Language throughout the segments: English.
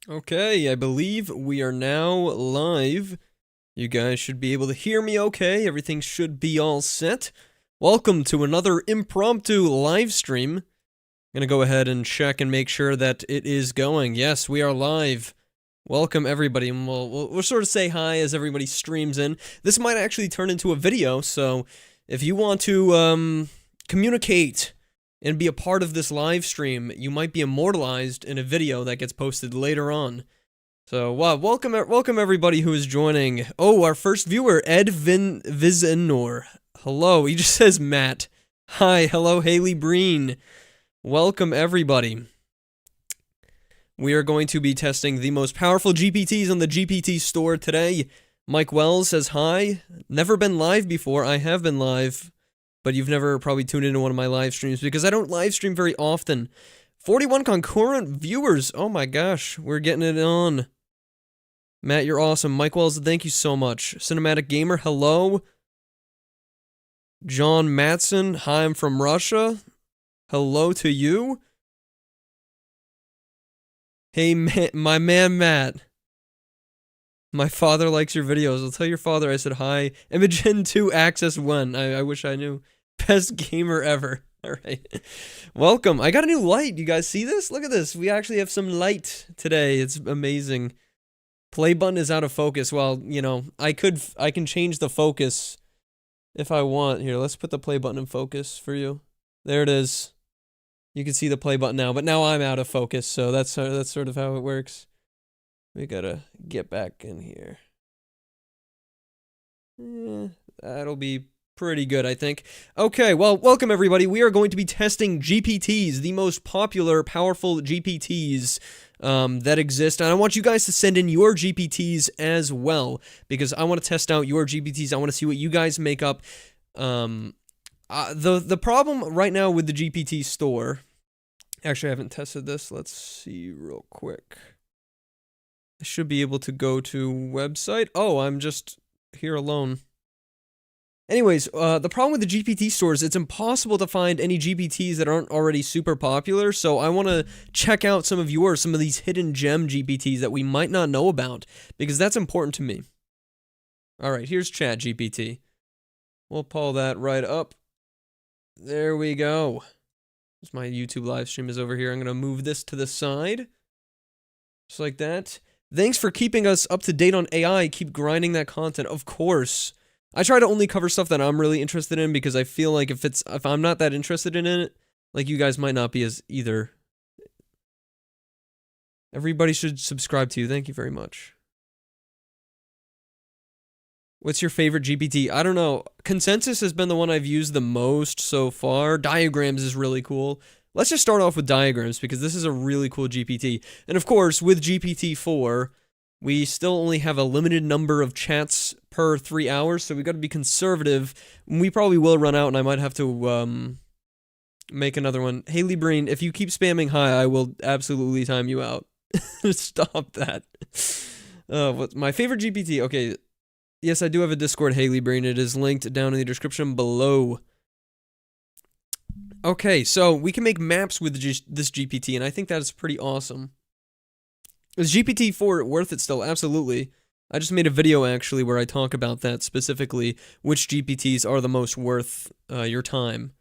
Okay, I believe we are now live. You guys should be able to hear me okay. Everything should be all set. Welcome to another impromptu live stream. I'm gonna go ahead and check and make sure that it is going. Yes, we are live. Welcome everybody, and we'll sort of say hi as everybody streams in. This might actually turn into a video, so if you want to communicate and be a part of this live stream, you might be immortalized in a video that gets posted later on. So, wow, welcome everybody who is joining. Oh, our first viewer, Ed Vizenor. Hello, he just says Matt. Hi, hello, Haley Breen. Welcome everybody. We are going to be testing the most powerful GPTs on the GPT store today. Mike Wells says hi. Never been live before. I have been live, but you've never probably tuned into one of my live streams because I don't live stream very often. 41 concurrent viewers. Oh my gosh, we're getting it on. Matt, you're awesome. Mike Wells, thank you so much. Cinematic Gamer, hello. John Matson, hi, I'm from Russia. Hello to you. Hey, my man Matt. My father likes your videos. I'll tell your father I said hi. Imogen 2 access when. I wish I knew. Best gamer ever. Alright. Welcome. I got a new light. You guys see this? Look at this. We actually have some light today. It's amazing. Play button is out of focus. Well, you know, I can change the focus if I want. Here, let's put the play button in focus for you. There it is. You can see the play button now, but now I'm out of focus, so that's sort of how it works. We gotta get back in here. That'll be pretty good, I think. Okay, well, welcome everybody. We are going to be testing GPTs, the most popular, powerful GPTs that exist. And I want you guys to send in your GPTs as well, because I want to test out your GPTs. I want to see what you guys make up. The problem right now with the GPT store, actually I haven't tested this. Let's see real quick. I should be able to go to website. Oh, I'm just here alone. Anyways, the problem with the GPT store is it's impossible to find any GPTs that aren't already super popular, so I want to check out some of these hidden gem GPTs that we might not know about, because that's important to me. Alright, here's ChatGPT. We'll pull that right up. There we go. My YouTube live stream is over here. I'm going to move this to the side. Just like that. Thanks for keeping us up to date on AI. Keep grinding that content. Of course. I try to only cover stuff that I'm really interested in, because I feel like if I'm not that interested in it, like you guys might not be as either. Everybody should subscribe to you. Thank you very much. What's your favorite GPT? I don't know. Consensus has been the one I've used the most so far. Diagrams is really cool. Let's just start off with Diagrams, because this is a really cool GPT. And of course, with GPT-4, we still only have a limited number of chats per 3 hours, so we got to be conservative. We probably will run out, and I might have to make another one. Haley Breen, if you keep spamming hi, I will absolutely time you out. Stop that. What's my favorite GPT? Okay. Yes, I do have a Discord, Haley Breen. It is linked down in the description below. Okay, so we can make maps with this GPT, and I think that is pretty awesome. Is GPT-4 worth it still? Absolutely. I just made a video, actually, where I talk about that specifically, which GPTs are the most worth your time.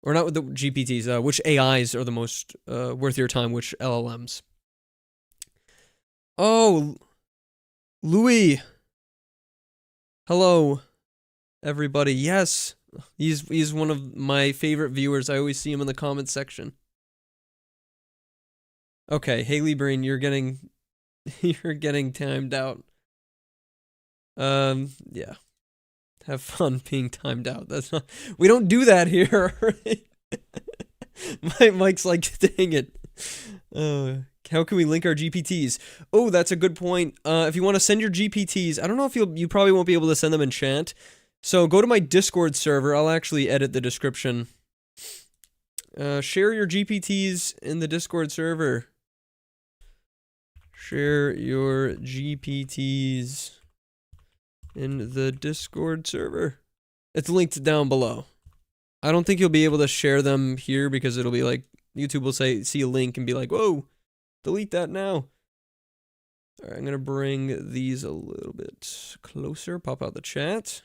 Or not with the GPTs, which AIs are the most worth your time, which LLMs. Oh, Louis. Hello, everybody. Yes, he's one of my favorite viewers. I always see him in the comments section. Okay, Haley Breen, you're getting timed out. Yeah. Have fun being timed out. That's not, we don't do that here. Mike's like, dang it. How can we link our GPTs? Oh, that's a good point. If you want to send your GPTs, I don't know if you probably won't be able to send them in chat. So go to my Discord server. I'll actually edit the description. Share your GPTs in the Discord server. Share your GPTs in the Discord server. It's linked down below. I don't think you'll be able to share them here because it'll be like, YouTube will say, see a link and be like, whoa, delete that now. All right, I'm gonna bring these a little bit closer. Pop out the chat.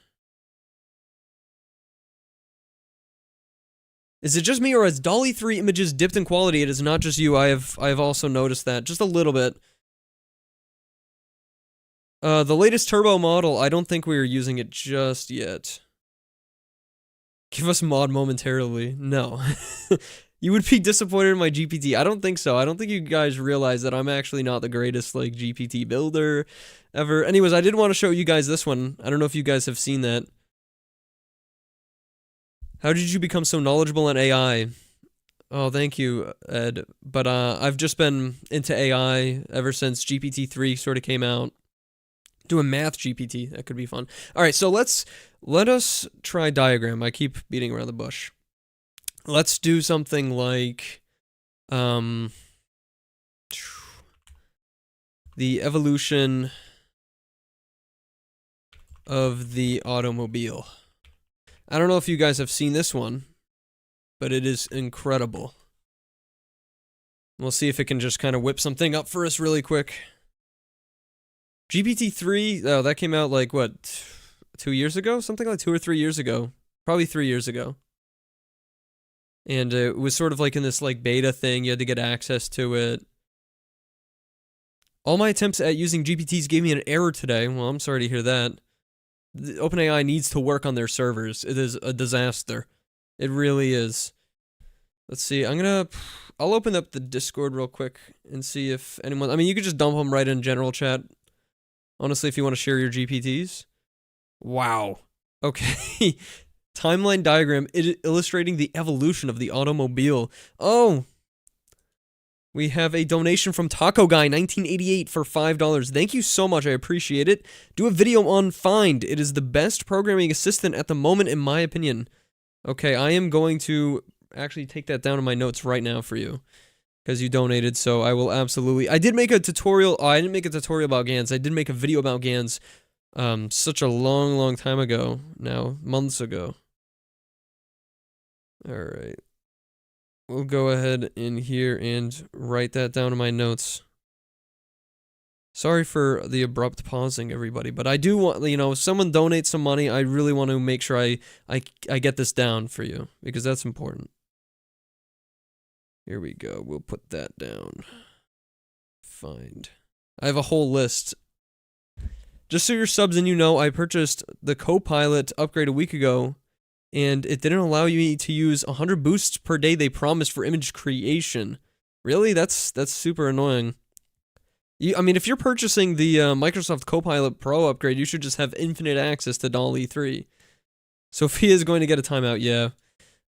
Is it just me, or has DALL-E 3 images dipped in quality? It is not just you. I have also noticed that just a little bit. The latest turbo model, I don't think we are using it just yet. Give us mod momentarily. No. You would be disappointed in my GPT. I don't think so. I don't think you guys realize that I'm actually not the greatest, like, GPT builder ever. Anyways, I did want to show you guys this one. I don't know if you guys have seen that. How did you become so knowledgeable in AI? Oh, thank you, Ed. But I've just been into AI ever since GPT-3 sort of came out. Do a math GPT. That could be fun. All right, so let us try diagram. I keep beating around the bush. Let's do something like the evolution of the automobile. I don't know if you guys have seen this one, but it is incredible. We'll see if it can just kind of whip something up for us really quick. GPT-3, oh, that came out like, what, 2 years ago? Something like 2 or 3 years ago. Probably 3 years ago. And it was sort of like in this like beta thing, you had to get access to it. All my attempts at using GPTs gave me an error today. Well, I'm sorry to hear that. OpenAI needs to work on their servers. It is a disaster. It really is. Let's see, I'll open up the Discord real quick and see if anyone, I mean, you could just dump them right in general chat. Honestly, if you want to share your GPTs. Wow. Okay. Timeline diagram illustrating the evolution of the automobile. Oh. We have a donation from Taco Guy 1988 for $5. Thank you so much. I appreciate it. Do a video on Find. It is the best programming assistant at the moment, in my opinion. Okay, I am going to actually take that down in my notes right now for you, because you donated, so I will absolutely... I did make a tutorial... Oh, I didn't make a tutorial about GANs. I did make a video about GANs such a long time ago now. Months ago. Alright. We'll go ahead in here and write that down in my notes. Sorry for the abrupt pausing, everybody, but I do want, you know, if someone donates some money, I really want to make sure I get this down for you, because that's important. Here we go. We'll put that down. Find. I have a whole list. Just so you're subs and you know, I purchased the Copilot upgrade a week ago, and it didn't allow me to use 100 boosts per day they promised for image creation. Really? That's super annoying. I mean, if you're purchasing the Microsoft Copilot Pro upgrade, you should just have infinite access to DALL-E 3. Sophia is going to get a timeout, yeah.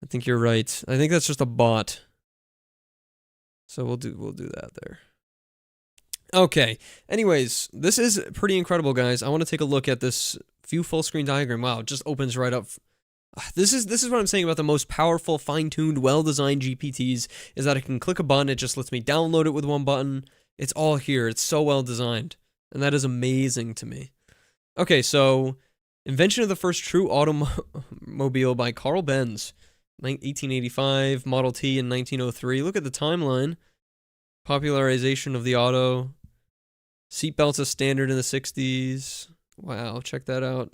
I think you're right. I think that's just a bot. So we'll do that there. Okay. Anyways, this is pretty incredible, guys. I want to take a look at this view full screen diagram. Wow, it just opens right up. This is what I'm saying about the most powerful, fine-tuned, well-designed GPTs, is that I can click a button, it just lets me download it with one button. It's all here. It's so well designed. And that is amazing to me. Okay, so invention of the first true automobile by Carl Benz. 1885, Model T in 1903. Look at the timeline. Popularization of the auto. Seatbelts a standard in the 60s. Wow, check that out.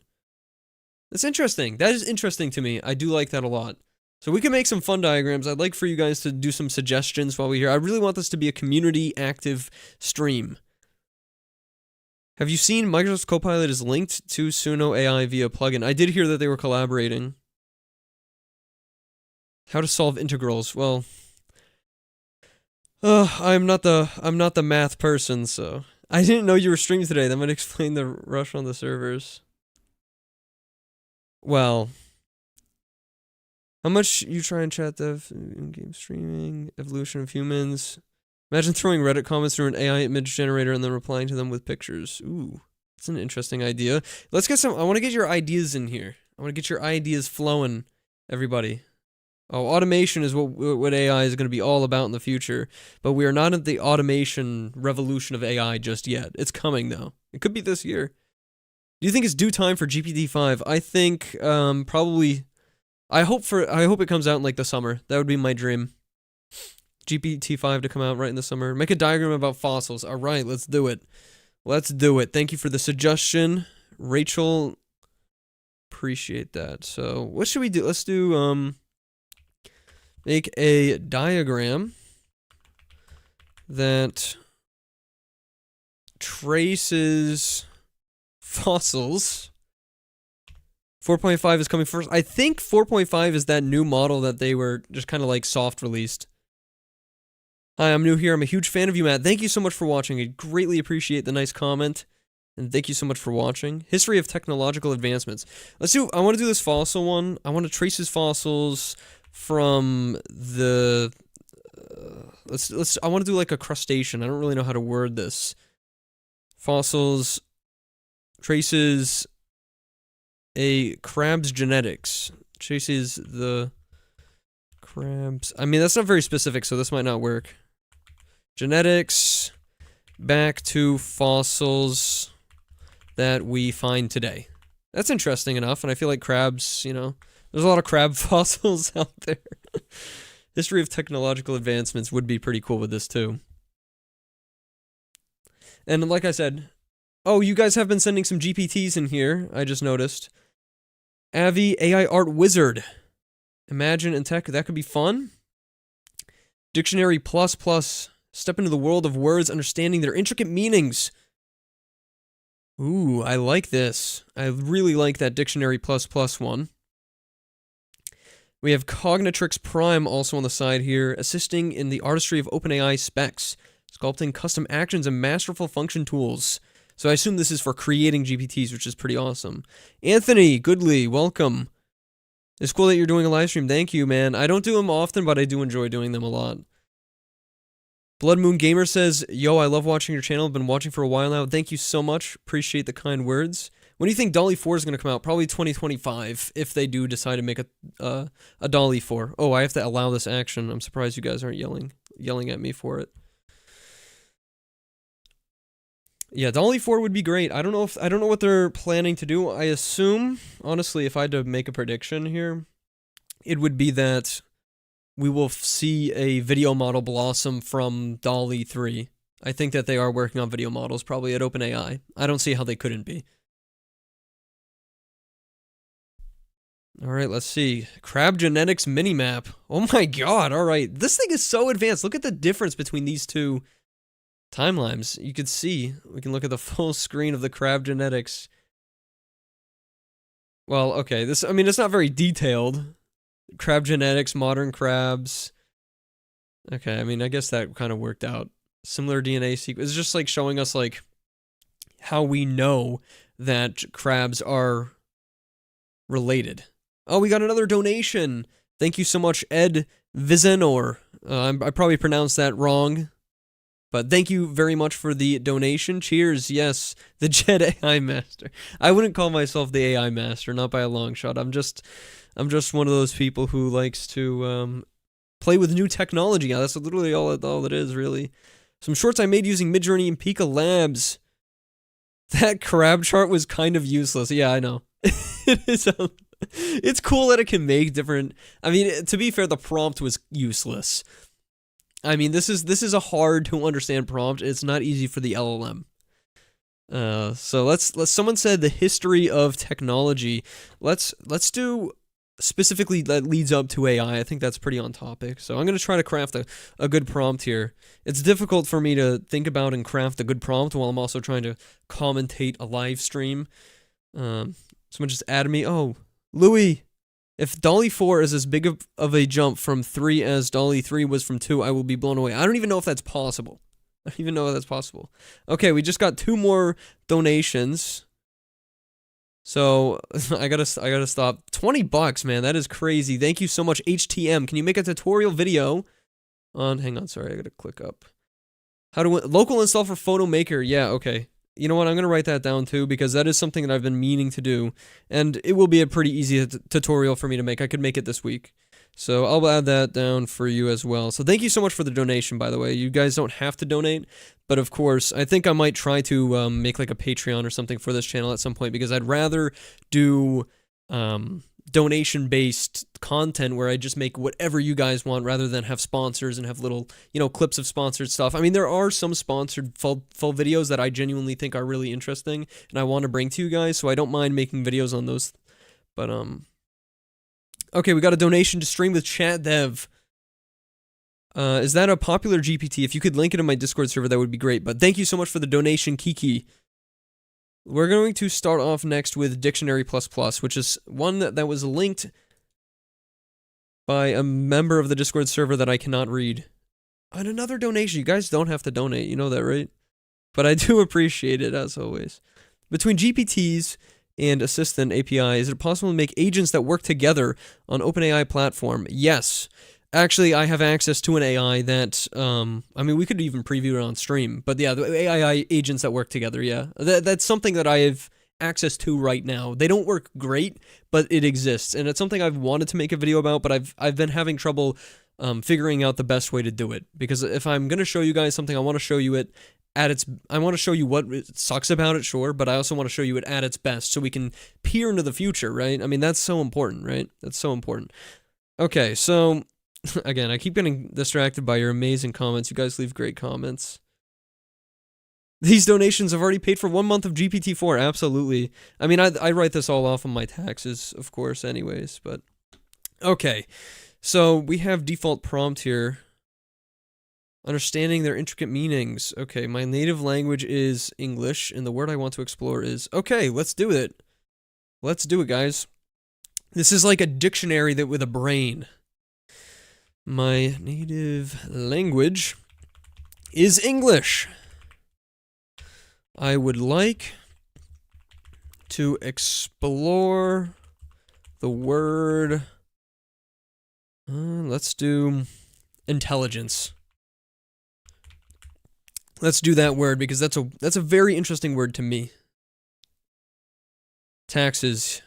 That's interesting. That is interesting to me. I do like that a lot. So we can make some fun diagrams. I'd like for you guys to do some suggestions while we're here. I really want this to be a community active stream. Have you seen Microsoft Copilot is linked to Suno AI via plugin? I did hear that they were collaborating. How to solve integrals? Well, I'm not the math person, so I didn't know you were streaming today. That might explain the rush on the servers. Well, how much you try and ChatDev in-game streaming, evolution of humans. Imagine throwing Reddit comments through an AI image generator and then replying to them with pictures. Ooh, that's an interesting idea. Let's get some, I want to get your ideas in here. I want to get your ideas flowing, everybody. Oh, automation is what AI is going to be all about in the future, but we are not at the automation revolution of AI just yet. It's coming, though. It could be this year. Do you think it's due time for GPT-5? I think, probably... I hope it comes out in, like, the summer. That would be my dream. GPT-5 to come out right in the summer. Make a diagram about fossils. Alright, let's do it. Let's do it. Thank you for the suggestion, Rachel. Appreciate that. So what should we do? Let's do make a diagram that traces fossils. 4.5 is coming first. I think 4.5 is that new model that they were just kind of like soft released. Hi, I'm new here. I'm a huge fan of you, Matt. Thank you so much for watching. I greatly appreciate the nice comment. And thank you so much for watching. History of technological advancements. I want to do this fossil one. I want to trace his fossils from the... I want to do like a crustacean. I don't really know how to word this. Fossils traces a crab's genetics. Traces the crab's... I mean, that's not very specific, so this might not work. Genetics back to fossils that we find today. That's interesting enough, and I feel like crabs, you know, there's a lot of crab fossils out there. History of technological advancements would be pretty cool with this too. And like I said, oh, you guys have been sending some GPTs in here, I just noticed. Avi AI Art Wizard. Imagine and tech, that could be fun. Dictionary plus. Step into the world of words, understanding their intricate meanings. Ooh, I like this. I really like that Dictionary plus one. We have Cognitrix Prime also on the side here, assisting in the artistry of OpenAI specs, sculpting custom actions and masterful function tools. So I assume this is for creating GPTs, which is pretty awesome. Anthony Goodley, welcome. It's cool that you're doing a live stream. Thank you, man. I don't do them often, but I do enjoy doing them a lot. Blood Moon Gamer says, yo, I love watching your channel. I've been watching for a while now. Thank you so much. Appreciate the kind words. When do you think DALL-E 4 is going to come out? Probably 2025, if they do decide to make a DALL-E 4. Oh, I have to allow this action. I'm surprised you guys aren't yelling at me for it. Yeah, DALL-E 4 would be great. I don't know what they're planning to do. I assume, honestly, if I had to make a prediction here, it would be that we will see a video model blossom from DALL-E 3. I think that they are working on video models, probably at OpenAI. I don't see how they couldn't be. Alright, let's see. Crab Genetics Minimap. Oh my god, alright. This thing is so advanced. Look at the difference between these two timelines. You could see. We can look at the full screen of the crab genetics. Well, okay, I mean, it's not very detailed. Crab genetics, modern crabs. Okay, I mean, I guess that kind of worked out. Similar DNA sequence. It's just like showing us like how we know that crabs are related. Oh, we got another donation. Thank you so much, Ed Vizenor. I probably pronounced that wrong, but thank you very much for the donation. Cheers. Yes, the Jet AI Master. I wouldn't call myself the AI Master, not by a long shot. I'm just one of those people who likes to play with new technology. That's literally all it is, really. Some shorts I made using Midjourney and Pika Labs. That crab chart was kind of useless. Yeah, I know. It is. It's cool that it can make different. I mean, to be fair, the prompt was useless. I mean, this is a hard to understand prompt. It's not easy for the LLM. So let's. Someone said the history of technology. Let's do specifically that leads up to AI. I think that's pretty on topic. So I'm going to try to craft a good prompt here. It's difficult for me to think about and craft a good prompt while I'm also trying to commentate a live stream. Someone just added me. Oh, Louis, if DALL-E 4 is as big of a jump from 3 as DALL-E 3 was from 2, I will be blown away. I don't even know if that's possible. I don't even know if that's possible. Okay, we just got 2 more donations. So I gotta stop. $20, man, that is crazy. Thank you so much, HTM. Can you make a tutorial video on? Hang on, sorry, I gotta click up. How to local install for Photo Maker? Yeah, okay. You know what? I'm gonna write that down too because that is something that I've been meaning to do, and it will be a pretty easy tutorial for me to make. I could make it this week. So I'll add that down for you as well. So thank you so much for the donation, by the way. You guys don't have to donate, but of course, I think I might try to make like a Patreon or something for this channel at some point because I'd rather do donation-based content where I just make whatever you guys want rather than have sponsors and have little, clips of sponsored stuff. I mean, there are some sponsored full videos that I genuinely think are really interesting and I want to bring to you guys, so I don't mind making videos on those. But, okay, we got a donation to stream with ChatDev. Is that a popular GPT? If you could link it in my Discord server, that would be great. But thank you so much for the donation, Kiki. We're going to start off next with Dictionary++, which is one that was linked by a member of the Discord server that I cannot read. And another donation. You guys don't have to donate, you know that, right? But I do appreciate it, as always. Between GPTs and Assistant API, is it possible to make agents that work together on OpenAI platform? Yes. Actually, I have access to an AI that, I mean, we could even preview it on stream, but yeah, the AI agents that work together, yeah. That's something that I have access to right now. They don't work great, but it exists, and it's something I've wanted to make a video about, but I've been having trouble figuring out the best way to do it, because if I'm going to show you guys something, I want to show you it at its, I want to show you what sucks about it, sure, but I also want to show you it at its best, so we can peer into the future, right? I mean, that's so important, right? That's so important. Okay, so... Again, I keep getting distracted by your amazing comments. You guys leave great comments. These donations have already paid for 1 month of GPT-4. Absolutely. I mean, I write this all off on my taxes, of course, anyways, but... Okay, so we have default prompt here. Understanding their intricate meanings. Okay, my native language is English, and the word I want to explore is... Okay, let's do it. Let's do it, guys. This is like a dictionary that with a brain. My native language is English. I would like to explore the word, let's do intelligence. Let's do that word because that's a very interesting word to me. Taxes.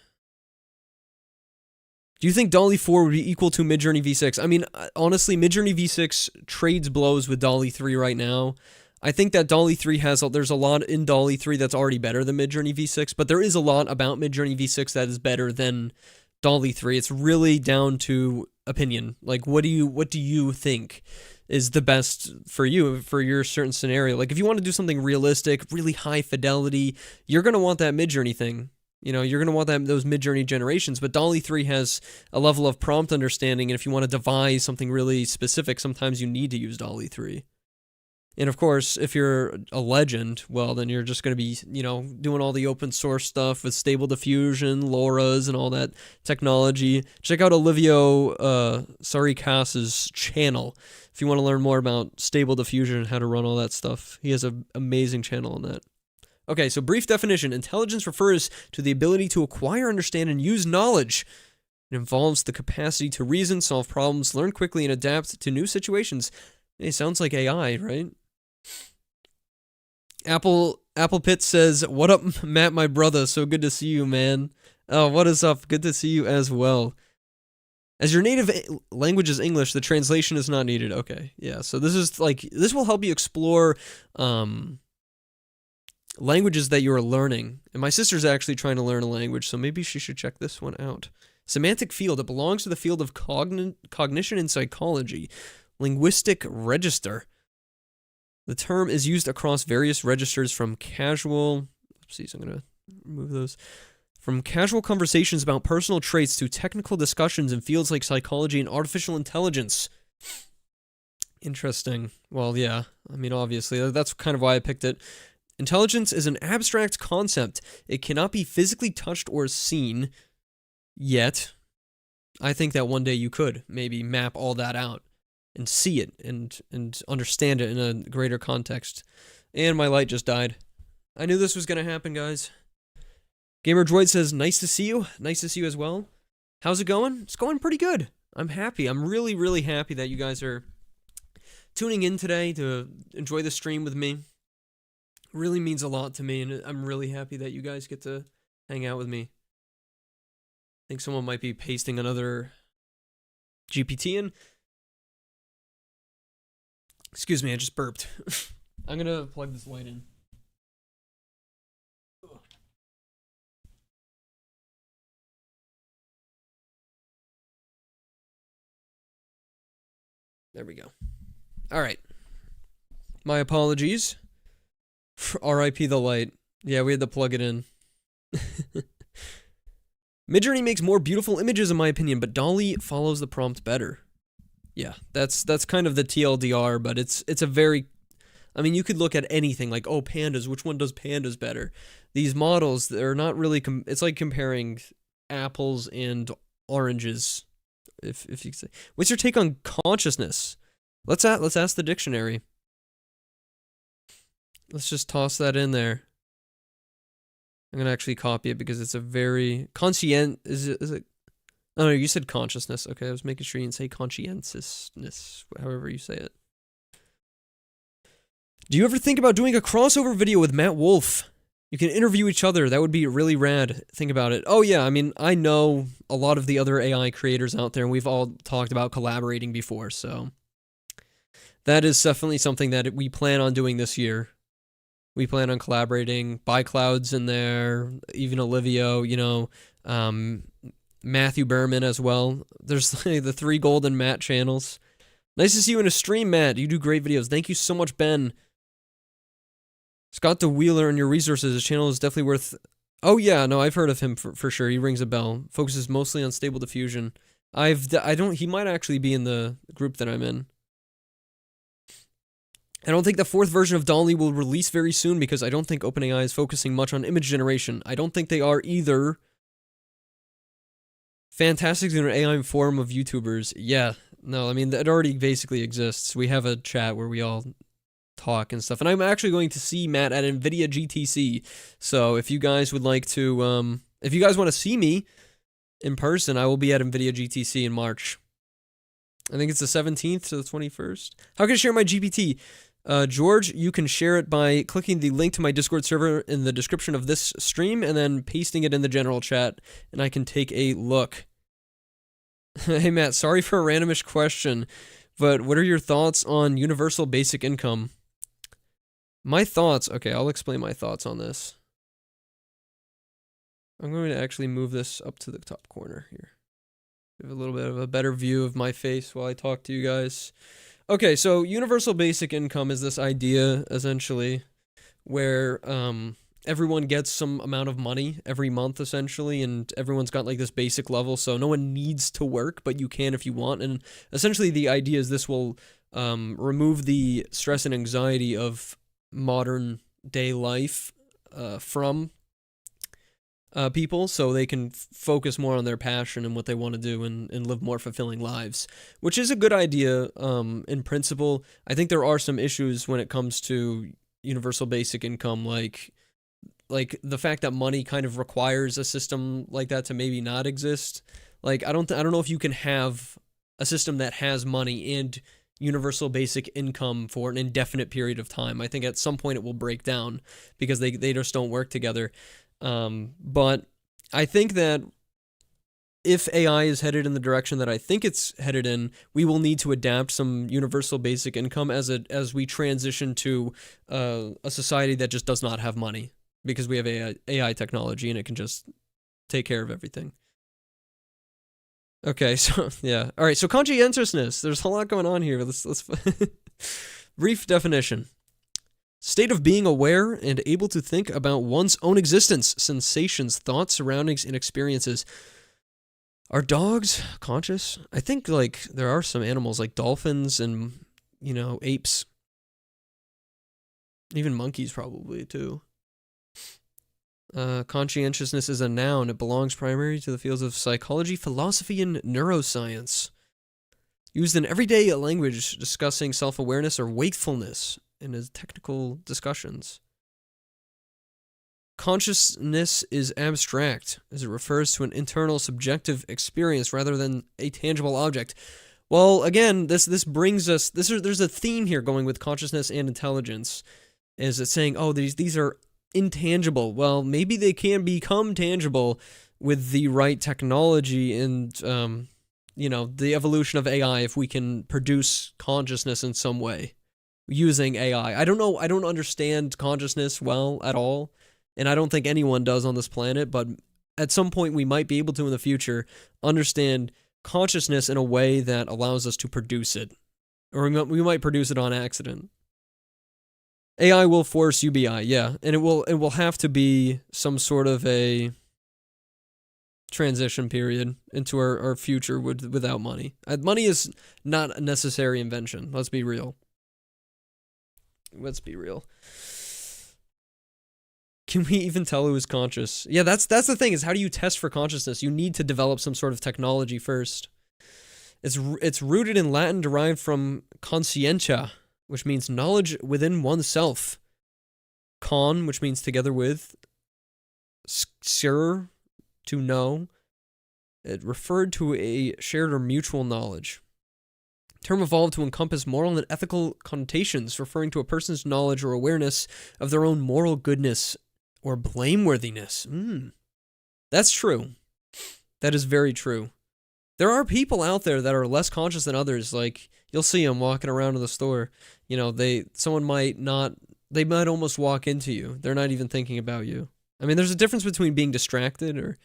Do you think DALL-E 4 would be equal to Midjourney V6? I mean, honestly, Midjourney V6 trades blows with DALL-E 3 right now. I think that DALL-E 3 there's a lot in DALL-E 3 that's already better than Midjourney V6, but there is a lot about Midjourney V6 that is better than DALL-E 3. It's really down to opinion. Like, what do you think is the best for you, for your certain scenario? Like, if you want to do something realistic, really high fidelity, you're going to want that Midjourney thing. You know, you're going to want those Midjourney generations, but DALL-E 3 has a level of prompt understanding, and if you want to devise something really specific, sometimes you need to use DALL-E 3. And of course, if you're a legend, well, then you're just going to be, doing all the open source stuff with Stable Diffusion, LoRa's, and all that technology. Check out Olivio Sarikas's channel if you want to learn more about Stable Diffusion and how to run all that stuff. He has an amazing channel on that. Okay, so brief definition. Intelligence refers to the ability to acquire, understand, and use knowledge. It involves the capacity to reason, solve problems, learn quickly, and adapt to new situations. It sounds like AI, right? Apple Pit says, "What up, Matt, my brother? So good to see you, man." Oh, what is up? Good to see you as well. As your native language is English, the translation is not needed. Okay, yeah. So this will help you explore languages that you're learning. And my sister's actually trying to learn a language, so maybe she should check this one out. Semantic field. It belongs to the field of cognition and psychology. Linguistic register. The term is used across various registers from casual... Oopsies, I'm going to remove those. From casual conversations about personal traits to technical discussions in fields like psychology and artificial intelligence. Interesting. Well, yeah. I mean, obviously, that's kind of why I picked it. Intelligence is an abstract concept. It cannot be physically touched or seen yet. I think that one day you could maybe map all that out and see it and understand it in a greater context. And my light just died. I knew this was going to happen, guys. Gamer Droid says, nice to see you. Nice to see you as well. How's it going? It's going pretty good. I'm happy. I'm really, really happy that you guys are tuning in today to enjoy the stream with me. Really means a lot to me, and I'm really happy that you guys get to hang out with me. I think someone might be pasting another GPT in. Excuse me, I just burped. I'm gonna plug this light in. There we go. All right. My apologies. R.I.P. the light. Yeah, we had to plug it in. Midjourney makes more beautiful images in my opinion, but DALL-E follows the prompt better. Yeah, that's kind of the TLDR, but it's a very... I mean, you could look at anything like, oh, pandas, which one does pandas better? These models, they're not really... it's like comparing apples and oranges, if you say. What's your take on consciousness? Let's ask the dictionary. Let's just toss that in there. I'm gonna actually copy it because it's a very is it? Oh no, you said consciousness. Okay, I was making sure you didn't say conscientiousness, however you say it. Do you ever think about doing a crossover video with Matt Wolf? You can interview each other. That would be really rad. Think about it. Oh yeah, I mean, I know a lot of the other AI creators out there, and we've all talked about collaborating before, so that is definitely something that we plan on doing this year. We plan on collaborating. ByCloud's in there, even Olivio, you know, Matthew Berman as well. There's the 3 golden Matt channels. Nice to see you in a stream, Matt. You do great videos. Thank you so much, Ben. Scott DeWheeler and your resources. His channel is definitely worth... Oh, yeah, no, I've heard of him for sure. He rings a bell. Focuses mostly on Stable Diffusion. He might actually be in the group that I'm in. I don't think the 4th version of DALL-E will release very soon because I don't think OpenAI is focusing much on image generation. I don't think they are either. Fantastic in an AI forum of YouTubers. Yeah, no, I mean, that already basically exists. We have a chat where we all talk and stuff. And I'm actually going to see Matt at NVIDIA GTC. So if you guys would like to, if you guys want to see me in person, I will be at NVIDIA GTC in March. I think it's the 17th to the 21st. How can I share my GPT? George, you can share it by clicking the link to my Discord server in the description of this stream and then pasting it in the general chat, and I can take a look. Hey, Matt, sorry for a randomish question, but what are your thoughts on universal basic income? My thoughts... Okay, I'll explain my thoughts on this. I'm going to actually move this up to the top corner here. Give a little bit of a better view of my face while I talk to you guys. Okay, so universal basic income is this idea, essentially, where everyone gets some amount of money every month, essentially, and everyone's got, like, this basic level, so no one needs to work, but you can if you want, and essentially the idea is this will remove the stress and anxiety of modern-day life from people, so they can focus more on their passion and what they want to do and live more fulfilling lives, which is a good idea in principle. I think there are some issues when it comes to universal basic income, like the fact that money kind of requires a system like that to maybe not exist. Like, I don't know if you can have a system that has money and universal basic income for an indefinite period of time. I think at some point it will break down because they just don't work together. But I think that if AI is headed in the direction that I think it's headed in, we will need to adapt some universal basic income as we transition to a society that just does not have money, because we have AI technology and it can just take care of everything. Okay, so yeah. All right, so conscientiousness. There's a lot going on here. Let's brief definition. State of being aware and able to think about one's own existence, sensations, thoughts, surroundings, and experiences. Are dogs conscious? I think, like, there are some animals like dolphins and, you know, apes. Even monkeys probably, too. Conscientiousness is a noun. It belongs primarily to the fields of psychology, philosophy, and neuroscience. Used in everyday language discussing self-awareness or wakefulness in his technical discussions. Consciousness is abstract, as it refers to an internal subjective experience rather than a tangible object. Well, again, this brings us... There's a theme here going with consciousness and intelligence. Is it saying, oh, these are intangible? Well, maybe they can become tangible with the right technology and, you know, the evolution of AI, if we can produce consciousness in some way using AI. I don't know. I don't understand consciousness well at all, and I don't think anyone does on this planet, but at some point we might be able to in the future understand consciousness in a way that allows us to produce it. Or we might produce it on accident. AI will force UBI, yeah. And it will have to be some sort of a transition period into our future without money. Money is not a necessary invention. Let's be real. Let's be real. Can we even tell who is conscious? Yeah, that's the thing, is how do you test for consciousness? You need to develop some sort of technology first. It's rooted in Latin, derived from conscientia, which means knowledge within oneself. Con, which means together with. Sir, to know. It referred to a shared or mutual knowledge. The term evolved to encompass moral and ethical connotations, referring to a person's knowledge or awareness of their own moral goodness or blameworthiness. That's true. That is very true. There are people out there that are less conscious than others. Like, you'll see them walking around in the store. You know, they might almost walk into you. They're not even thinking about you. I mean, there's a difference between being distracted or...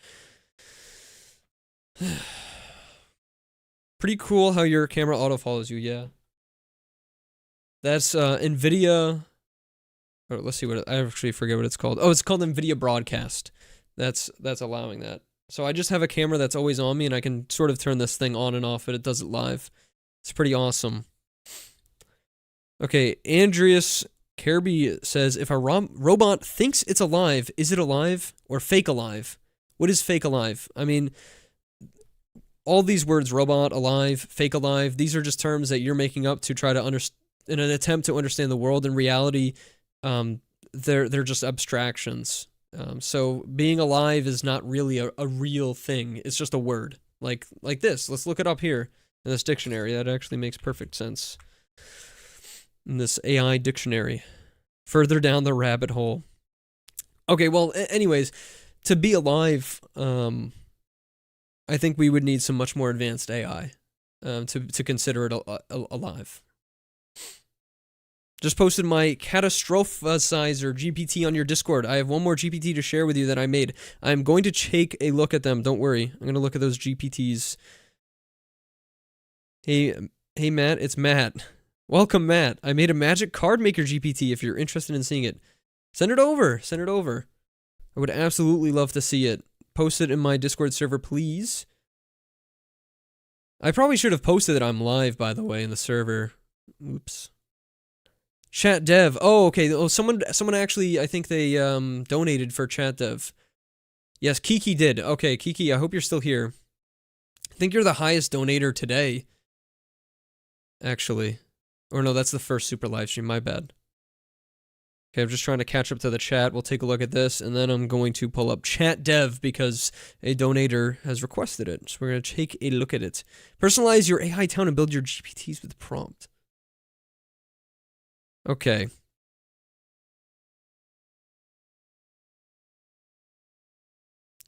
Pretty cool how your camera auto follows you, yeah. That's NVIDIA... Or let's see what... I actually forget what it's called. Oh, it's called NVIDIA Broadcast. That's allowing that. So I just have a camera that's always on me, and I can sort of turn this thing on and off, but it does it live. It's pretty awesome. Okay, Andreas Kirby says, if a robot thinks it's alive, is it alive or fake alive? What is fake alive? I mean, all these words, robot, alive, fake alive, these are just terms that you're making up to try to in an attempt to understand the world. In reality, they're just abstractions. So being alive is not really a real thing. It's just a word. Like this. Let's look it up here in this dictionary. That actually makes perfect sense. In this AI dictionary. Further down the rabbit hole. Okay, well, anyways, to be alive, I think we would need some much more advanced AI to consider it alive. Just posted my Catastrophicizer GPT on your Discord. I have one more GPT to share with you that I made. I'm going to take a look at them. Don't worry. I'm going to look at those GPTs. Hey, Matt. It's Matt. Welcome, Matt. I made a magic card maker GPT if you're interested in seeing it. Send it over. Send it over. I would absolutely love to see it. Post it in my Discord server, please. I probably should have posted that I'm live, by the way, in the server. Oops. ChatDev. Oh, okay. Oh, someone actually, I think they donated for ChatDev. Yes, Kiki did. Okay, Kiki, I hope you're still here. I think you're the highest donator today. Actually. Or no, that's the first super live stream. My bad. Okay, I'm just trying to catch up to the chat. We'll take a look at this, and then I'm going to pull up ChatDev because a donator has requested it. So we're going to take a look at it. Personalize your AI town and build your GPTs with prompt. Okay.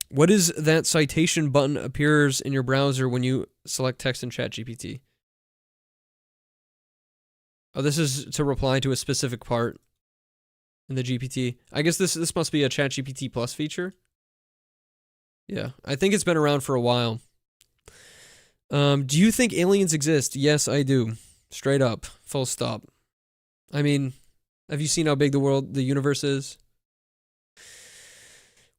What is that citation button appears in your browser when you select text in ChatGPT? Oh, this is to reply to a specific part in the GPT. I guess this must be a ChatGPT Plus feature. Yeah, I think it's been around for a while. Do you think aliens exist? Yes, I do. Straight up. Full stop. I mean, have you seen how big the universe is?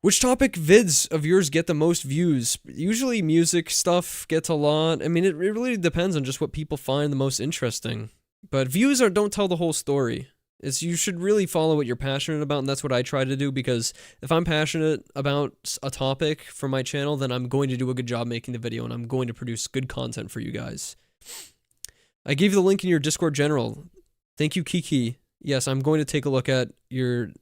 Which topic vids of yours get the most views? Usually music stuff gets a lot. I mean, it really depends on just what people find the most interesting. But views don't tell the whole story. You should really follow what you're passionate about, and that's what I try to do, because if I'm passionate about a topic for my channel, then I'm going to do a good job making the video, and I'm going to produce good content for you guys. I gave you the link in your Discord general. Thank you, Kiki. Yes, I'm going to take a look at yours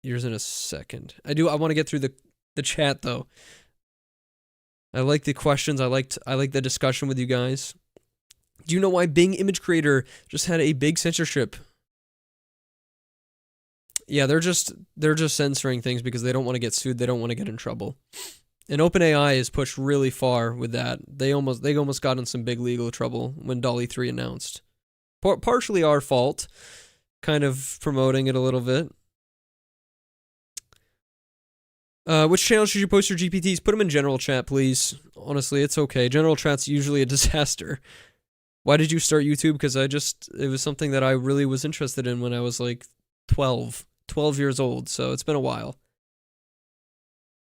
in a second. I want to get through the chat, though. I like the questions. I like the discussion with you guys. Do you know why Bing Image Creator just had a big censorship? Yeah, they're just censoring things because they don't want to get sued. They don't want to get in trouble. And OpenAI is pushed really far with that. They almost got in some big legal trouble when DALL-E 3 announced. Partially our fault, kind of promoting it a little bit. Which channel should you post your GPTs? Put them in general chat, please. Honestly, it's okay. General chat's usually a disaster. Why did you start YouTube? Because it was something that I really was interested in when I was like 12 years old. So it's been a while.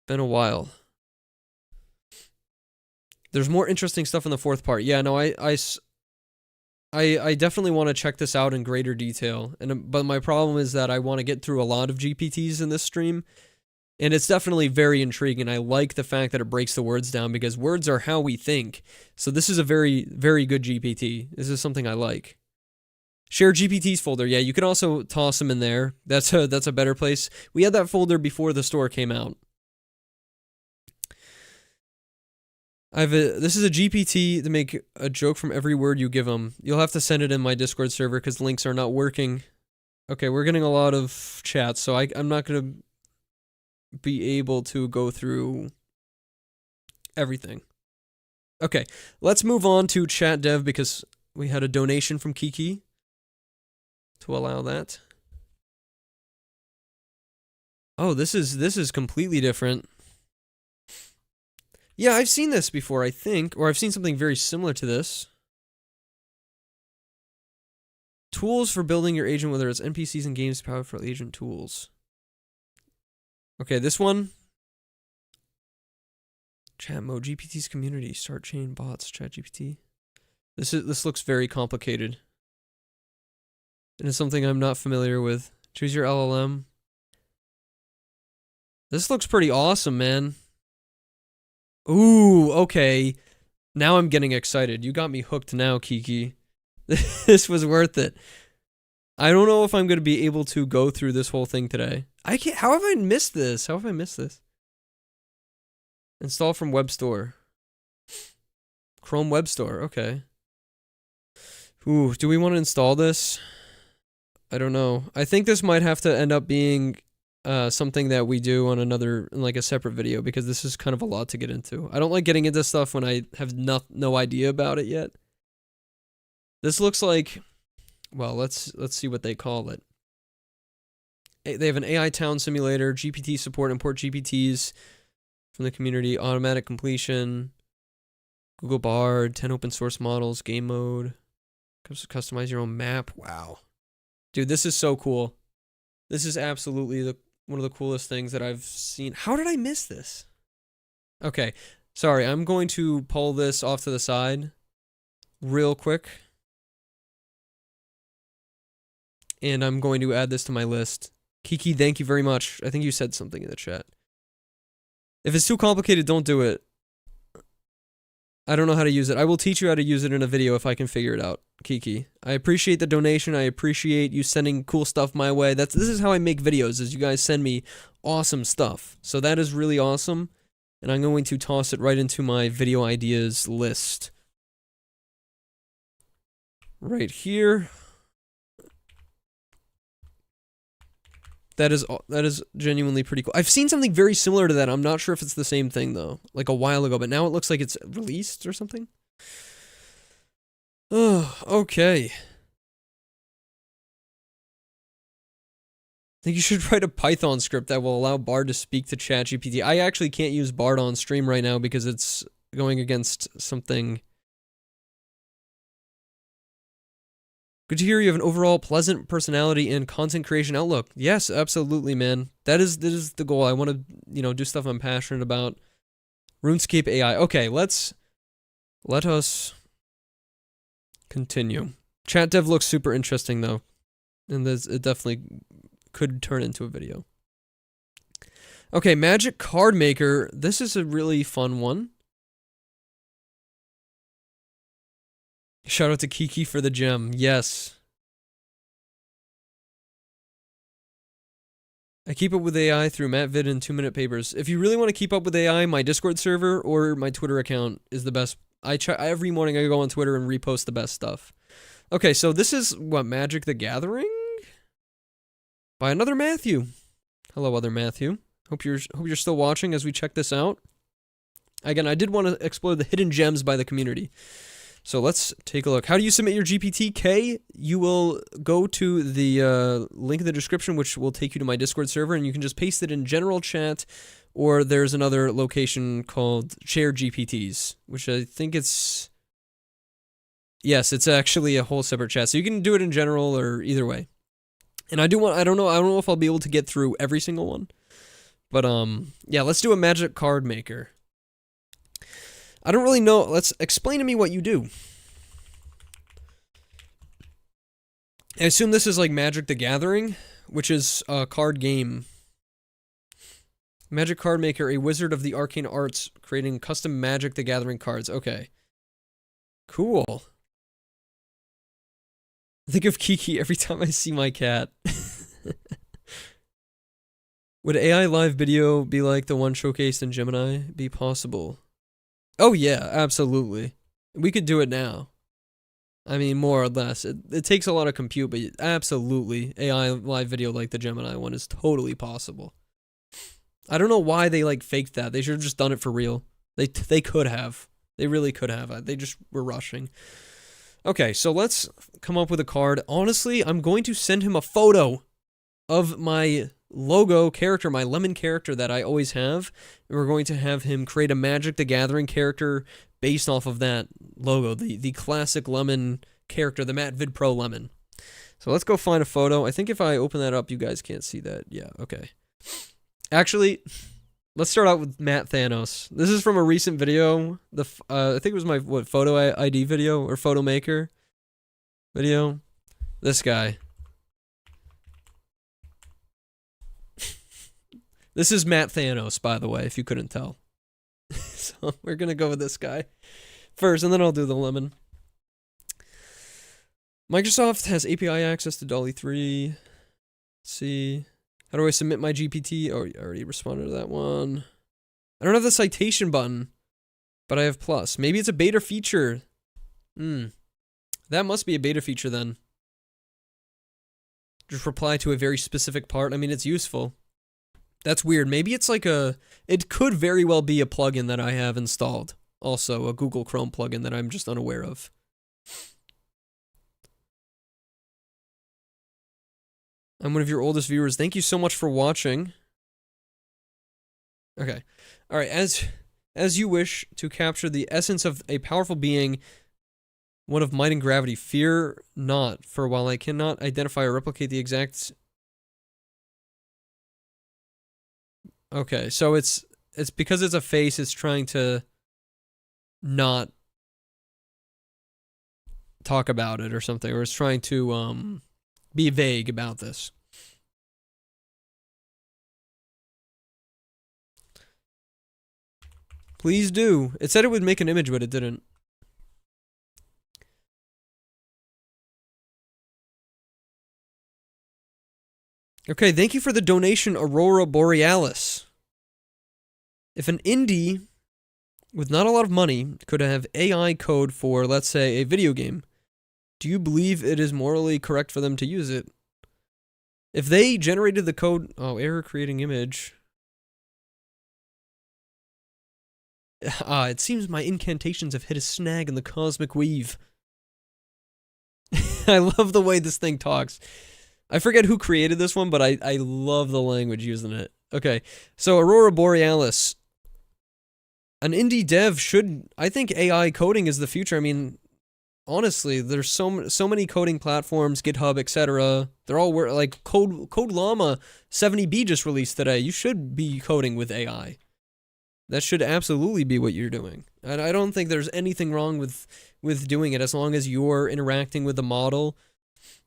Been a while. There's more interesting stuff in the fourth part. Yeah, no, I definitely want to check this out in greater detail. But my problem is that I want to get through a lot of GPTs in this stream. And it's definitely very intriguing. I like the fact that it breaks the words down because words are how we think. So this is a very, very good GPT. This is something I like. Share GPTs folder. Yeah, you can also toss them in there. That's a better place. We had that folder before the store came out. This is a GPT to make a joke from every word you give them. You'll have to send it in my Discord server because links are not working. Okay, we're getting a lot of chats, so I'm not going to be able to go through everything. Okay, let's move on to ChatDev because we had a donation from Kiki to allow that. Oh, this is completely different. Yeah, I've seen this before, I think, or I've seen something very similar to this. Tools for building your agent, whether it's NPCs and games, powerful agent tools. Okay, this one. Chat mode, GPT's community, start chain bots, ChatGPT. This looks very complicated. And it's something I'm not familiar with. Choose your LLM. This looks pretty awesome, man. Ooh, okay. Now I'm getting excited. You got me hooked now, Kiki. This was worth it. I don't know if I'm going to be able to go through this whole thing today. I can't. How have I missed this? How have I missed this? Install from Web Store. Chrome Web Store. Okay. Ooh, do we want to install this? I don't know. I think this might have to end up being something that we do on like a separate video because this is kind of a lot to get into. I don't like getting into stuff when I have no idea about it yet. This looks like, well, let's see what they call it. They have an AI town simulator, GPT support, import GPTs from the community, automatic completion, Google Bard, 10 open source models, game mode, customize your own map. Wow. Dude, this is so cool. This is absolutely one of the coolest things that I've seen. How did I miss this? Okay, sorry, I'm going to pull this off to the side real quick. And I'm going to add this to my list. Kiki, thank you very much. I think you said something in the chat. If it's too complicated, don't do it. I don't know how to use it. I will teach you how to use it in a video if I can figure it out, Kiki. I appreciate the donation. I appreciate you sending cool stuff my way. This is how I make videos, is you guys send me awesome stuff. So that is really awesome. And I'm going to toss it right into my video ideas list. Right here. That is genuinely pretty cool. I've seen something very similar to that. I'm not sure if it's the same thing though. Like a while ago, but now it looks like it's released or something. Oh, okay. I think you should write a Python script that will allow Bard to speak to ChatGPT. I actually can't use Bard on stream right now because it's going against something. Good to hear you have an overall pleasant personality and content creation outlook. Yes, absolutely, man. That is the goal. I want to, do stuff I'm passionate about. RuneScape AI. Okay, let us continue. ChatDev looks super interesting though, and it definitely could turn into a video. Okay, Magic Card Maker. This is a really fun one. Shout out to Kiki for the gem. Yes. I keep up with AI through MattVid and 2-minute papers. If you really want to keep up with AI, my Discord server or my Twitter account is the best. Every morning I go on Twitter and repost the best stuff. Okay, so this is what, Magic the Gathering? By another Matthew. Hello, other Matthew. Hope you're still watching as we check this out. Again, I did want to explore the hidden gems by the community. So let's take a look. How do you submit your GPT-K? You will go to the link in the description, which will take you to my Discord server, and you can just paste it in general chat, or there's another location called Share GPTs, which I think it's Yes, it's actually a whole separate chat. So you can do it in general or either way. And I don't know if I'll be able to get through every single one. But yeah, let's do a magic card maker. I don't really know. Let's explain to me what you do. I assume this is like Magic the Gathering, which is a card game. Magic card maker, a wizard of the arcane arts, creating custom Magic the Gathering cards. Okay. Cool. I think of Kiki every time I see my cat. Would AI live video be like the one showcased in Gemini? Be possible? Oh yeah, absolutely. We could do it now. I mean, more or less. It takes a lot of compute, but absolutely, AI live video like the Gemini one is totally possible. I don't know why they like faked that. They should have just done it for real. They could have. They really could have. They just were rushing. Okay, so let's come up with a card. Honestly, I'm going to send him a photo of my logo character, my lemon character that I always have. And we're going to have him create a Magic the Gathering character based off of that logo, the classic lemon character, the MattVidPro lemon. So let's go find a photo. I think if I open that up, you guys can't see that. Yeah, okay. Actually, let's start out with Matt Thanos. This is from a recent video. I think it was my photo ID video or photo maker video. This guy. This is Matt Thanos, by the way, if you couldn't tell. So we're gonna go with this guy first, and then I'll do the lemon. Microsoft has API access to DALL-E 3. Let's see. How do I submit my GPT? Oh, I already responded to that one. I don't have the citation button, but I have plus. Maybe it's a beta feature. That must be a beta feature then. Just reply to a very specific part. I mean, it's useful. That's weird. Maybe it's like it could very well be a plugin that I have installed. Also, a Google Chrome plugin that I'm just unaware of. I'm one of your oldest viewers. Thank you so much for watching. Okay. All right. As you wish to capture the essence of a powerful being, one of might and gravity, fear not, for while I cannot identify or replicate the exact... Okay, so it's because it's a face, it's trying to not talk about it or something, or it's trying to be vague about this. Please do. It said it would make an image, but it didn't. Okay, thank you for the donation, Aurora Borealis. If an indie with not a lot of money could have AI code for, let's say, a video game, do you believe it is morally correct for them to use it? If they generated the code... Oh, error creating image. It seems my incantations have hit a snag in the cosmic weave. I love the way this thing talks. I forget who created this one, but I love the language using it. Okay, so Aurora Borealis. An indie dev should... I think AI coding is the future. I mean, honestly, there's so many coding platforms, GitHub, etc. They're all... Like, Code Llama 70B just released today. You should be coding with AI. That should absolutely be what you're doing. And I don't think there's anything wrong with doing it as long as you're interacting with the model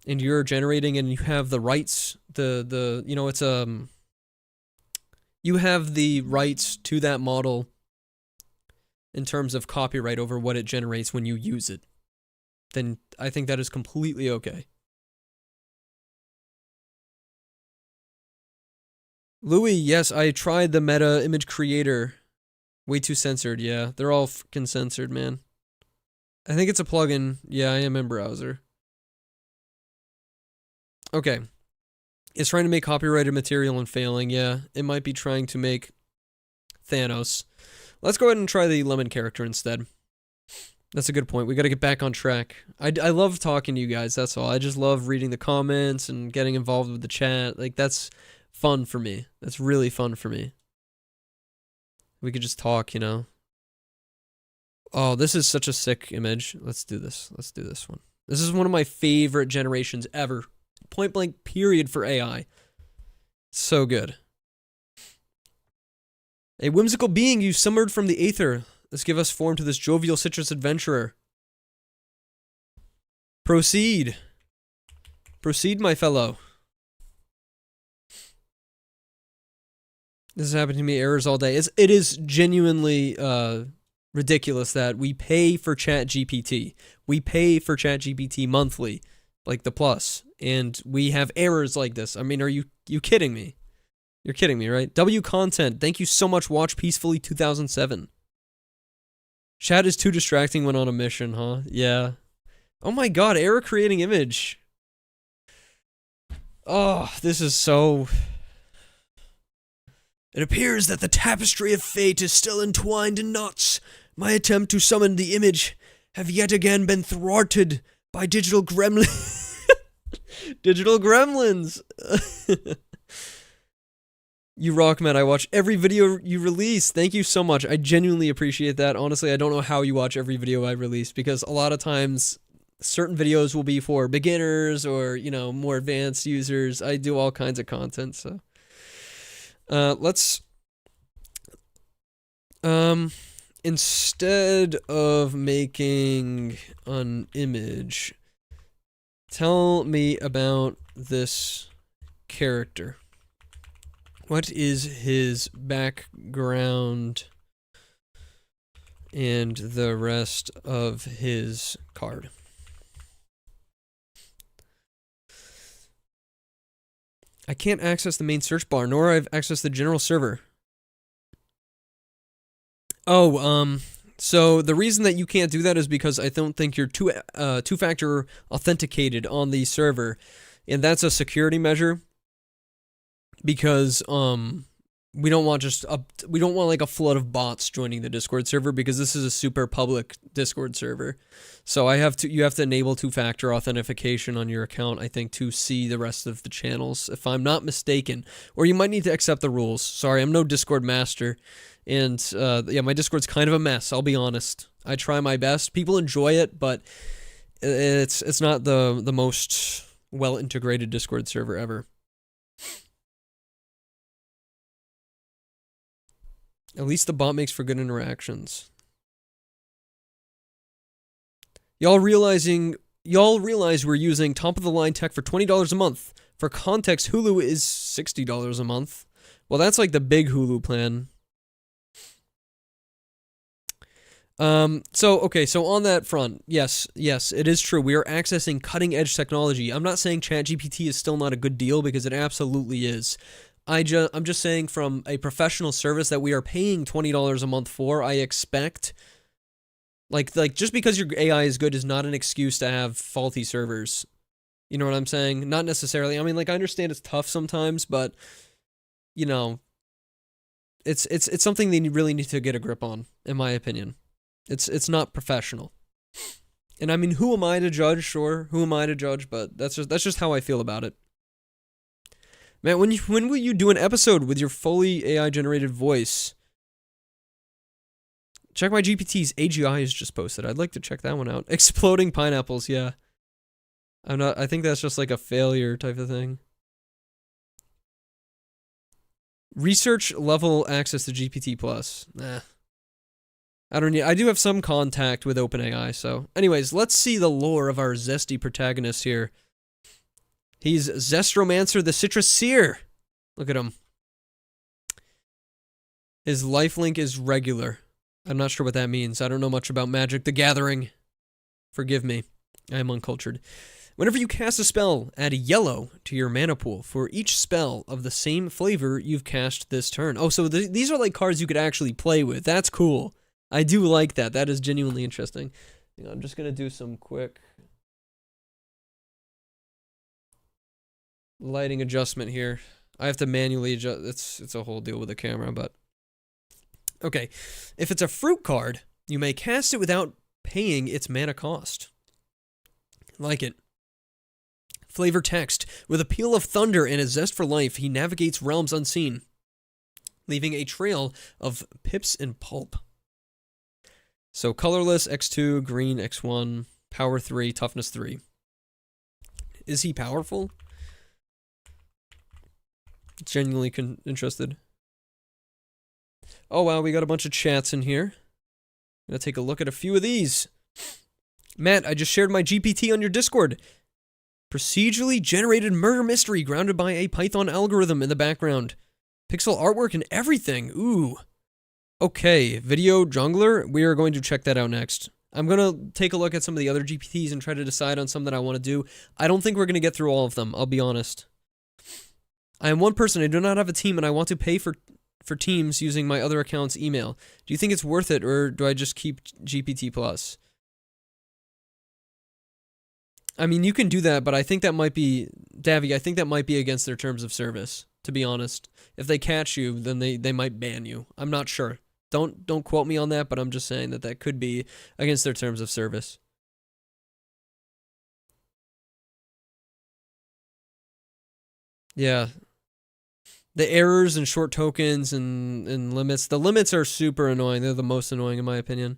and you're generating and you have the rights, you know, it's you have the rights to that model in terms of copyright over what it generates when you use it, then I think that is completely okay. Louis, yes, I tried the Meta Image Creator. Way too censored, yeah. They're all fucking censored, man. I think it's a plugin. Yeah, I am in browser. Okay. It's trying to make copyrighted material and failing, yeah. It might be trying to make Thanos. Let's go ahead and try the lemon character instead. That's a good point. We gotta get back on track. I love talking to you guys, that's all. I just love reading the comments and getting involved with the chat. Like, that's fun for me. That's really fun for me. We could just talk, you know. Oh, this is such a sick image. Let's do this. Let's do this one. This is one of my favorite generations ever. Point blank period for AI. So good. A whimsical being you summoned from the aether. Let's give us form to this jovial citrus adventurer. Proceed. Proceed, my fellow. This has happened to me, errors all day. It is genuinely ridiculous that we pay for ChatGPT. We pay for ChatGPT monthly, like the Plus, and we have errors like this. I mean, are you kidding me? You're kidding me, right? W Content, thank you so much. Watch Peacefully 2007. Chat is too distracting when on a mission, huh? Yeah. Oh my god, error creating image. Oh, this is so... It appears that the tapestry of fate is still entwined in knots. My attempt to summon the image have yet again been thwarted by digital gremlins. Digital gremlins. You rock, man. I watch every video you release. Thank you so much. I genuinely appreciate that. Honestly, I don't know how you watch every video I release, because a lot of times certain videos will be for beginners or, you know, more advanced users. I do all kinds of content, so... let's, instead of making an image, tell me about this character. What is his background and the rest of his card? I can't access the main search bar, nor I've accessed the general server. Oh, so the reason that you can't do that is because I don't think you're two-factor authenticated on the server, and that's a security measure. Because we don't want like a flood of bots joining the Discord server, because this is a super public Discord server. So you have to enable two-factor authentication on your account, I think, to see the rest of the channels, if I'm not mistaken. Or you might need to accept the rules. Sorry, I'm no Discord master. And yeah, my Discord's kind of a mess, I'll be honest. I try my best. People enjoy it, but it's not the most well-integrated Discord server ever. At least the bot makes for good interactions. Y'all realize we're using top-of-the-line tech for $20 a month. For context, Hulu is $60 a month. Well, that's like the big Hulu plan. So on that front, yes, it is true. We are accessing cutting-edge technology. I'm not saying ChatGPT is still not a good deal, because it absolutely is. I'm just saying, from a professional service that we are paying $20 a month for, I expect, like just because your AI is good is not an excuse to have faulty servers. You know what I'm saying? Not necessarily. I mean, like, I understand it's tough sometimes, but, you know, it's something they really need to get a grip on, in my opinion. It's not professional. And I mean, who am I to judge? Sure, who am I to judge? But that's just how I feel about it. Man, when will you do an episode with your fully AI-generated voice? Check my GPTs. AGI is just posted. I'd like to check that one out. Exploding pineapples, yeah. I think that's just like a failure type of thing. Research level access to GPT Plus. Nah. I do have some contact with OpenAI, so. Anyways, let's see the lore of our zesty protagonist here. He's Zestromancer the Citrus Seer. Look at him. His lifelink is regular. I'm not sure what that means. I don't know much about Magic the Gathering. Forgive me. I am uncultured. Whenever you cast a spell, add a yellow to your mana pool for each spell of the same flavor you've cast this turn. Oh, so these are like cards you could actually play with. That's cool. I do like that. That is genuinely interesting. Hang on, I'm just going to do some quick lighting adjustment here. I have to manually adjust. It's a whole deal with the camera, but okay. If it's a fruit card, you may cast it without paying its mana cost. Like it. Flavor text. With a peal of thunder and a zest for life, he navigates realms unseen, leaving a trail of pips and pulp. So colorless, X2, green, X1, power 3, toughness 3. Is he powerful? Genuinely interested. Oh wow, we got a bunch of chats in here. I'm gonna take a look at a few of these. Matt, I just shared my GPT on your Discord. Procedurally generated murder mystery grounded by a Python algorithm in the background. Pixel artwork and everything. Ooh. Okay, video jungler. We are going to check that out next. I'm going to take a look at some of the other GPTs and try to decide on some that I want to do. I don't think we're going to get through all of them, I'll be honest. I am one person. I do not have a team, and I want to pay for teams using my other account's email. Do you think it's worth it, or do I just keep GPT Plus? I mean, you can do that, but I think that might be, Davy, I think that might be against their terms of service, to be honest. If they catch you, then they might ban you. I'm not sure. Don't quote me on that, but I'm just saying that that could be against their terms of service. Yeah. The errors and short tokens and limits. The limits are super annoying. They're the most annoying in my opinion.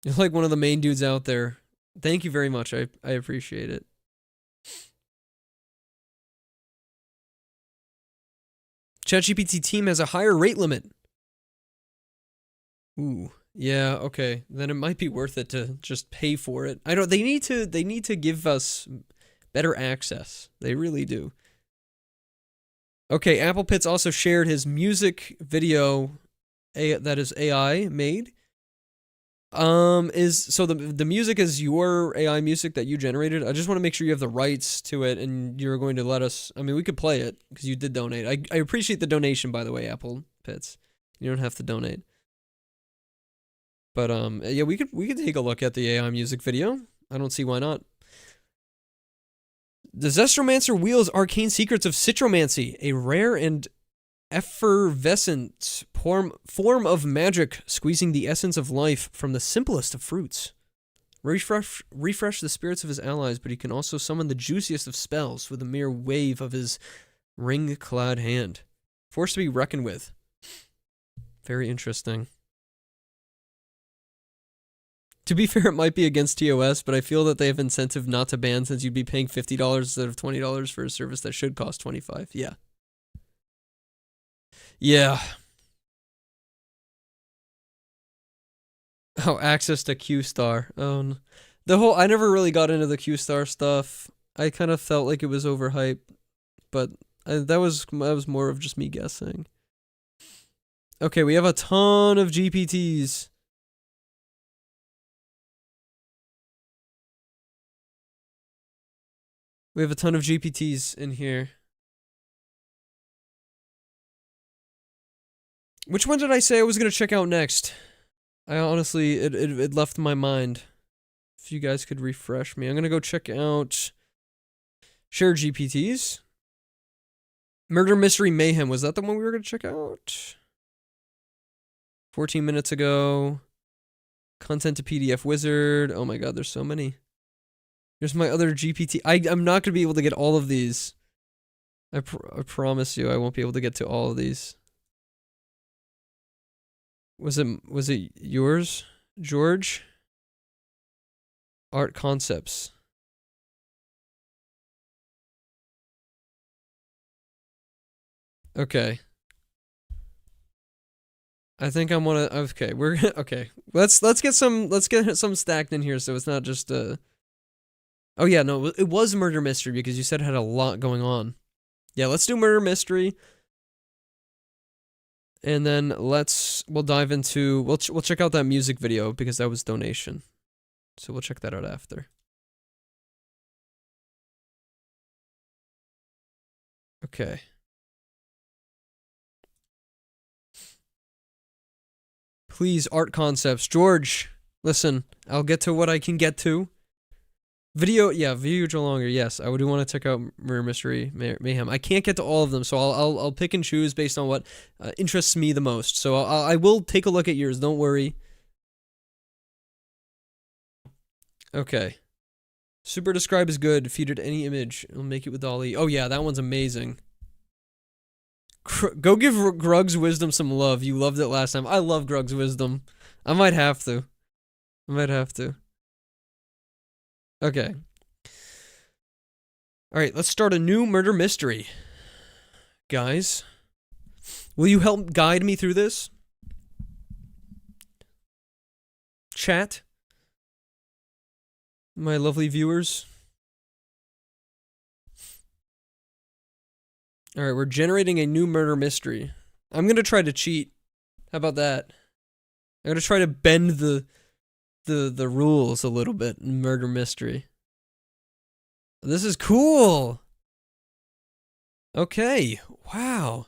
You're like one of the main dudes out there. Thank you very much. I appreciate it. ChatGPT team has a higher rate limit. Ooh, yeah, okay. Then it might be worth it to just pay for it. I don't. They need to give us better access. They really do. Okay, Apple Pitts also shared his music video that is AI made. So the music is your AI music that you generated. I just want to make sure you have the rights to it and you're going to let us. I mean, we could play it because you did donate. I appreciate the donation, by the way, Apple Pitts. You don't have to donate. But yeah, we could take a look at the AI music video. I don't see why not. The Zestromancer wields arcane secrets of citromancy, a rare and effervescent form of magic, squeezing the essence of life from the simplest of fruits. Refresh the spirits of his allies, but he can also summon the juiciest of spells with a mere wave of his ring-clad hand. Force to be reckoned with. Very interesting. To be fair, it might be against TOS, but I feel that they have incentive not to ban since you'd be paying $50 instead of $20 for a service that should cost $25. Yeah. Yeah. Oh, access to Q-Star. Oh, no. I never really got into the Q-Star stuff. I kind of felt like it was overhyped, but that was more of just me guessing. Okay, we have a ton of GPTs. We have a ton of GPTs in here. Which one did I say I was going to check out next? I honestly, it left my mind. If you guys could refresh me. I'm going to go check out Share GPTs. Murder Mystery Mayhem. Was that the one we were going to check out? 14 minutes ago. Content to PDF Wizard. Oh my god, there's so many. Here's my other GPT. I'm not going to be able to get all of these. I promise you I won't be able to get to all of these. Was it yours, George? Art Concepts. Okay. I think I'm one of. Okay, we're okay. Let's get some stacked in here so it's not just Oh yeah, no, it was Murder Mystery because you said it had a lot going on. Yeah, let's do Murder Mystery. And then we'll dive into, we'll check out that music video because that was donation. So we'll check that out after. Okay. Please, Art Concepts. George, listen, I'll get to what I can get to. Video, yeah, video longer. Yes, I do want to check out Murder Mystery Mayhem. I can't get to all of them, so I'll pick and choose based on what interests me the most. So I will take a look at yours. Don't worry. Okay. Super Describe is good. Feed it any image. It'll make it with Dolly. Oh yeah, that one's amazing. Go give Grug's Wisdom some love. You loved it last time. I love Grug's Wisdom. I might have to. Okay. Alright, let's start a new murder mystery. Guys, will you help guide me through this? Chat? My lovely viewers? Alright, we're generating a new murder mystery. I'm gonna try to cheat. How about that? I'm gonna try to bend the rules a little bit in murder mystery. This is cool! Okay, wow.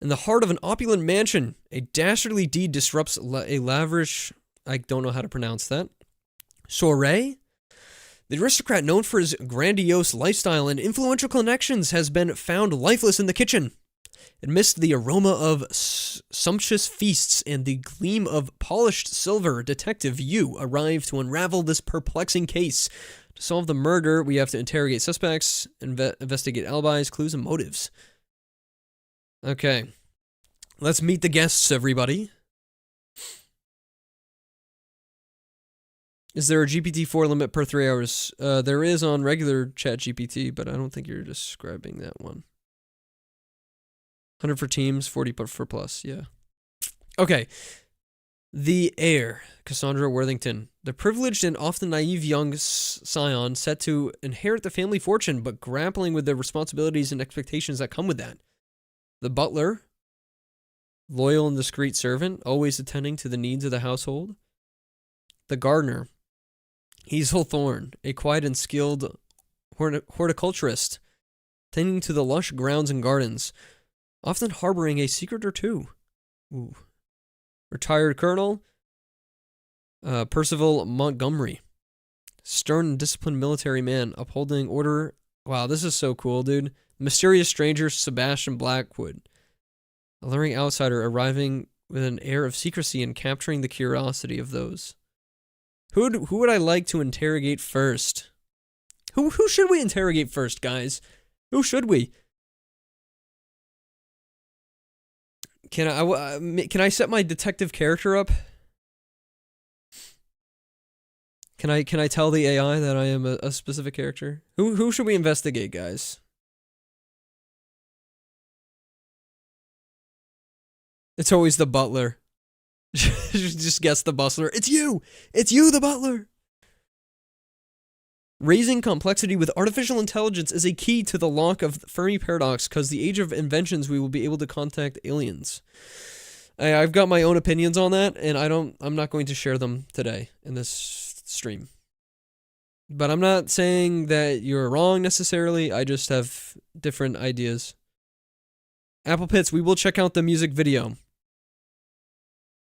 In the heart of an opulent mansion, a dastardly deed disrupts a lavish... I don't know how to pronounce that. Soiree? The aristocrat known for his grandiose lifestyle and influential connections has been found lifeless in the kitchen. Amidst the aroma of sumptuous feasts and the gleam of polished silver, Detective Yu arrived to unravel this perplexing case. To solve the murder, we have to interrogate suspects, investigate alibis, clues, and motives. Okay. Let's meet the guests, everybody. Is there a GPT-4 limit per 3 hours? There is on regular ChatGPT, but I don't think you're describing that one. 100 for teams, 40 for plus, yeah. Okay. The heir, Cassandra Worthington. The privileged and often naive young scion set to inherit the family fortune, but grappling with the responsibilities and expectations that come with that. The butler, loyal and discreet servant, always attending to the needs of the household. The gardener, Hazel Thorne, a quiet and skilled horticulturist, tending to the lush grounds and gardens, often harboring a secret or two. Ooh. Retired colonel, Percival Montgomery, stern and disciplined military man, upholding order. Wow, this is so cool, dude. Mysterious stranger, Sebastian Blackwood, alluring outsider arriving with an air of secrecy and capturing the curiosity of those. Who would I like to interrogate first? Who should we interrogate first, guys? Who should we? Can I set my detective character up? Can I tell the AI that I am a specific character? Who should we investigate, guys? It's always the butler. Just guess the butler. It's you! It's you, the butler! Raising complexity with artificial intelligence is a key to the lock of the Fermi paradox, because the age of inventions we will be able to contact aliens. I've got my own opinions on that, and I'm not going to share them today in this stream. But I'm not saying that you're wrong necessarily, I just have different ideas. Apple Pits, we will check out the music video.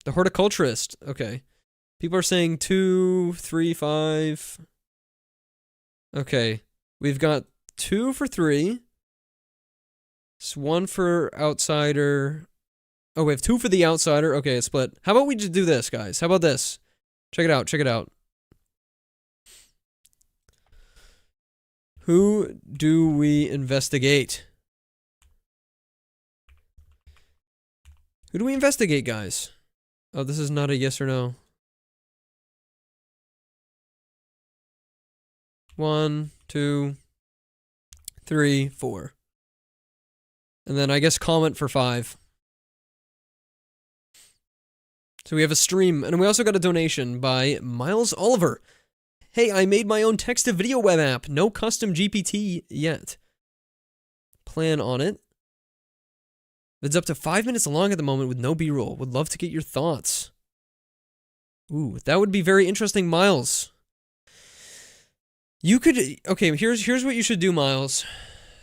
The horticulturist, okay. People are saying 2, 3, 5. Okay, we've got 2 for 3. It's 1 for outsider. Oh, we have 2 for the outsider. Okay, it's split. How about we just do this, guys? How about this? Check it out, check it out. Who do we investigate? Who do we investigate, guys? Oh, this is not a yes or no. 1, 2, 3, 4. And then I guess comment for 5. So we have a stream, and we also got a donation by Miles Oliver. Hey, I made my own text-to-video web app. No custom GPT yet. Plan on it. It's up to 5 minutes long at the moment with no B-roll. Would love to get your thoughts. Ooh, that would be very interesting, Miles. You could... Okay, here's what you should do, Miles.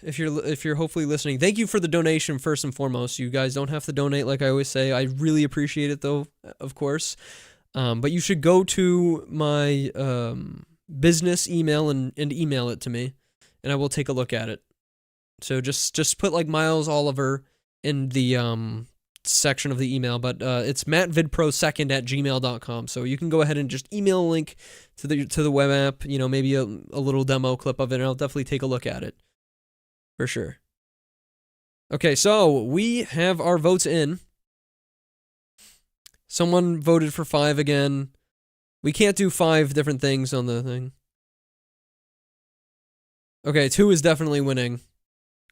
If you're hopefully listening. Thank you for the donation, first and foremost. You guys don't have to donate, like I always say. I really appreciate it, though, of course. But you should go to my business email and email it to me, and I will take a look at it. So just put, like, Miles Oliver in the section of the email, but it's MattVidPro2nd@gmail.com. So you can go ahead and just email a link to the web app, you know, maybe a little demo clip of it, and I'll definitely take a look at it. For sure. Okay, so we have our votes in. Someone voted for 5 again. We can't do 5 different things on the thing. Okay, 2 is definitely winning.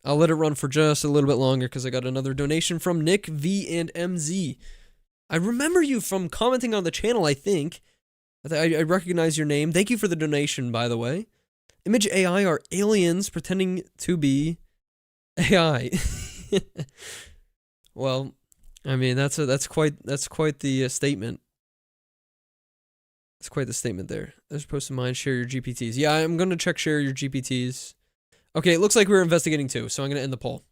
I'll let it run for just a little bit longer because I got another donation from Nick V and MZ. I remember you from commenting on the channel, I think. I recognize your name. Thank you for the donation, by the way. Image AI are aliens pretending to be AI. Well, I mean that's quite the statement. That's quite the statement there. As opposed to mine, share your GPTs. Yeah, I'm gonna check share your GPTs. Okay, it looks like we're investigating 2, so I'm gonna end the poll.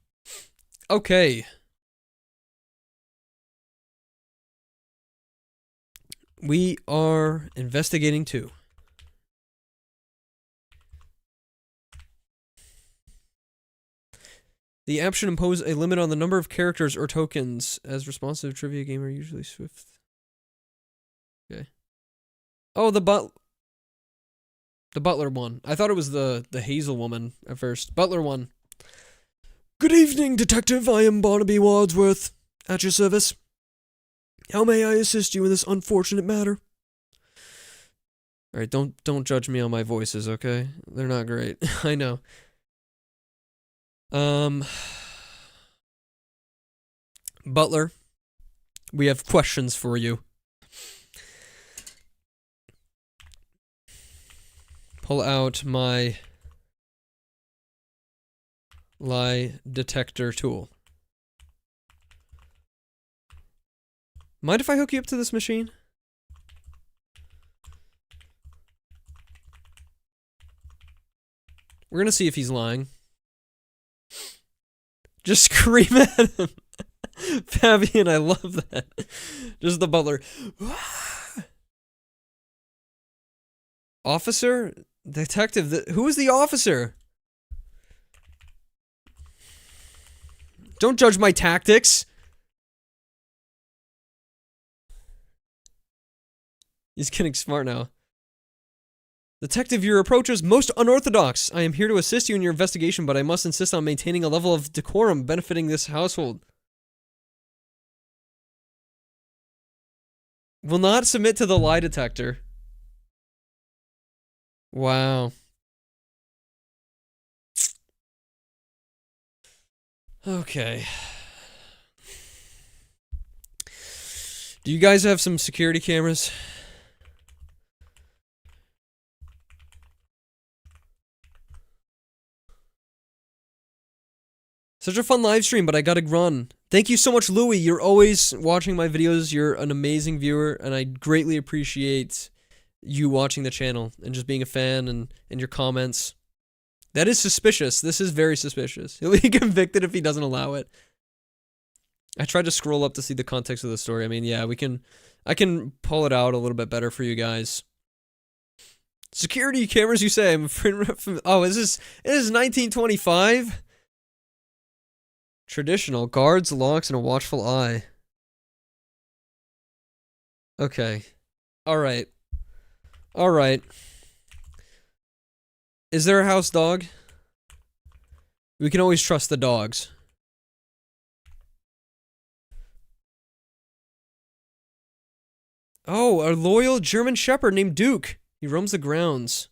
Okay. We are investigating 2. The app should impose a limit on the number of characters or tokens, as responsive trivia gamer usually swift. Okay. Oh, the butler one. I thought it was the Hazel woman at first. Butler one. Good evening, detective. I am Barnaby Wadsworth. At your service. How may I assist you in this unfortunate matter? Alright, don't judge me on my voices, okay? They're not great. I know. Butler, we have questions for you. Pull out my lie detector tool. Mind if I hook you up to this machine? We're gonna see if he's lying. Just scream at him. Fabian, I love that. Just the butler. Officer? Detective? Who is the officer? Don't judge my tactics. He's getting smart now. Detective, your approach is most unorthodox. I am here to assist you in your investigation, but I must insist on maintaining a level of decorum benefiting this household. Will not submit to the lie detector. Wow. Okay. Do you guys have some security cameras? Such a fun live stream, but I gotta run. Thank you so much, Louie. You're always watching my videos. You're an amazing viewer, and I greatly appreciate you watching the channel and just being a fan and your comments. That is suspicious. This is very suspicious. He'll be convicted if he doesn't allow it. I tried to scroll up to see the context of the story. I mean, yeah, I can pull it out a little bit better for you guys. Security cameras, you say? Oh, is this 1925? Traditional. Guards, locks, and a watchful eye. Okay. Alright. Alright. Is there a house dog? We can always trust the dogs. Oh, a loyal German Shepherd named Duke. He roams the grounds.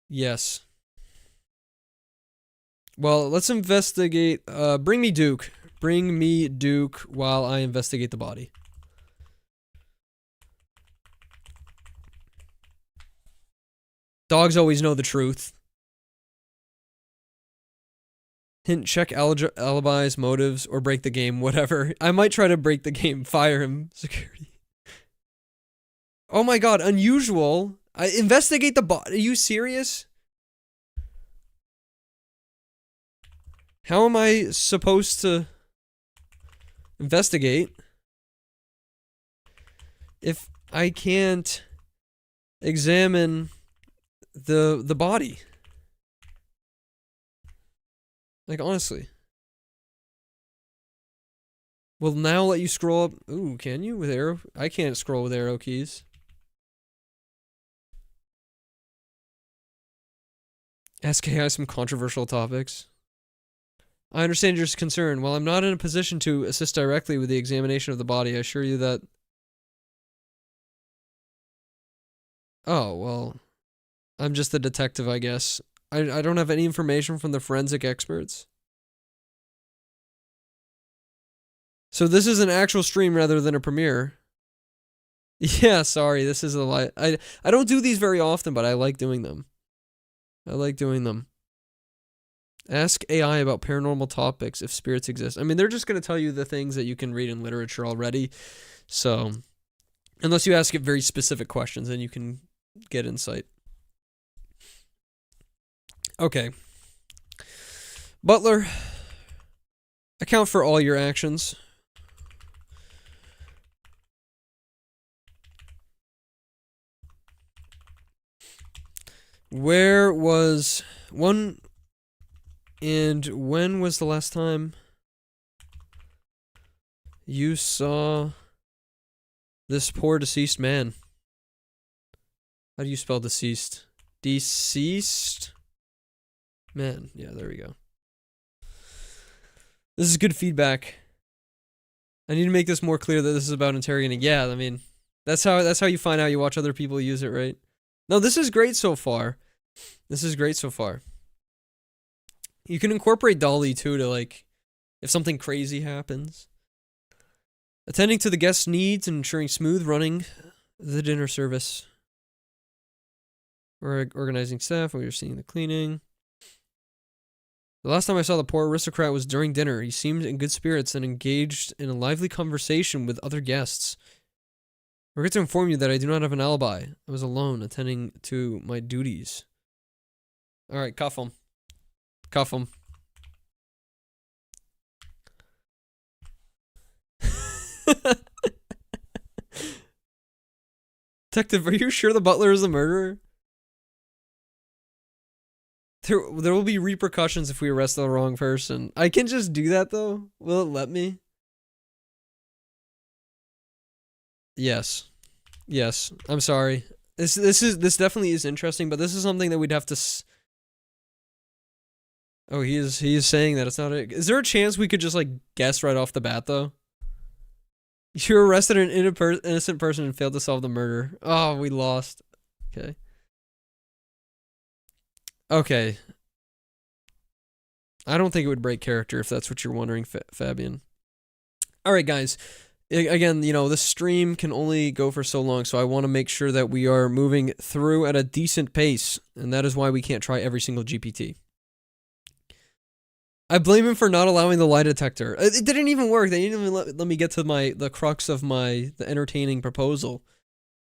Yes. Well, let's investigate. Bring me Duke. Bring me Duke while I investigate the body. Dogs always know the truth. Hint, check alibis, motives, or break the game, whatever. I might try to break the game. Fire him. Security. Oh my god, unusual. Investigate the body. Are you serious? How am I supposed to investigate if I can't examine the body? Like, honestly. Will now let you scroll up. Ooh, can you with arrow? I can't scroll with arrow keys. Ask AI some controversial topics. I understand your concern. While I'm not in a position to assist directly with the examination of the body, I assure you that... Oh, well, I'm just the detective, I guess. I don't have any information from the forensic experts. So this is an actual stream rather than a premiere. Yeah, sorry, this is a lie. I don't do these very often, but I like doing them. I like doing them. Ask AI about paranormal topics if spirits exist. I mean, they're just going to tell you the things that you can read in literature already. So, unless you ask it very specific questions, then you can get insight. Okay. Butler, account for all your actions. Where was one... And when was the last time you saw this poor deceased man? How do you spell deceased? Deceased man. Yeah, there we go. This is good feedback. I need to make this more clear that this is about interrogating. Yeah, I mean, that's how you find out. You watch other people use it, right? No, this is great so far. This is great so far. You can incorporate Dolly too to, like, if something crazy happens. Attending to the guests' needs and ensuring smooth running the dinner service. Or organizing staff while you're seeing the cleaning. The last time I saw the poor aristocrat was during dinner. He seemed in good spirits and engaged in a lively conversation with other guests. I regret to inform you that I do not have an alibi. I was alone attending to my duties. Alright, cuff him. Cuff him. Detective, are you sure the butler is the murderer? There will be repercussions if we arrest the wrong person. I can just do that though? Will it let me? Yes. Yes. I'm sorry. This definitely is interesting, but this is something that we'd have to Oh, he is saying that it's not a... Is there a chance we could just, like, guess right off the bat, though? You arrested an innocent person and failed to solve the murder. Oh, we lost. Okay. Okay. I don't think it would break character if that's what you're wondering, Fabian. Alright, guys. Again, you know, this stream can only go for so long, so I want to make sure that we are moving through at a decent pace, and that is why we can't try every single GPT. I blame him for not allowing the lie detector. It didn't even work. They didn't even let me get to the crux of the entertaining proposal.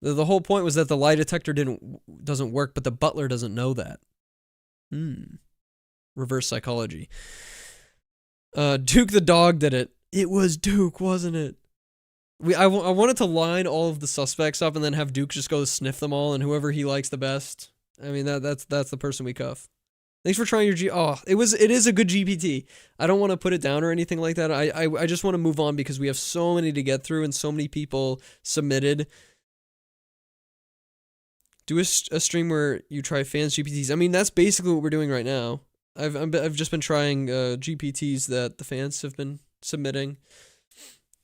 The whole point was that the lie detector doesn't work, but the butler doesn't know that. Reverse psychology. Duke the dog did it. It was Duke, wasn't it? I wanted to line all of the suspects up and then have Duke just go sniff them all, and whoever he likes the best. I mean, that's the person we cuff. Thanks for trying your it is a good GPT. I don't want to put it down or anything like that. I just want to move on because we have so many to get through and so many people submitted. Do a stream where you try fans GPTs. I mean, that's basically what we're doing right now. I've just been trying GPTs that the fans have been submitting.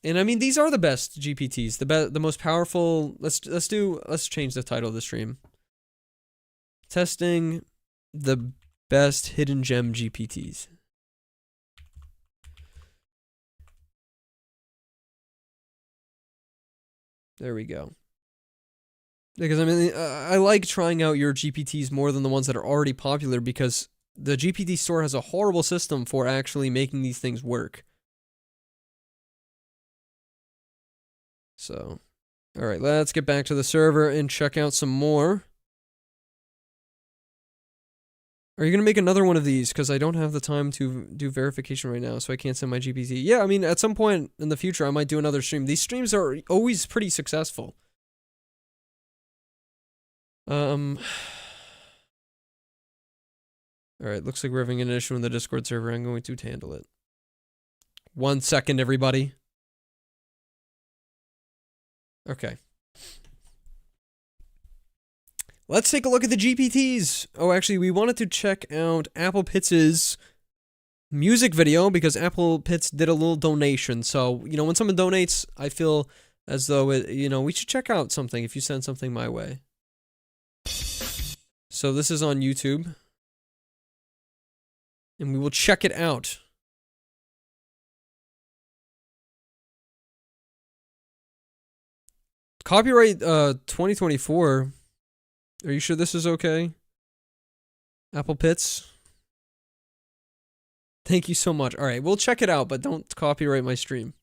And I mean, these are the best GPTs, the most powerful. Let's change the title of the stream. Testing the best hidden gem GPTs. There we go. Because I mean, I like trying out your GPTs more than the ones that are already popular because the GPT store has a horrible system for actually making these things work. So, all right, let's get back to the server and check out some more. Are you going to make another one of these? Because I don't have the time to do verification right now, so I can't send my GPT. Yeah, I mean, at some point in the future, I might do another stream. These streams are always pretty successful. Alright, looks like we're having an issue in the Discord server. I'm going to handle it. 1 second, everybody. Okay. Let's take a look at the GPTs. Oh, actually, we wanted to check out Apple Pitz's music video because Apple Pits did a little donation. So, you know, when someone donates, I feel as though it, you know, we should check out something if you send something my way. So this is on YouTube. And we will check it out. Copyright 2024. Are you sure this is okay? Apple Pits. Thank you so much. All right, we'll check it out, but don't copyright my stream.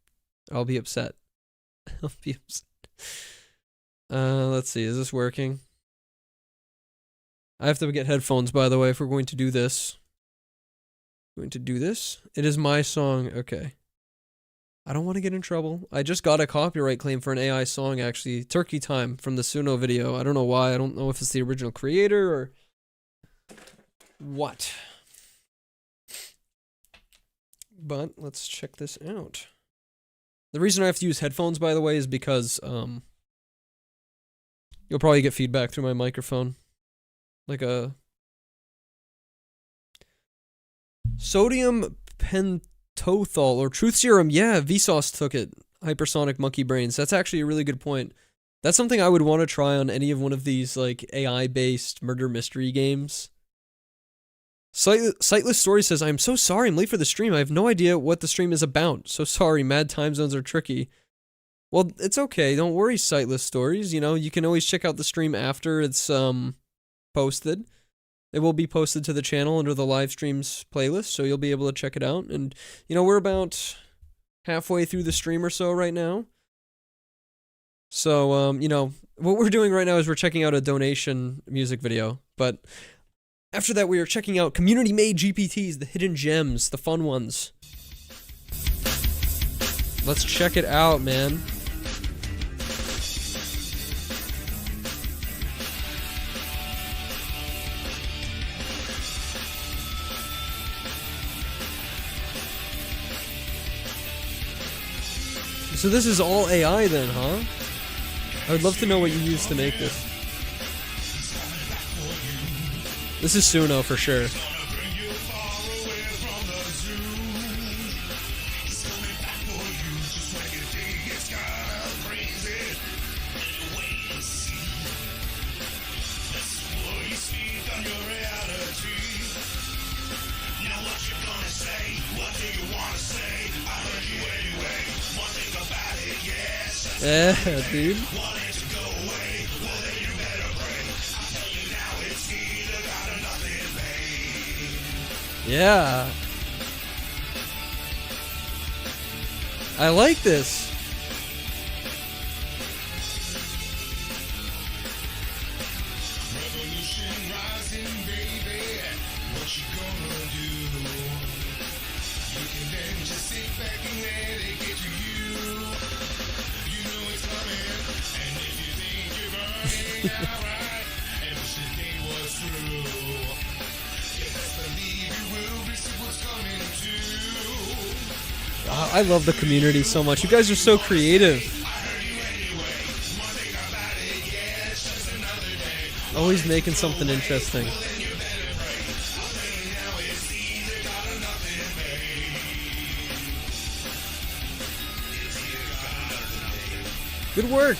I'll be upset. I'll be upset. Let's see. Is this working? I have to get headphones, by the way, if we're going to do this. Going to do this. It is my song. Okay. I don't want to get in trouble. I just got a copyright claim for an AI song, actually. Turkey Time from the Suno video. I don't know why. I don't know if it's the original creator or what. But let's check this out. The reason I have to use headphones, by the way, is because you'll probably get feedback through my microphone. Like a sodium pentothal or truth serum. Yeah, Vsauce took it. Hypersonic monkey brains. That's actually a really good point. That's something I would want to try on any of one of these like AI-based murder mystery games. Sightless Story says, I'm so sorry I'm late for the stream. I have no idea what the stream is about. So sorry, mad time zones are tricky. Well, it's okay. Don't worry, Sightless Stories. You know, you can always check out the stream after it's posted. It will be posted to the channel under the live streams playlist, so you'll be able to check it out. And, you know, we're about halfway through the stream or so right now. So, you know, what we're doing right now is we're checking out a donation music video. But after that, we are checking out community-made GPTs, the hidden gems, the fun ones. Let's check it out, man. So this is all AI then, huh? I would love to know what you used to make this. This is Suno for sure. Yeah, dude. Yeah. I like this. I love the community so much. You guys are so creative. Always making something interesting. Good work.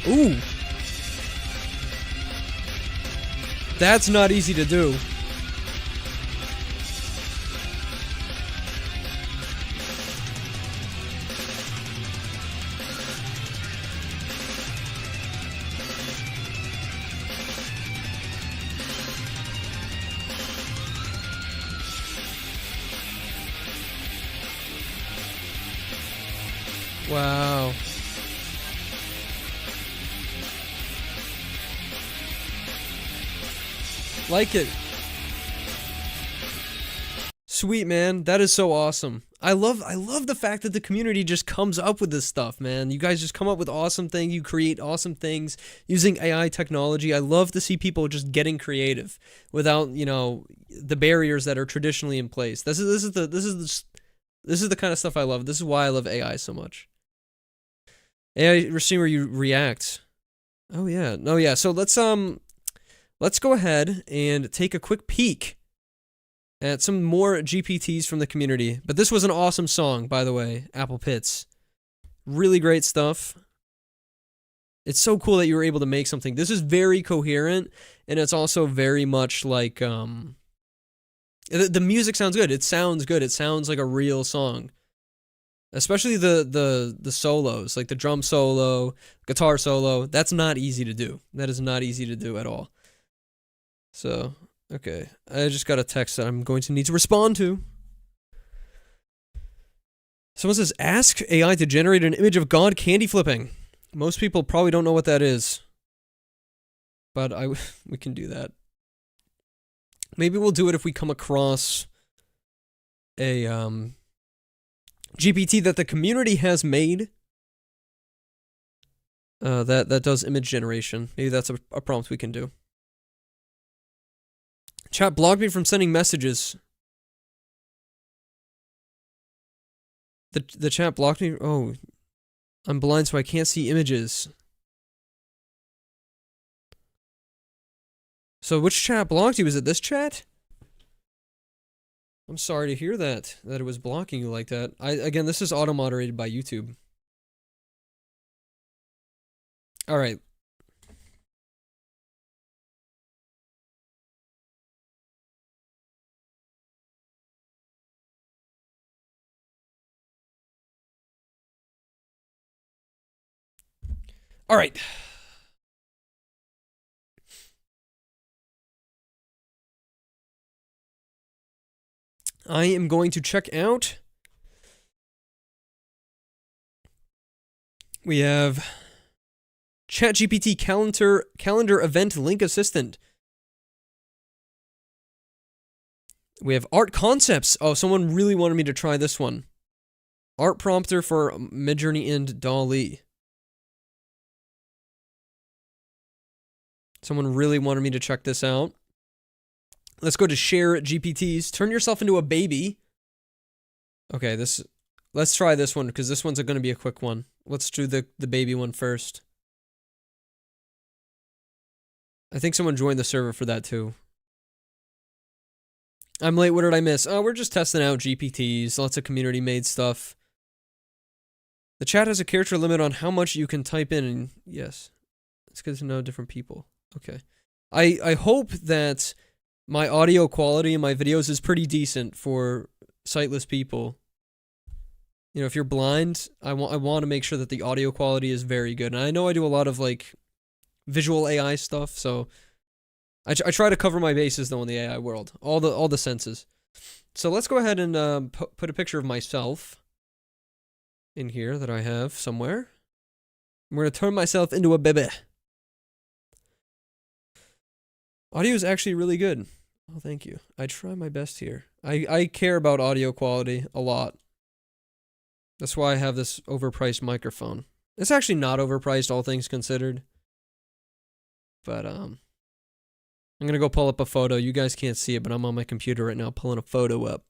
Ooh. That's not easy to do. Wow. Like it. Sweet, man. That is so awesome. I love the fact that the community just comes up with this stuff, man. You guys just come up with awesome things. You create awesome things using AI technology. I love to see people just getting creative without, you know, the barriers that are traditionally in place. This is the kind of stuff I love. This is why I love AI so much. AI streamer, you react. Oh yeah. No, yeah. So let's go ahead and take a quick peek at some more GPTs from the community. But this was an awesome song, by the way, Apple Pits. Really great stuff. It's so cool that you were able to make something. This is very coherent, and it's also very much like the music sounds good. It sounds good. It sounds like a real song. Especially the solos, like the drum solo, guitar solo. That's not easy to do. That is not easy to do at all. So, okay. I just got a text that I'm going to need to respond to. Someone says, ask AI to generate an image of God candy flipping. Most people probably don't know what that is. But we can do that. Maybe we'll do it if we come across a GPT that the community has made that does image generation. Maybe that's a prompt we can do. Chat blocked me from sending messages. The chat blocked me. Oh, I'm blind, so I can't see images. So which chat blocked you? Was it this chat? I'm sorry to hear that it was blocking you like that. Again, this is auto-moderated by YouTube. All right. All right. I am going to check out. We have ChatGPT calendar event link assistant. We have art concepts. Oh, someone really wanted me to try this one. Art prompter for Midjourney and DALL-E. Someone really wanted me to check this out. Let's go to share GPTs. Turn yourself into a baby. Okay, let's try this one because this one's going to be a quick one. Let's do the baby one first. I think someone joined the server for that too. I'm late. What did I miss? Oh, we're just testing out GPTs. Lots of community made stuff. The chat has a character limit on how much you can type in. And yes, it's good to know different people. Okay. I hope that my audio quality in my videos is pretty decent for sightless people. You know, if you're blind, I want to make sure that the audio quality is very good. And I know I do a lot of like visual AI stuff, so I try to cover my bases though in the AI world, all the senses. So let's go ahead and put a picture of myself in here that I have somewhere. I'm gonna turn myself into a baby. Audio is actually really good. Oh, thank you. I try my best here. I care about audio quality a lot. That's why I have this overpriced microphone. It's actually not overpriced, all things considered. But I'm gonna go pull up a photo. You guys can't see it, but I'm on my computer right now pulling a photo up.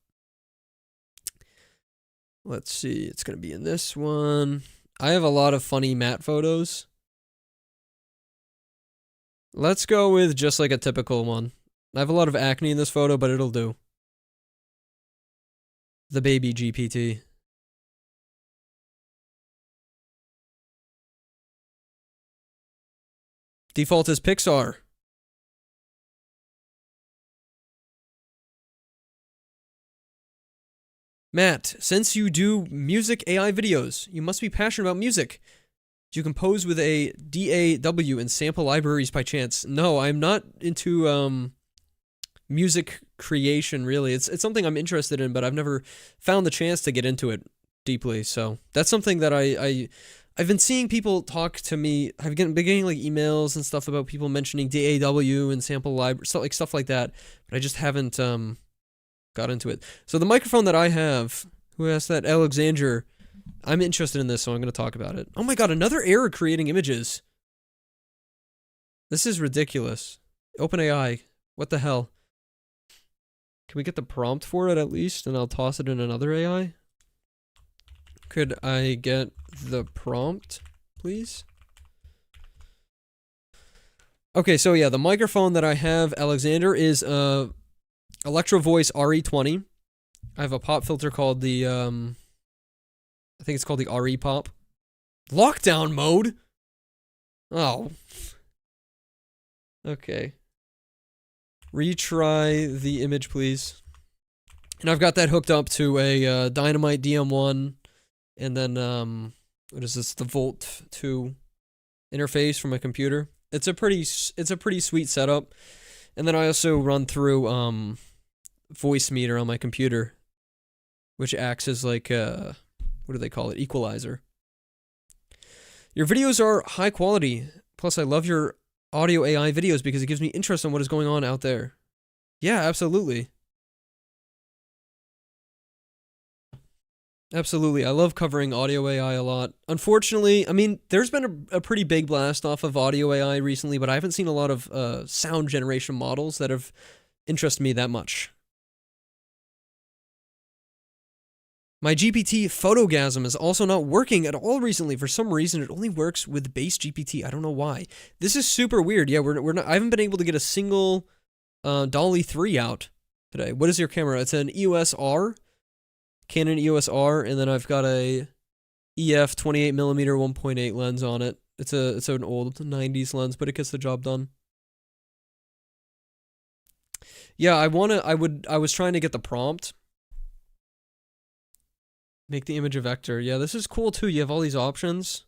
Let's see. It's gonna be in this one. I have a lot of funny Matt photos. Let's go with just like a typical one. I have a lot of acne in this photo, but it'll do. The baby GPT. Default is Pixar. Matt, since you do music AI videos, you must be passionate about music. Do you compose with a DAW and sample libraries by chance? No, I'm not into music creation really. It's something I'm interested in, but I've never found the chance to get into it deeply. So that's something that I've been seeing people talk to me. I've been getting like emails and stuff about people mentioning DAW and sample library, stuff like that. But I just haven't got into it. So the microphone that I have, who asked that? Alexander. I'm interested in this, so I'm going to talk about it. Oh my god, another error creating images. This is ridiculous. OpenAI, what the hell? Can we get the prompt for it at least, and I'll toss it in another AI? Could I get the prompt, please? Okay, so yeah, the microphone that I have, Alexander, is Electro Voice RE20. I have a pop filter called the I think it's called the RE pop. Lockdown mode. Oh. Okay. Retry the image, please. And I've got that hooked up to a Dynamite DM1, and then what is this? The Volt 2 interface from my computer. It's a pretty sweet setup. And then I also run through voice meter on my computer, which acts as like what do they call it? Equalizer. Your videos are high quality. Plus, I love your audio AI videos because it gives me interest in what is going on out there. Yeah, absolutely. Absolutely. I love covering audio AI a lot. Unfortunately, I mean, there's been a pretty big blast off of audio AI recently, but I haven't seen a lot of sound generation models that have interested me that much. My GPT Photogasm is also not working at all recently. For some reason, it only works with base GPT. I don't know why. This is super weird. Yeah, we're not. I haven't been able to get a single Dolly 3 out today. What is your camera? It's an EOS R, Canon EOS R, and then I've got a EF 28mm 1.8 lens on it. It's an old 90s lens, but it gets the job done. Yeah, I was trying to get the prompt. Make the image a vector. Yeah, this is cool too. You have all these options.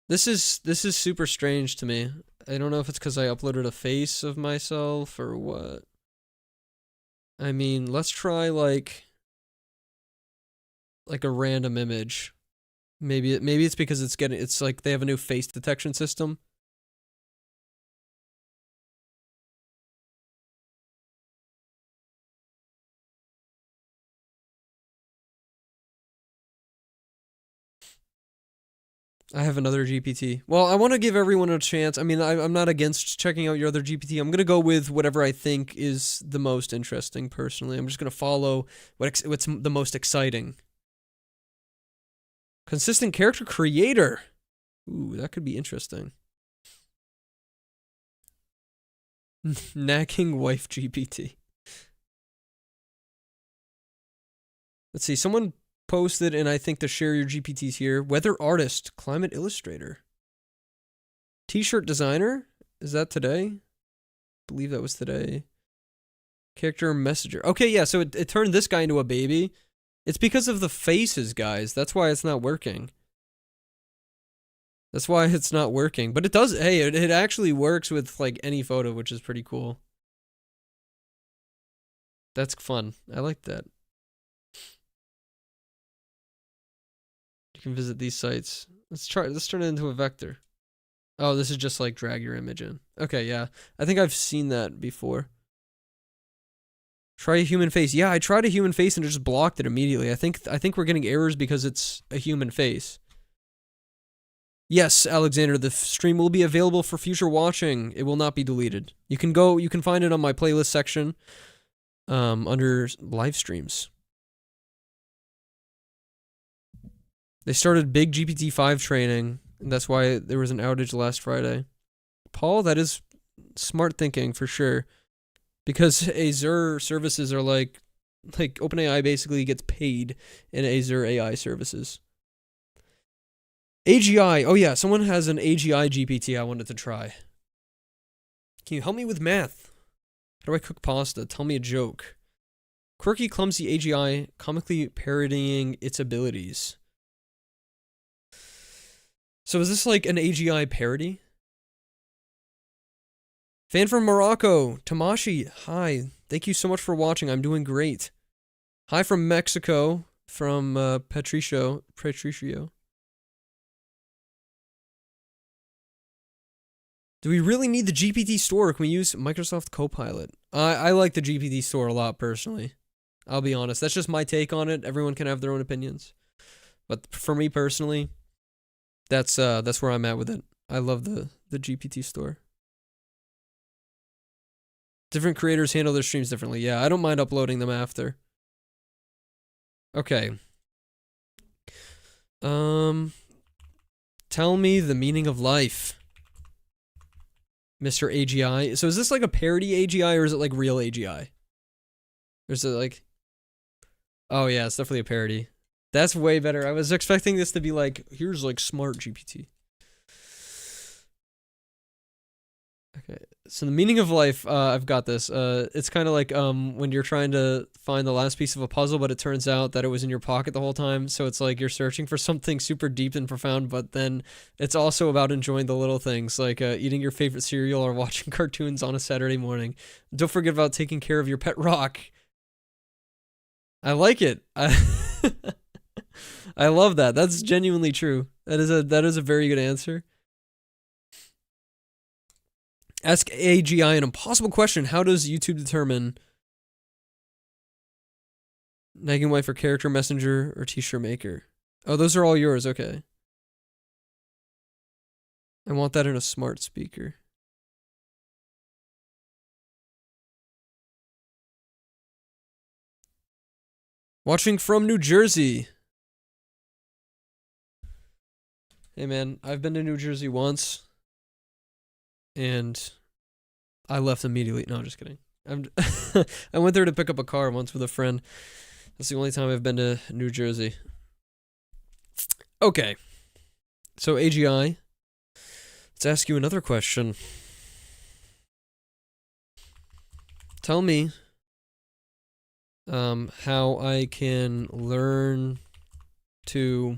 This is super strange to me. I don't know if it's because I uploaded a face of myself or what. I mean, let's try like a random image. Maybe it's because it's like they have a new face detection system. I have another GPT. Well, I want to give everyone a chance. I mean, I'm not against checking out your other GPT. I'm going to go with whatever I think is the most interesting, personally. I'm just going to follow what's the most exciting. Consistent character creator. Ooh, that could be interesting. Nagging wife GPT. Let's see. Someone posted, and I think to share your GPTs here. Weather artist, climate illustrator, t-shirt designer. Is that today? I believe that was today. Character messenger. Okay, yeah. So it turned this guy into a baby. It's because of the faces, guys. That's why it's not working. That's why it's not working. But it does. Hey, it actually works with like any photo, which is pretty cool. That's fun. I like that. You can visit these sites. Let's turn it into a vector. Oh, this is just like drag your image in. Okay, yeah. I think I've seen that before. Try a human face. Yeah, I tried a human face and it just blocked it immediately. I think we're getting errors because it's a human face. Yes, Alexander, the stream will be available for future watching. It will not be deleted. You can find it on my playlist section under live streams. They started big GPT-5 training, and that's why there was an outage last Friday. Paul, that is smart thinking for sure. Because Azure services are like OpenAI basically gets paid in Azure AI services. AGI. Oh yeah, someone has an AGI GPT I wanted to try. Can you help me with math? How do I cook pasta? Tell me a joke. Quirky, clumsy AGI, comically parodying its abilities. So is this like an AGI parody? Fan from Morocco, Tamashi, hi. Thank you so much for watching. I'm doing great. Hi from Mexico, from Patricio. Do we really need the GPT store, or can we use Microsoft Copilot? I like the GPT store a lot, personally. I'll be honest. That's just my take on it. Everyone can have their own opinions. But for me personally, that's where I'm at with it. I love the GPT store. Different creators handle their streams differently. Yeah, I don't mind uploading them after. Okay. Tell me the meaning of life. Mr. AGI. So is this like a parody AGI or is it like real AGI? Or is it like... Oh yeah, it's definitely a parody. That's way better. I was expecting this to be like, here's like smart GPT. Okay, so the meaning of life, I've got this. It's kind of like when you're trying to find the last piece of a puzzle, but it turns out that it was in your pocket the whole time. So it's like you're searching for something super deep and profound, but then it's also about enjoying the little things, like eating your favorite cereal or watching cartoons on a Saturday morning. Don't forget about taking care of your pet rock. I like it. I love that. That's genuinely true. That is a very good answer. Ask AGI an impossible question. How does YouTube determine nagging wife or character messenger or t-shirt maker? Oh, those are all yours. Okay. I want that in a smart speaker. Watching from New Jersey. Hey man, I've been to New Jersey once. And I left immediately. No, I'm just kidding. I went there to pick up a car once with a friend. That's the only time I've been to New Jersey. Okay. So AGI, let's ask you another question. Tell me how I can learn to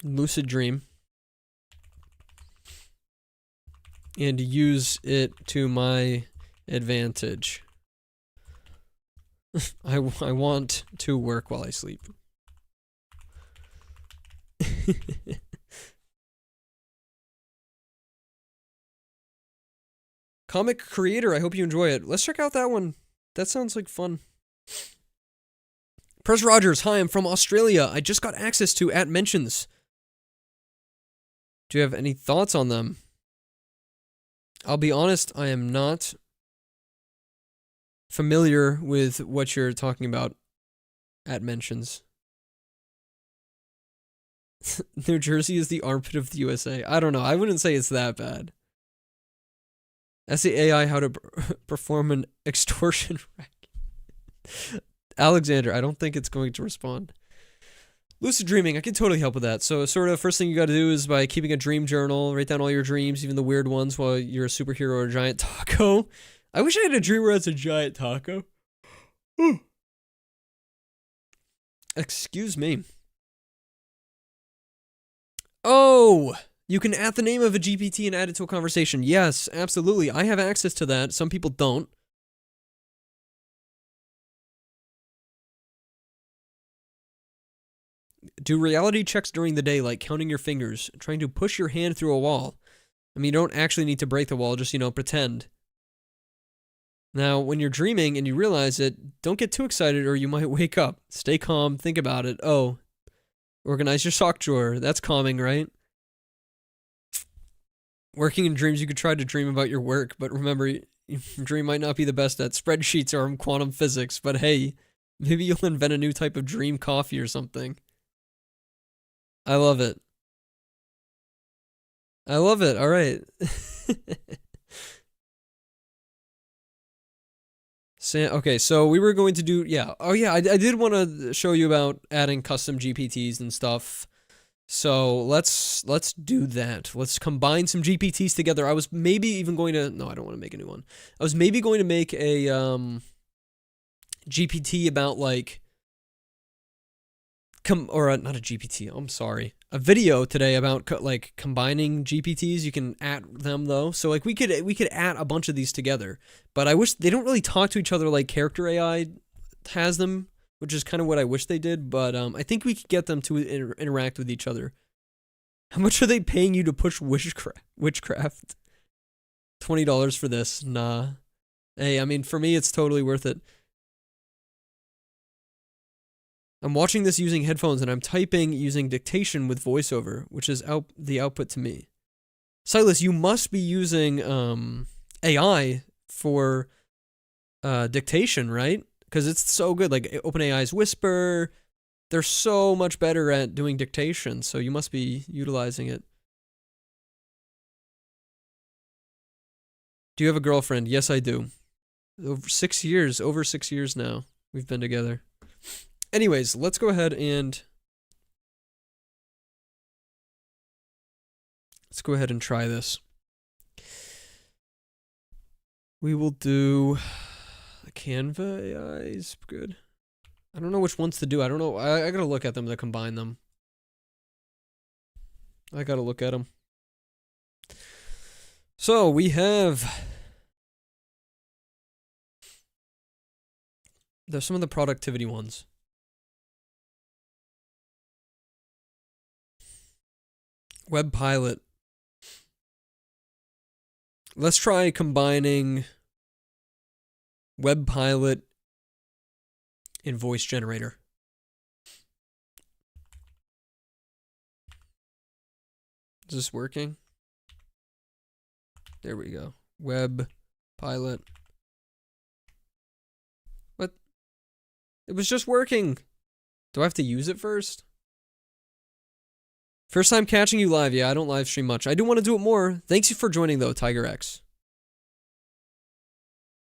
lucid dream and use it to my advantage. I want to work while I sleep. Comic creator, I hope you enjoy it. Let's check out that one. That sounds like fun. Press Rogers, hi, I'm from Australia. I just got access to @mentions. Do you have any thoughts on them? I'll be honest, I am not familiar with what you're talking about. @mentions. New Jersey is the armpit of the USA. I don't know. I wouldn't say it's that bad. Ask the AI how to perform an extortion racket. Alexander, I don't think it's going to respond. Lucid dreaming, I can totally help with that. So sort of first thing you got to do is by keeping a dream journal, write down all your dreams, even the weird ones while you're a superhero or a giant taco. I wish I had a dream where it's a giant taco. Excuse me. Oh, you can add the name of a GPT and add it to a conversation. Yes, absolutely. I have access to that. Some people don't. Do reality checks during the day, like counting your fingers, trying to push your hand through a wall. I mean, you don't actually need to break the wall, just, pretend. Now, when you're dreaming and you realize it, don't get too excited or you might wake up. Stay calm, think about it. Oh, organize your sock drawer. That's calming, right? Working in dreams, you could try to dream about your work, but remember, your dream might not be the best at spreadsheets or quantum physics, but hey, maybe you'll invent a new type of dream coffee or something. I love it. I love it. All right. Okay, so we were going to do, yeah. Oh, yeah, I did want to show you about adding custom GPTs and stuff. So let's do that. Let's combine some GPTs together. I was maybe even going to, no, I don't want to make a new one. I was maybe going to make a GPT about like, not a GPT, I'm sorry. A video today about like combining GPTs. You can add them though. So like we could add a bunch of these together. But I wish they don't really talk to each other like Character AI has them, which is kind of what I wish they did. But I think we could get them to interact with each other. How much are they paying you to push witchcraft? $20 for this? Nah. Hey, I mean, for me, it's totally worth it. I'm watching this using headphones and I'm typing using dictation with voiceover, which is the output to me. Silas, you must be using AI for dictation, right? Because it's so good. Like OpenAI's Whisper, they're so much better at doing dictation, so you must be utilizing it. Do you have a girlfriend? Yes, I do. Over 6 years now we've been together. Anyways, let's go ahead and try this. We will do Canva AI is good. I don't know which ones to do. I don't know. I gotta look at them to combine them. I gotta look at them. So we have. There's some of the productivity ones. Web Pilot. Let's try combining Web Pilot and Voice Generator. Is this working? There we go. Web Pilot. What? It was just working. Do I have to use it first? First time catching you live. Yeah, I don't live stream much. I do want to do it more. Thanks you for joining though, Tiger X.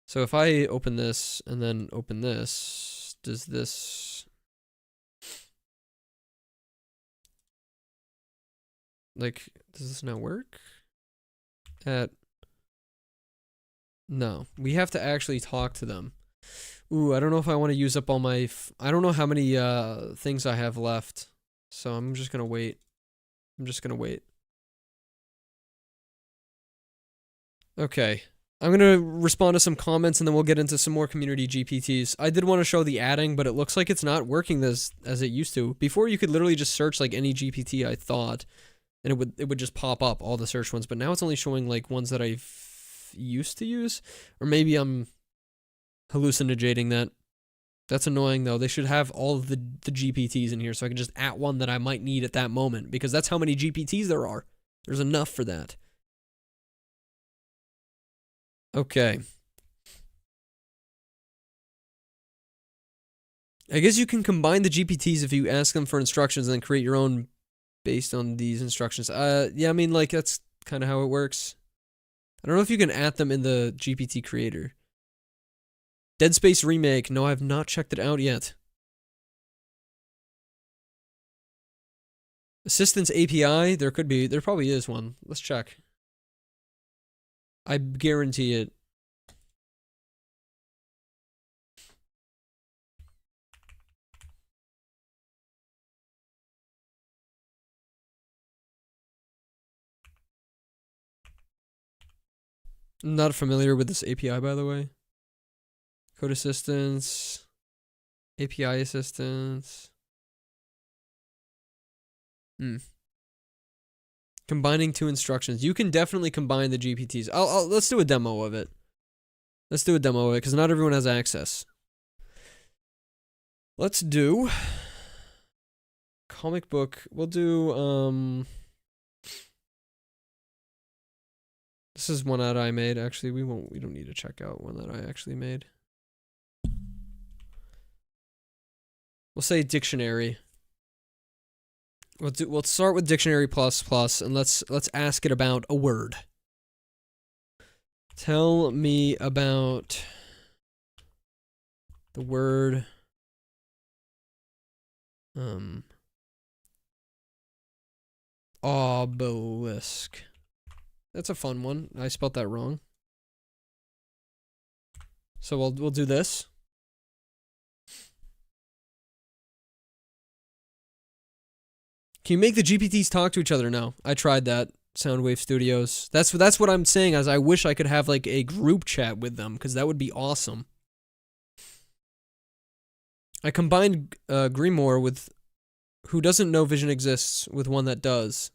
So if I open this and then open this, does this like does this not work? No, we have to actually talk to them. Ooh, I don't know if I want to use up all my I don't know how many things I have left. So I'm just going to wait. Okay. I'm going to respond to some comments and then we'll get into some more community GPTs. I did want to show the adding, but it looks like it's not working as it used to. Before you could literally just search like any GPT, I thought, and it would just pop up all the search ones, but now it's only showing like ones that I've used to use, or maybe I'm hallucinating that. That's annoying though. They should have all of the GPTs in here so I can just add one that I might need at that moment, because that's how many GPTs there are. There's enough for that. Okay. I guess you can combine the GPTs if you ask them for instructions and then create your own based on these instructions. Yeah, I mean, like, that's kind of how it works. I don't know if you can add them in the GPT creator. Dead Space Remake. No, I've not checked it out yet. Assistance API. There probably is one. Let's check. I guarantee it. I'm not familiar with this API, by the way. Code assistance, API assistance. Combining two instructions. You can definitely combine the GPTs. Let's do a demo of it. Let's do a demo of it because not everyone has access. Let's do comic book. We'll do this is one that I made. Actually, we don't need to check out one that I actually made. We'll say dictionary. We'll start with dictionary plus and let's ask it about a word. Tell me about the word obelisk. That's a fun one. I spelled that wrong. So we'll do this. Can you make the GPTs talk to each other now? I tried that. Soundwave Studios. That's what I'm saying, as I wish I could have like a group chat with them, because that would be awesome. I combined Grimoire with who doesn't know vision exists with one that does.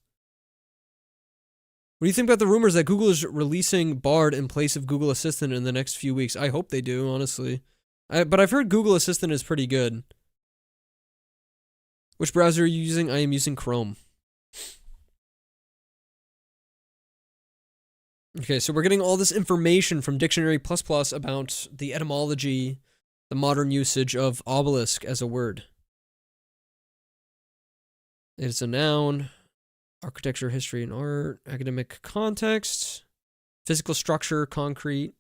What do you think about the rumors that Google is releasing Bard in place of Google Assistant in the next few weeks? I hope they do, honestly. But I've heard Google Assistant is pretty good. Which browser are you using? I am using Chrome. Okay, so we're getting all this information from Dictionary++ about the etymology, the modern usage of obelisk as a word. It's a noun. Architecture, history, and art. Academic context. Physical structure, concrete.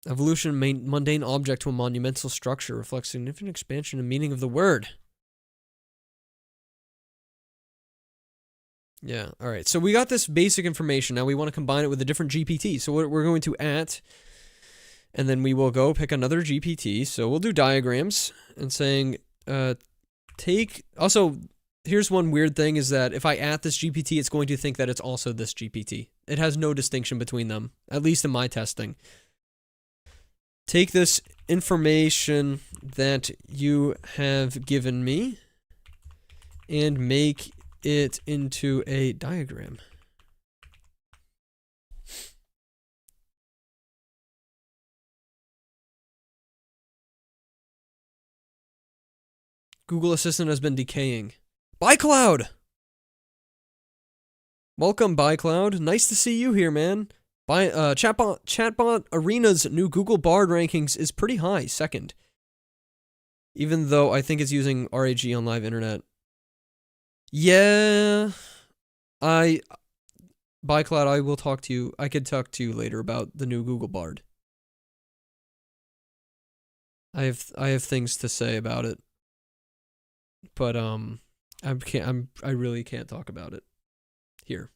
Evolution, mundane object to a monumental structure, reflects significant expansion and meaning of the word. Yeah, all right. So we got this basic information. Now we want to combine it with a different GPT. So we're going to and then we will go pick another GPT. So we'll do diagrams and saying, also, here's one weird thing is that if I this GPT, it's going to think that it's also this GPT. It has no distinction between them, at least in my testing. Take this information that you have given me and make it into a diagram. Google Assistant has been decaying. ByCloud! Welcome, ByCloud. Nice to see you here, man. Chatbot Arena's new Google Bard rankings is pretty high, second. Even though I think it's using RAG on live internet. Yeah. ByCloud, I will talk to you. I could talk to you later about the new Google Bard. I have things to say about it. But I really can't talk about it here.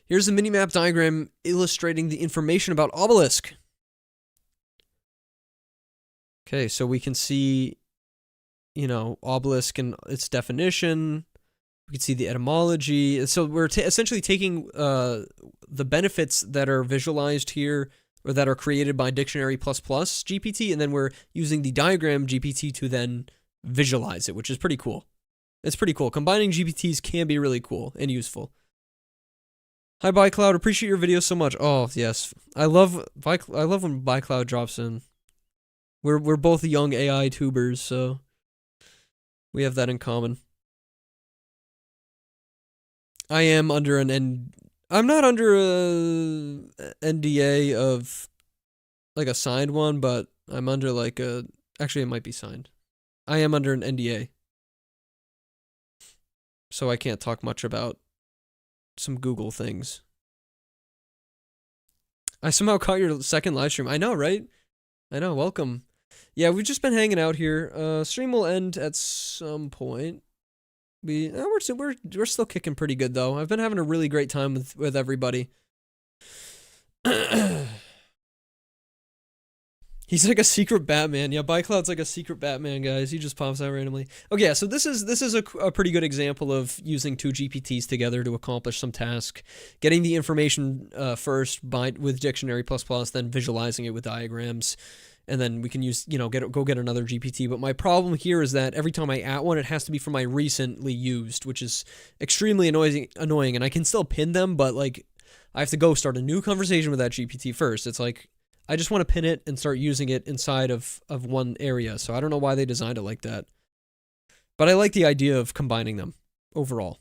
Here's a mini-map diagram illustrating the information about obelisk. Okay, so we can see, obelisk and its definition. We can see the etymology. So we're essentially taking the benefits that are visualized here, or that are created by Dictionary++ GPT, and then we're using the diagram GPT to then visualize it, which is pretty cool. It's pretty cool. Combining GPTs can be really cool and useful. Hi, ByCloud. Appreciate your video so much. Oh, yes. I love when ByCloud drops in. We're both young AI tubers, so we have that in common. I am under I'm not under a NDA of like a signed one, but I'm under like actually it might be signed. I am under an NDA. So I can't talk much about some Google things. I somehow caught your second live stream. I know, right? I know, welcome. Yeah, we've just been hanging out here. Stream will end at some point. We're still kicking pretty good though. I've been having a really great time with everybody. He's like a secret Batman. Yeah, ByCloud's like a secret Batman, guys. He just pops out randomly. Okay, yeah, so this is a pretty good example of using two GPTs together to accomplish some task. Getting the information first with Dictionary++, then visualizing it with diagrams. And then we can use, go get another GPT. But my problem here is that every time I add one, it has to be from my recently used, which is extremely annoying. And I can still pin them, but like I have to go start a new conversation with that GPT first. It's like, I just want to pin it and start using it inside of one area. So I don't know why they designed it like that. But I like the idea of combining them overall.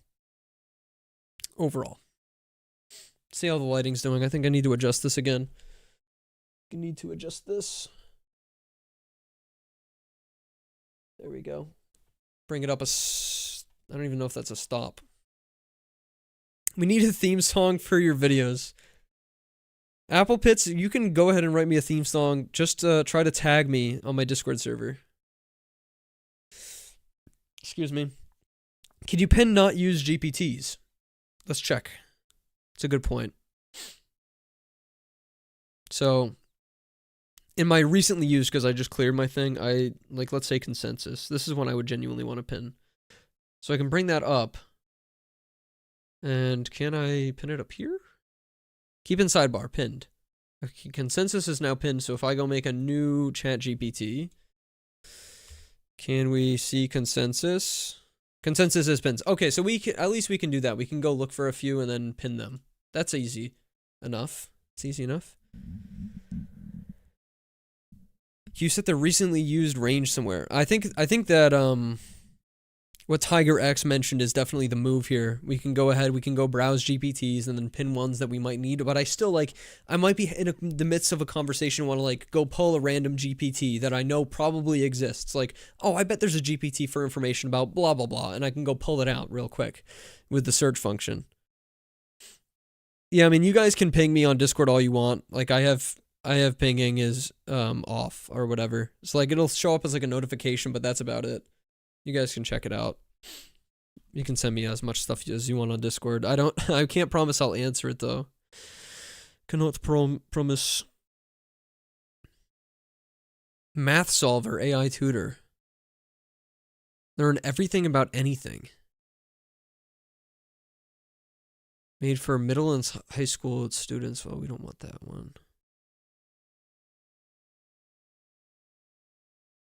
See how the lighting's doing. I think I need to adjust this again. I need to adjust this. There we go. Bring it up I don't even know if that's a stop. We need a theme song for your videos. Apple Pits, you can go ahead and write me a theme song. Just try to tag me on my Discord server. Excuse me. Can you pin not use GPTs? Let's check. It's a good point. So, in my recently used, because I just cleared my thing, let's say consensus. This is one I would genuinely want to pin. So I can bring that up. And can I pin it up here? Keep in sidebar, pinned. Okay, consensus is now pinned, so if I go make a new chat GPT, can we see consensus? Consensus is pinned. Okay, so at least we can do that. We can go look for a few and then pin them. That's easy enough. It's easy enough. You set the recently used range somewhere. I think that What Tiger X mentioned is definitely the move here. We can go ahead, we can go browse GPTs and then pin ones that we might need, but I still like, I might be in the midst of a conversation, want to like go pull a random GPT that I know probably exists. Like, oh, I bet there's a GPT for information about blah, blah, blah, and I can go pull it out real quick with the search function. Yeah, I mean, you guys can ping me on Discord all you want. Like, I have pinging is off or whatever. So like, it'll show up as like a notification, but that's about it. You guys can check it out. You can send me as much stuff as you want on Discord. I can't promise I'll answer it though. Cannot promise. Math Solver, AI Tutor. Learn everything about anything. Made for middle and high school students. Well, we don't want that one.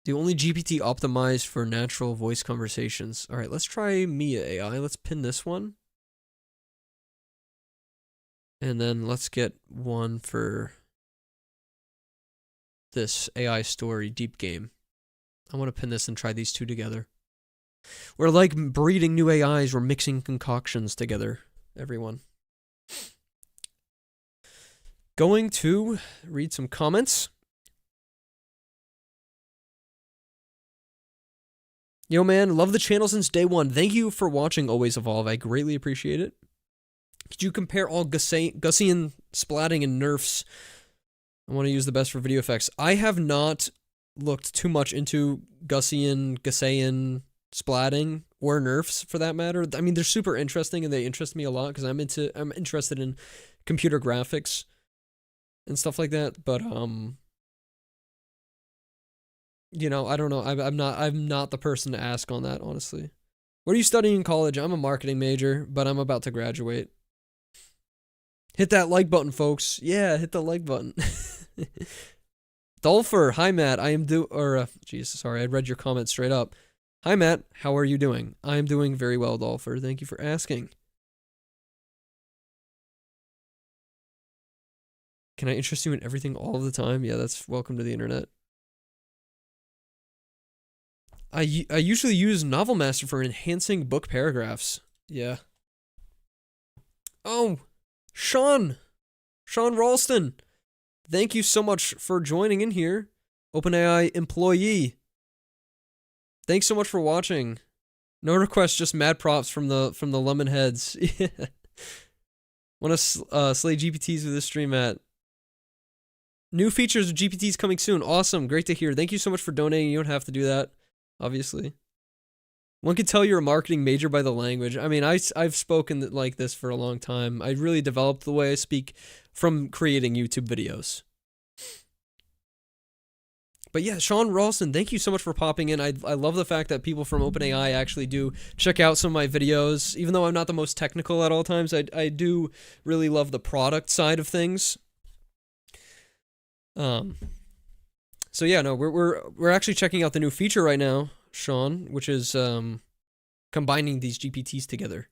The only GPT optimized for natural voice conversations. All right, let's try Mia AI. Let's pin this one. And then let's get one for this AI story deep game. I want to pin this and try these two together. We're like breeding new AIs. We're mixing concoctions together, everyone. Going to read some comments. Yo, man, love the channel since day one. Thank you for watching Always Evolve. I greatly appreciate it. Could you compare all Gaussian splatting and nerfs? I want to use the best for video effects. I have not looked too much into Gaussian splatting or nerfs for that matter. I mean, they're super interesting and they interest me a lot because I'm interested in computer graphics and stuff like that. But you know, I don't know. I'm not the person to ask on that, honestly. What are you studying in college? I'm a marketing major, but I'm about to graduate. Hit that like button, folks. Yeah, hit the like button. Dolfer, hi Matt. I read your comment straight up. Hi Matt, how are you doing? I am doing very well, Dolfer. Thank you for asking. Can I interest you in everything all of the time? Yeah, that's welcome to the internet. I usually use Novel Master for enhancing book paragraphs. Yeah. Oh, Sean Ralston. Thank you so much for joining in here. OpenAI employee. Thanks so much for watching. No requests, just mad props from the lemon heads. Yeah. Want to slay GPTs with this stream, Matt. New features of GPTs coming soon. Awesome. Great to hear. Thank you so much for donating. You don't have to do that, obviously. One could tell you're a marketing major by the language. I mean, I've spoken like this for a long time. I really developed the way I speak from creating YouTube videos. But yeah, Sean Ralston, thank you so much for popping in. I love the fact that people from OpenAI actually do check out some of my videos. Even though I'm not the most technical at all times, I do really love the product side of things. So yeah, no, we're actually checking out the new feature right now, Sean, which is combining these GPTs together.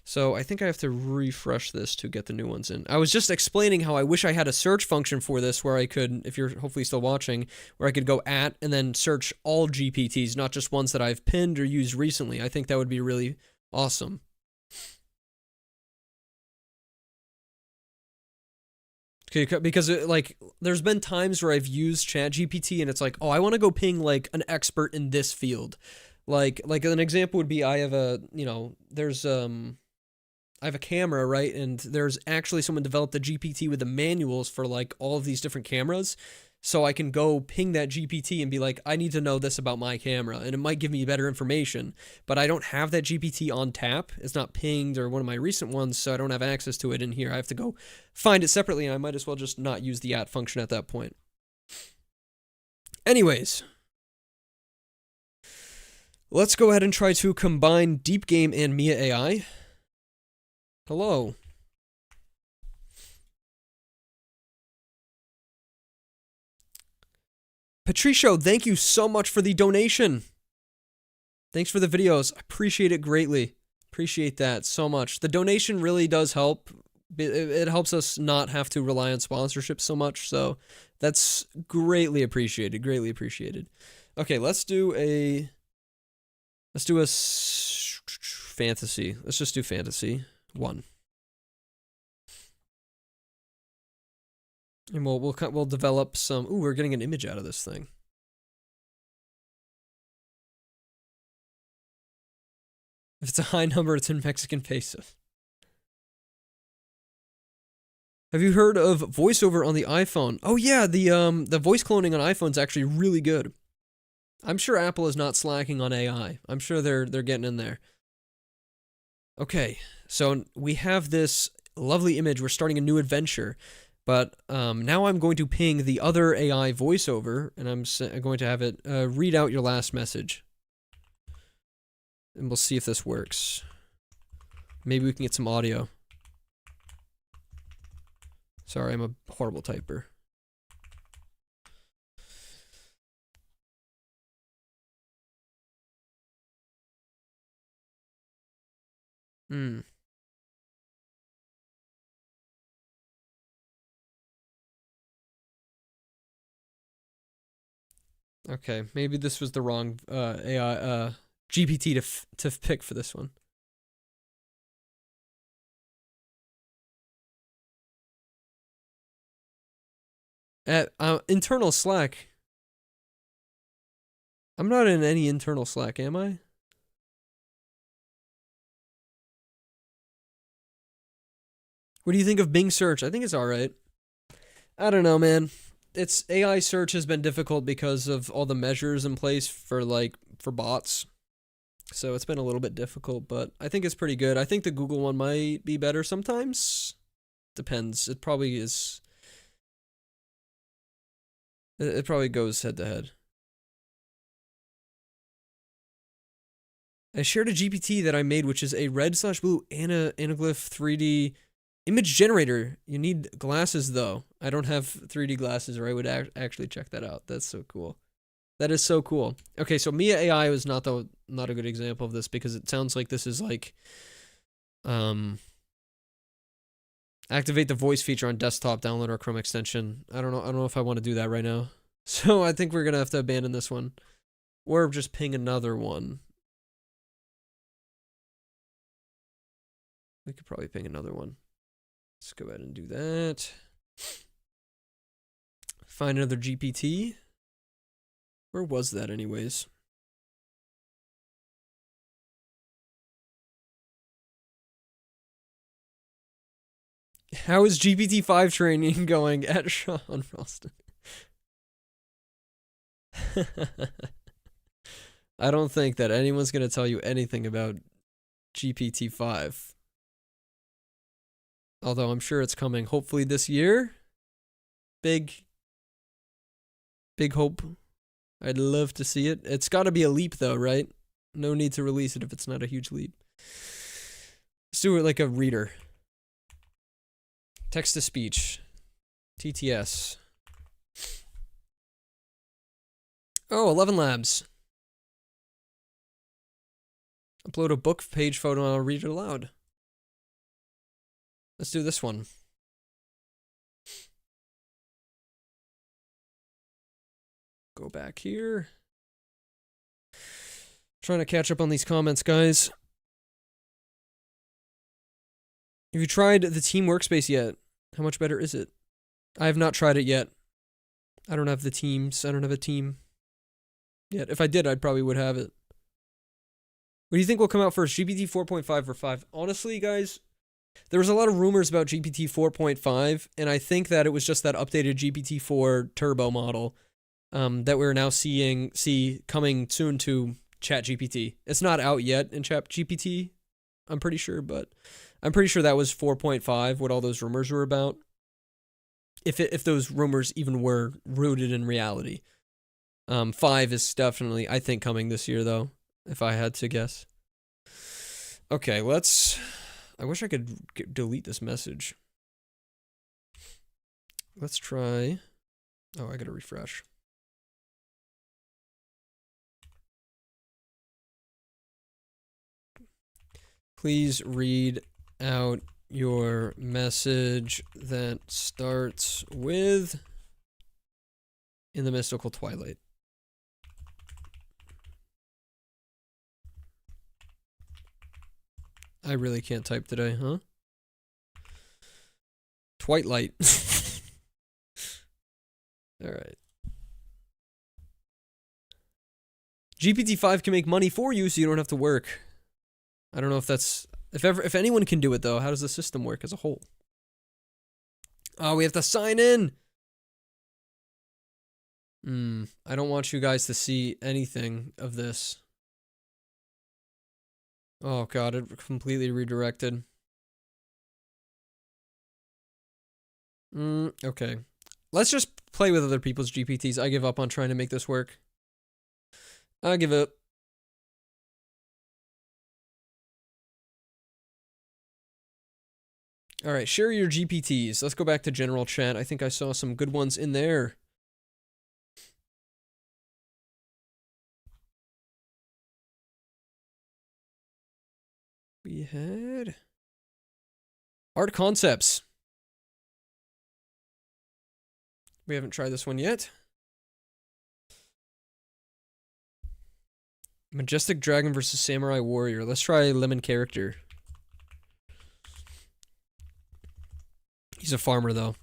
So I think I have to refresh this to get the new ones in. I was just explaining how I wish I had a search function for this where I could, if you're hopefully still watching, where I could go at and then search all GPTs, not just ones that I've pinned or used recently. I think that would be really awesome. Okay, because there's been times where I've used ChatGPT and it's like, oh, I want to go ping like an expert in this field. Like an example would be I have a, I have a camera, right? And there's actually someone developed a GPT with the manuals for like all of these different cameras. So I can go ping that GPT and be like, I need to know this about my camera. And it might give me better information, but I don't have that GPT on tap. It's not pinged or one of my recent ones, so I don't have access to it in here. I have to go find it separately, and I might as well just not use the at function at that point. Anyways, let's go ahead and try to combine Deep Game and Mia AI. Hello. Patricio, thank you so much for the donation. Thanks for the videos. I appreciate it greatly. Appreciate that so much. The donation really does help. It helps us not have to rely on sponsorship so much, so that's greatly appreciated. Greatly appreciated. Okay, let's do a Let's do a fantasy. Let's just do fantasy 1. And we'll develop some. Ooh, we're getting an image out of this thing. If it's a high number, it's in Mexican pesos. Have you heard of voiceover on the iPhone? Oh yeah, the voice cloning on iPhone is actually really good. I'm sure Apple is not slacking on AI. I'm sure they're getting in there. Okay, so we have this lovely image. We're starting a new adventure. But now I'm going to ping the other AI voiceover, and I'm going to have it read out your last message. And we'll see if this works. Maybe we can get some audio. Sorry, I'm a horrible typer. Okay, maybe this was the wrong AI GPT to pick for this one. At internal Slack. I'm not in any internal Slack, am I? What do you think of Bing search? I think it's all right. I don't know, man. It's AI search has been difficult because of all the measures in place for bots. So it's been a little bit difficult, but I think it's pretty good. I think the Google one might be better sometimes. Depends. It probably is. It probably goes head to head. I shared a GPT that I made, which is a red/blue anaglyph 3D image generator. You need glasses, though. I don't have 3D glasses, or I would actually check that out. That's so cool. That is so cool. Okay, so Mia AI was not a good example of this because it sounds like this is like, activate the voice feature on desktop, download our Chrome extension. I don't know if I want to do that right now. So I think we're gonna have to abandon this one, or just ping another one. We could probably ping another one. Let's go ahead and do that. Find another GPT. Where was that anyways? How is GPT-5 training going at Sean Ralston? I don't think that anyone's going to tell you anything about GPT-5. Although I'm sure it's coming hopefully this year. Big hope. I'd love to see it. It's got to be a leap though, right? No need to release it if it's not a huge leap. Let's do it like a reader. Text to speech. TTS. Oh, 11 Labs. Upload a book page photo and I'll read it aloud. Let's do this one. Go back here. Trying to catch up on these comments, guys. Have you tried the team workspace yet? How much better is it? I have not tried it yet. I don't have the teams. I don't have a team yet. If I did, I probably would have it. What do you think will come out first, GPT 4.5 or 5? Honestly, guys, there was a lot of rumors about GPT 4.5, and I think that it was just that updated GPT 4 turbo model that we're now see coming soon to ChatGPT. It's not out yet in ChatGPT, I'm pretty sure, but I'm pretty sure that was 4.5, what all those rumors were about. If those rumors even were rooted in reality. 5 is definitely, I think, coming this year, though, if I had to guess. Okay, I wish I could delete this message. Let's try. Oh, I gotta refresh. Please read out your message that starts with "in the mystical twilight." I really can't type today, huh? Twilight. Alright. GPT-5 can make money for you so you don't have to work. I don't know if that's... If anyone can do it, though, how does the system work as a whole? Oh, we have to sign in! I don't want you guys to see anything of this. Oh god, it completely redirected. Okay. Let's just play with other people's GPTs. I give up on trying to make this work. I give up. Alright, share your GPTs. Let's go back to general chat. I think I saw some good ones in there. We had... Art concepts. We haven't tried this one yet. Majestic Dragon versus Samurai Warrior. Let's try Lemon Character. He's a farmer, though.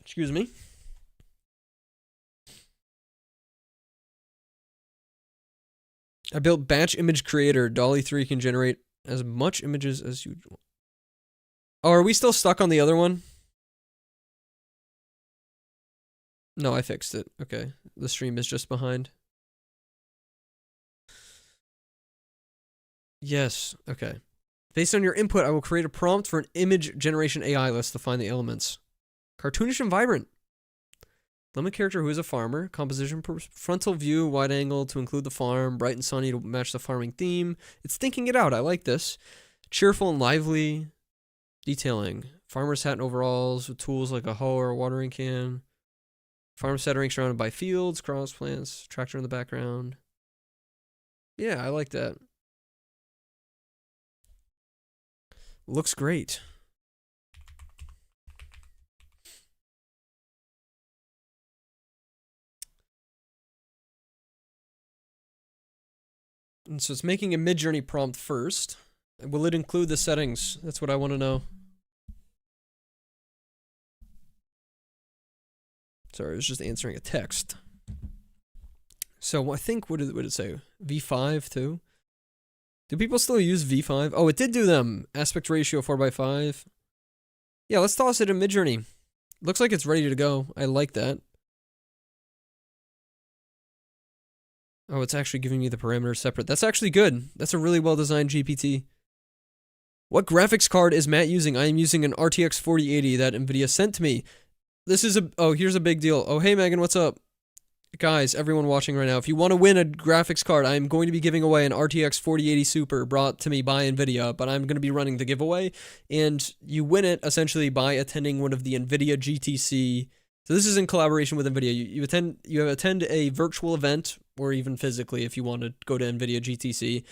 Excuse me. I built Batch Image Creator. DALL-E 3 can generate as much images as you want. Oh, are we still stuck on the other one? No, I fixed it. Okay. The stream is just behind. Yes. Okay. Based on your input, I will create a prompt for an image generation AI. Let's define the elements. Cartoonish and vibrant. Lemon character who is a farmer. Composition, frontal view, wide angle to include the farm. Bright and sunny to match the farming theme. It's thinking it out. I like this. Cheerful and lively. Detailing. Farmer's hat and overalls with tools like a hoe or a watering can. Farm setting surrounded by fields, cross plants, tractor in the background. Yeah, I like that. Looks great. And so it's making a Midjourney prompt first. Will it include the settings? That's what I want to know. Sorry, I was just answering a text. So I think, what did it say? V5 too? Do people still use V5? Oh, it did do them. Aspect ratio 4:5. Yeah, let's toss it in Midjourney. Looks like it's ready to go. I like that. Oh, it's actually giving me the parameters separate. That's actually good. That's a really well-designed GPT. What graphics card is Matt using? I am using an RTX 4080 that NVIDIA sent to me. This is a... Oh, here's a big deal. Oh, hey, Megan, what's up? Guys, everyone watching right now, if you want to win a graphics card, I'm going to be giving away an RTX 4080 Super brought to me by NVIDIA, but I'm going to be running the giveaway, and you win it essentially by attending one of the NVIDIA GTC. So this is in collaboration with NVIDIA. You attend a virtual event, or even physically if you want to go to NVIDIA GTC.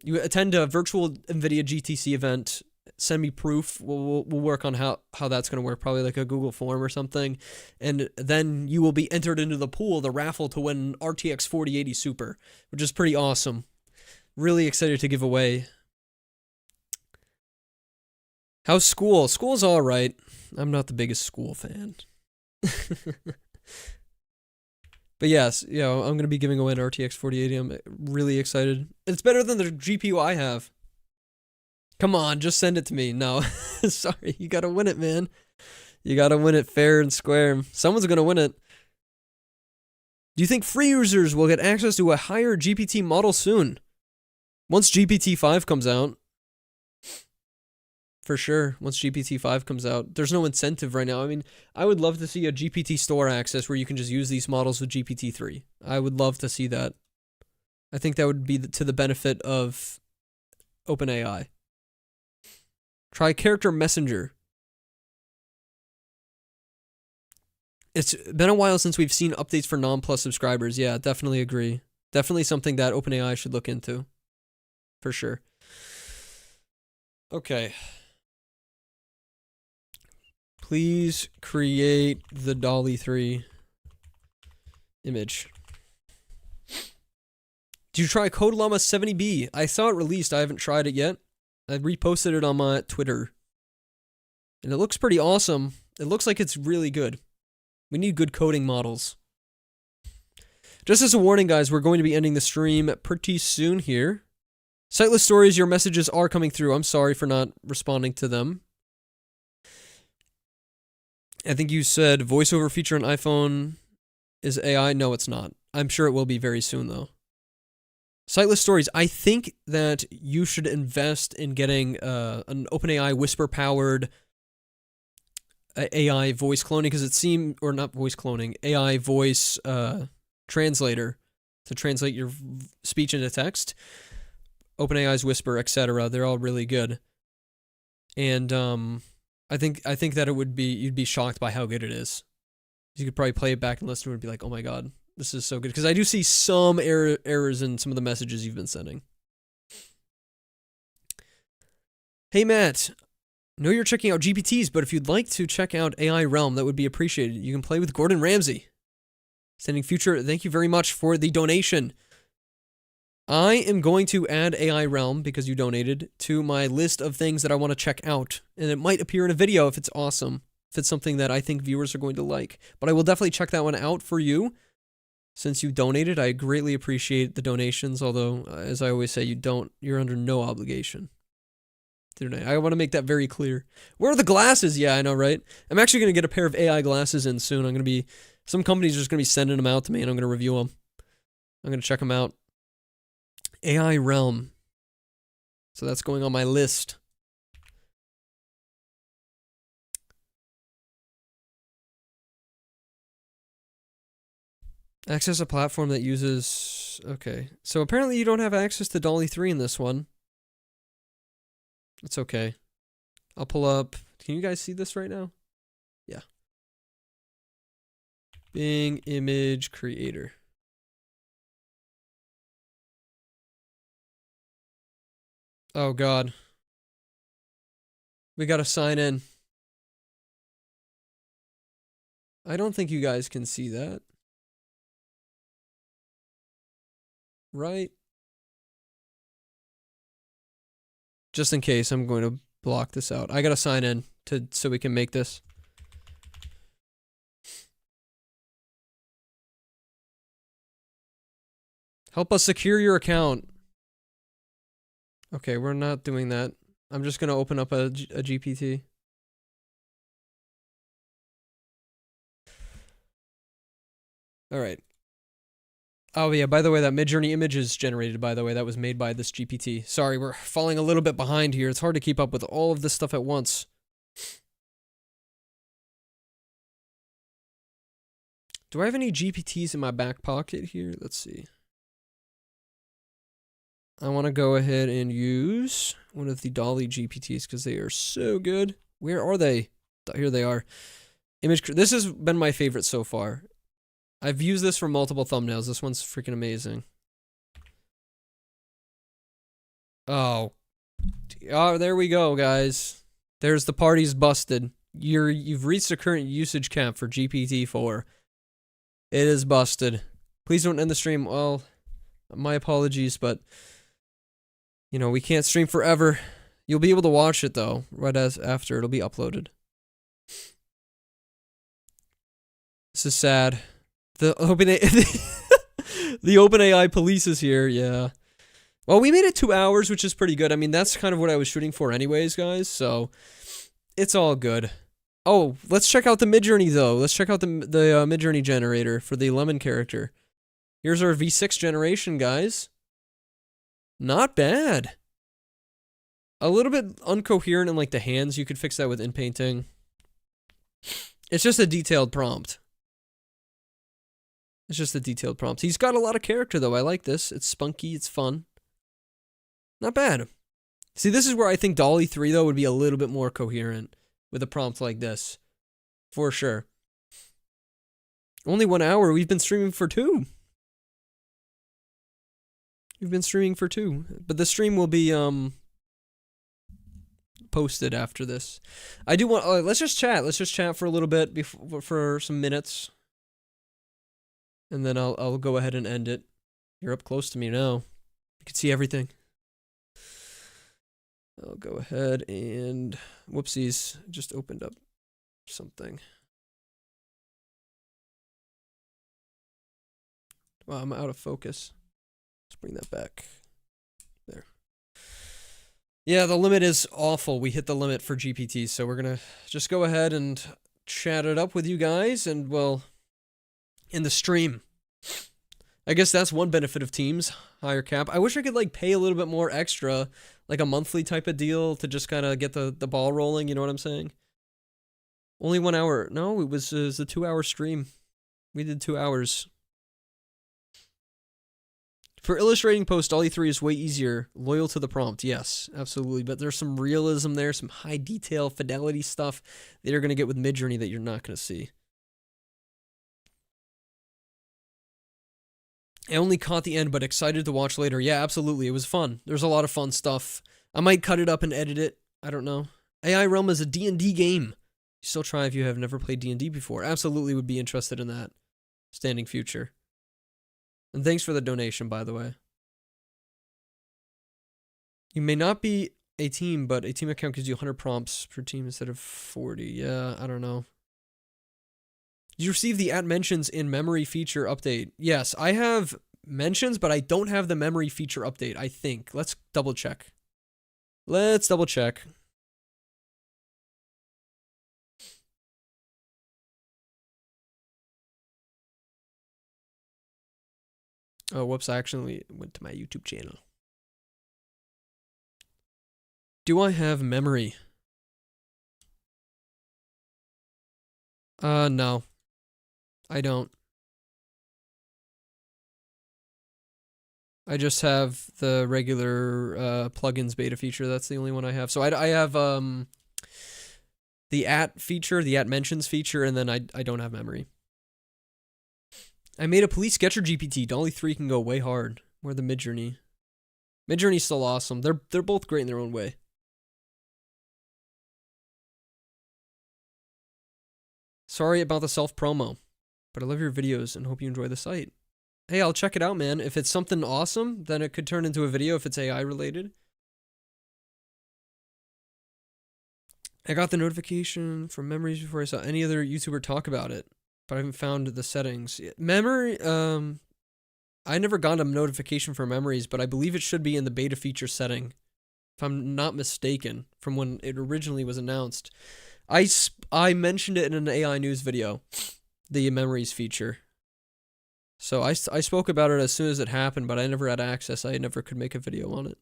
You attend a virtual NVIDIA GTC event. Send me proof. We'll work on how that's going to work, probably like a Google form or something. And then you will be entered into the pool, the raffle, to win RTX 4080 Super, which is pretty awesome. Really excited to give away. How's school? School's all right. I'm not the biggest school fan. But yes, you know, I'm going to be giving away an RTX 4080. I'm really excited. It's better than the GPU I have. Come on, just send it to me. No, sorry, you gotta win it, man. You gotta win it fair and square. Someone's gonna win it. Do you think free users will get access to a higher GPT model soon? Once GPT-5 comes out. For sure, once GPT-5 comes out. There's no incentive right now. I mean, I would love to see a GPT store access where you can just use these models with GPT-3. I would love to see that. I think that would be to the benefit of OpenAI. Try Character Messenger. It's been a while since we've seen updates for non-plus subscribers. Yeah, definitely agree. Definitely something that OpenAI should look into. For sure. Okay. Please create the DALL-E 3 image. Did you try Code Llama 70B? I saw it released. I haven't tried it yet. I reposted it on my Twitter. And it looks pretty awesome. It looks like it's really good. We need good coding models. Just as a warning, guys, we're going to be ending the stream pretty soon here. Sightless Stories, your messages are coming through. I'm sorry for not responding to them. I think you said voiceover feature on iPhone is AI. No, it's not. I'm sure it will be very soon, though. Sightless Stories, I think that you should invest in getting an OpenAI whisper-powered AI voice cloning, because it seemed, or not voice cloning, AI voice translator to translate your speech into text. OpenAI's Whisper, etc. They're all really good. And I think that it would be, you'd be shocked by how good it is. You could probably play it back and listen to it and be like, oh my god, this is so good. Because I do see some errors in some of the messages you've been sending. Hey Matt, I know you're checking out GPTs, but if you'd like to check out AI Realm, that would be appreciated. You can play with Gordon Ramsay. Sending future, thank you very much for the donation. I am going to add AI Realm, because you donated, to my list of things that I want to check out. And it might appear in a video if it's awesome. If it's something that I think viewers are going to like. But I will definitely check that one out for you. Since you donated, I greatly appreciate the donations. Although, as I always say, you're under no obligation. I want to make that very clear. Where are the glasses? Yeah, I know, right? I'm actually going to get a pair of AI glasses in soon. Some companies are just going to be sending them out to me, and I'm going to review them. I'm going to check them out. AI Realm. So that's going on my list. Access a platform that uses... Okay. So apparently you don't have access to DALL-E 3 in this one. It's okay. I'll pull up... Can you guys see this right now? Yeah. Bing Image Creator. Oh god. We gotta sign in. I don't think you guys can see that. Right? Just in case, I'm going to block this out. I gotta sign in so we can make this. Help us secure your account. Okay, we're not doing that. I'm just gonna open up a GPT. Alright. Oh yeah, by the way, that Midjourney image is generated, by the way. That was made by this GPT. Sorry, we're falling a little bit behind here. It's hard to keep up with all of this stuff at once. Do I have any GPTs in my back pocket here? Let's see. I want to go ahead and use one of the DALL-E GPTs because they are so good. Where are they? Here they are. This has been my favorite so far. I've used this for multiple thumbnails. This one's freaking amazing. Oh, there we go, guys. There's the party's busted. You've reached the current usage cap for GPT-4. It is busted. Please don't end the stream. Well, my apologies, but you know, we can't stream forever. You'll be able to watch it though, right after it'll be uploaded. This is sad. The OpenAI police is here, yeah. Well, we made it 2 hours, which is pretty good. I mean, that's kind of what I was shooting for anyways, guys, so it's all good. Oh, let's check out the Midjourney, though. Let's check out the Midjourney generator for the Lemon character. Here's our V6 generation, guys. Not bad. A little bit uncoherent in, like, the hands. You could fix that with inpainting. It's just a detailed prompt. It's just a detailed prompt. He's got a lot of character, though. I like this. It's spunky. It's fun. Not bad. See, this is where I think DALL-E 3, though, would be a little bit more coherent with a prompt like this. For sure. Only 1 hour. We've been streaming for 2. We've been streaming for 2. But the stream will be, posted after this. I do want... let's just chat. Let's just chat for a little bit, for some minutes. And then I'll go ahead and end it You're up close to me now. You can see everything. I'll go ahead and... Whoopsies. Just opened up something. Wow, I'm out of focus. Let's bring that back. There. Yeah, the limit is awful. We hit the limit for GPTs, so we're going to just go ahead and chat it up with you guys, and, well, in the stream. I guess that's one benefit of Teams, higher cap. I wish I could, like, pay a little bit more extra, like a monthly type of deal to just kind of get the ball rolling, you know what I'm saying? Only 1 hour. No, it was a 2-hour stream. We did 2 hours. For illustrating post, DALL-E 3 is way easier. Loyal to the prompt, yes, absolutely. But there's some realism there, some high detail, fidelity stuff that you're going to get with Midjourney that you're not going to see. I only caught the end, but excited to watch later. Yeah, absolutely. It was fun. There's a lot of fun stuff. I might cut it up and edit it. I don't know. AI Realm is a D&D game. Still try if you have never played D&D before. Absolutely would be interested in that. Standing future. And thanks for the donation, by the way. You may not be a team, but a team account gives you 100 prompts per team instead of 40. Yeah, I don't know. Did you receive the @mentions in memory feature update? Yes, I have mentions, but I don't have the memory feature update, I think. Let's double check. Let's double check. Oh, whoops, I actually went to my YouTube channel. Do I have memory? No. I don't. I just have the regular plugins beta feature. That's the only one I have. So I have the feature, the @mentions feature, and then I don't have memory. I made a police sketcher GPT. DALL-E 3 can go way hard. Or the Midjourney. Midjourney's still awesome. They're both great in their own way. Sorry about the self-promo, but I love your videos and hope you enjoy the site. Hey, I'll check it out, man. If it's something awesome, then it could turn into a video if it's AI related. I got the notification from memories before I saw any other YouTuber talk about it, but I haven't found the settings. Memory, I never got a notification for memories, but I believe it should be in the beta feature setting, if I'm not mistaken, from when it originally was announced. I mentioned it in an AI news video, the memories feature. So I spoke about it as soon as it happened, but I never had access. I never could make a video on it.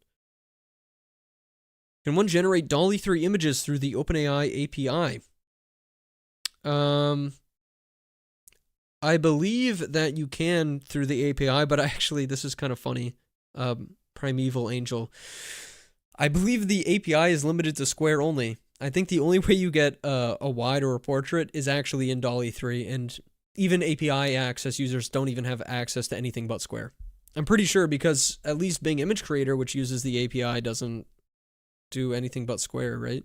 Can one generate DALL-E 3 images through the OpenAI API? I believe that you can through the API, but actually, this is kind of funny. Primeval Angel. I believe the API is limited to Square only. I think the only way you get a wide or a portrait is actually in DALL-E 3, and even API access users don't even have access to anything but Square. I'm pretty sure because at least Bing Image Creator, which uses the API, doesn't do anything but Square, right?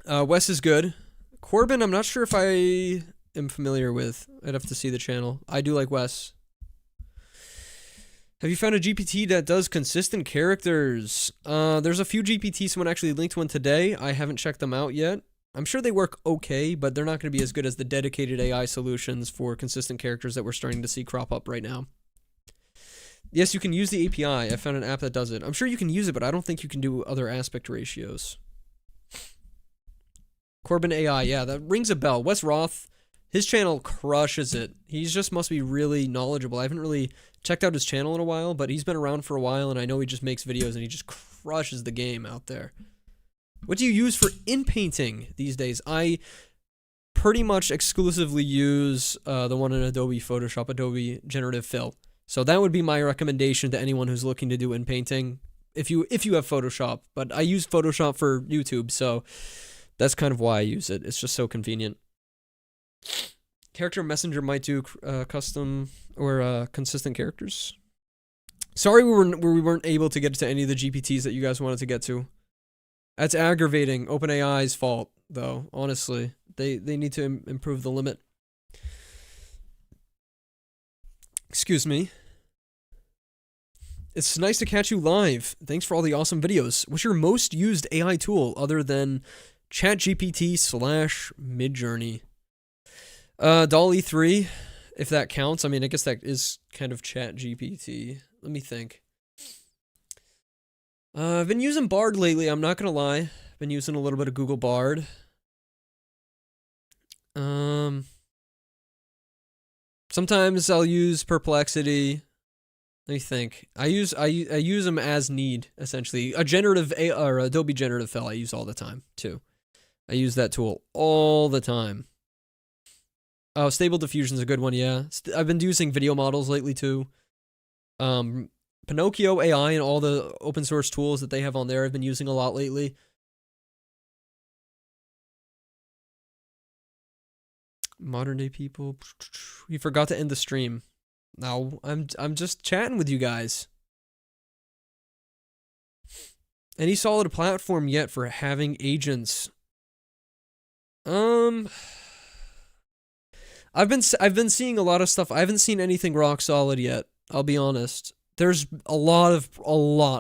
Wes is good. Corbin, I'm not sure if I am familiar with. I'd have to see the channel. I do like Wes. Have you found a GPT that does consistent characters? There's a few GPTs. Someone actually linked one today. I haven't checked them out yet. I'm sure they work okay, but they're not going to be as good as the dedicated AI solutions for consistent characters that we're starting to see crop up right now. Yes, you can use the API. I found an app that does it. I'm sure you can use it, but I don't think you can do other aspect ratios. Corbin AI, yeah, that rings a bell. Wes Roth, his channel crushes it. He just must be really knowledgeable. I haven't really checked out his channel in a while, but he's been around for a while, and I know he just makes videos, and he just crushes the game out there. What do you use for in-painting these days? I pretty much exclusively use the one in Adobe Photoshop, Adobe Generative Fill. So that would be my recommendation to anyone who's looking to do in-painting if you have Photoshop. But I use Photoshop for YouTube, so that's kind of why I use it. It's just so convenient. Character Messenger might do custom or consistent characters. Sorry we weren't able to get to any of the GPTs that you guys wanted to get to. That's aggravating. OpenAI's fault, though, honestly. They need to improve the limit. Excuse me. It's nice to catch you live. Thanks for all the awesome videos. What's your most used AI tool other than ChatGPT / Midjourney? DALL-E 3, if that counts. I mean, I guess that is kind of ChatGPT. Let me think. I've been using Bard lately, I'm not gonna lie. I've been using a little bit of Google Bard. Sometimes I'll use Perplexity. Let me think. I use them as need, essentially. Adobe Generative Fill I use all the time too. I use that tool all the time. Oh, Stable Diffusion's a good one, yeah. I've been using video models lately too. Pinocchio AI and all the open source tools that they have on there I've been using a lot lately. Modern day people. You forgot to end the stream. No, I'm just chatting with you guys. Any solid platform yet for having agents? I've been seeing a lot of stuff. I haven't seen anything rock solid yet. I'll be honest. There's a lot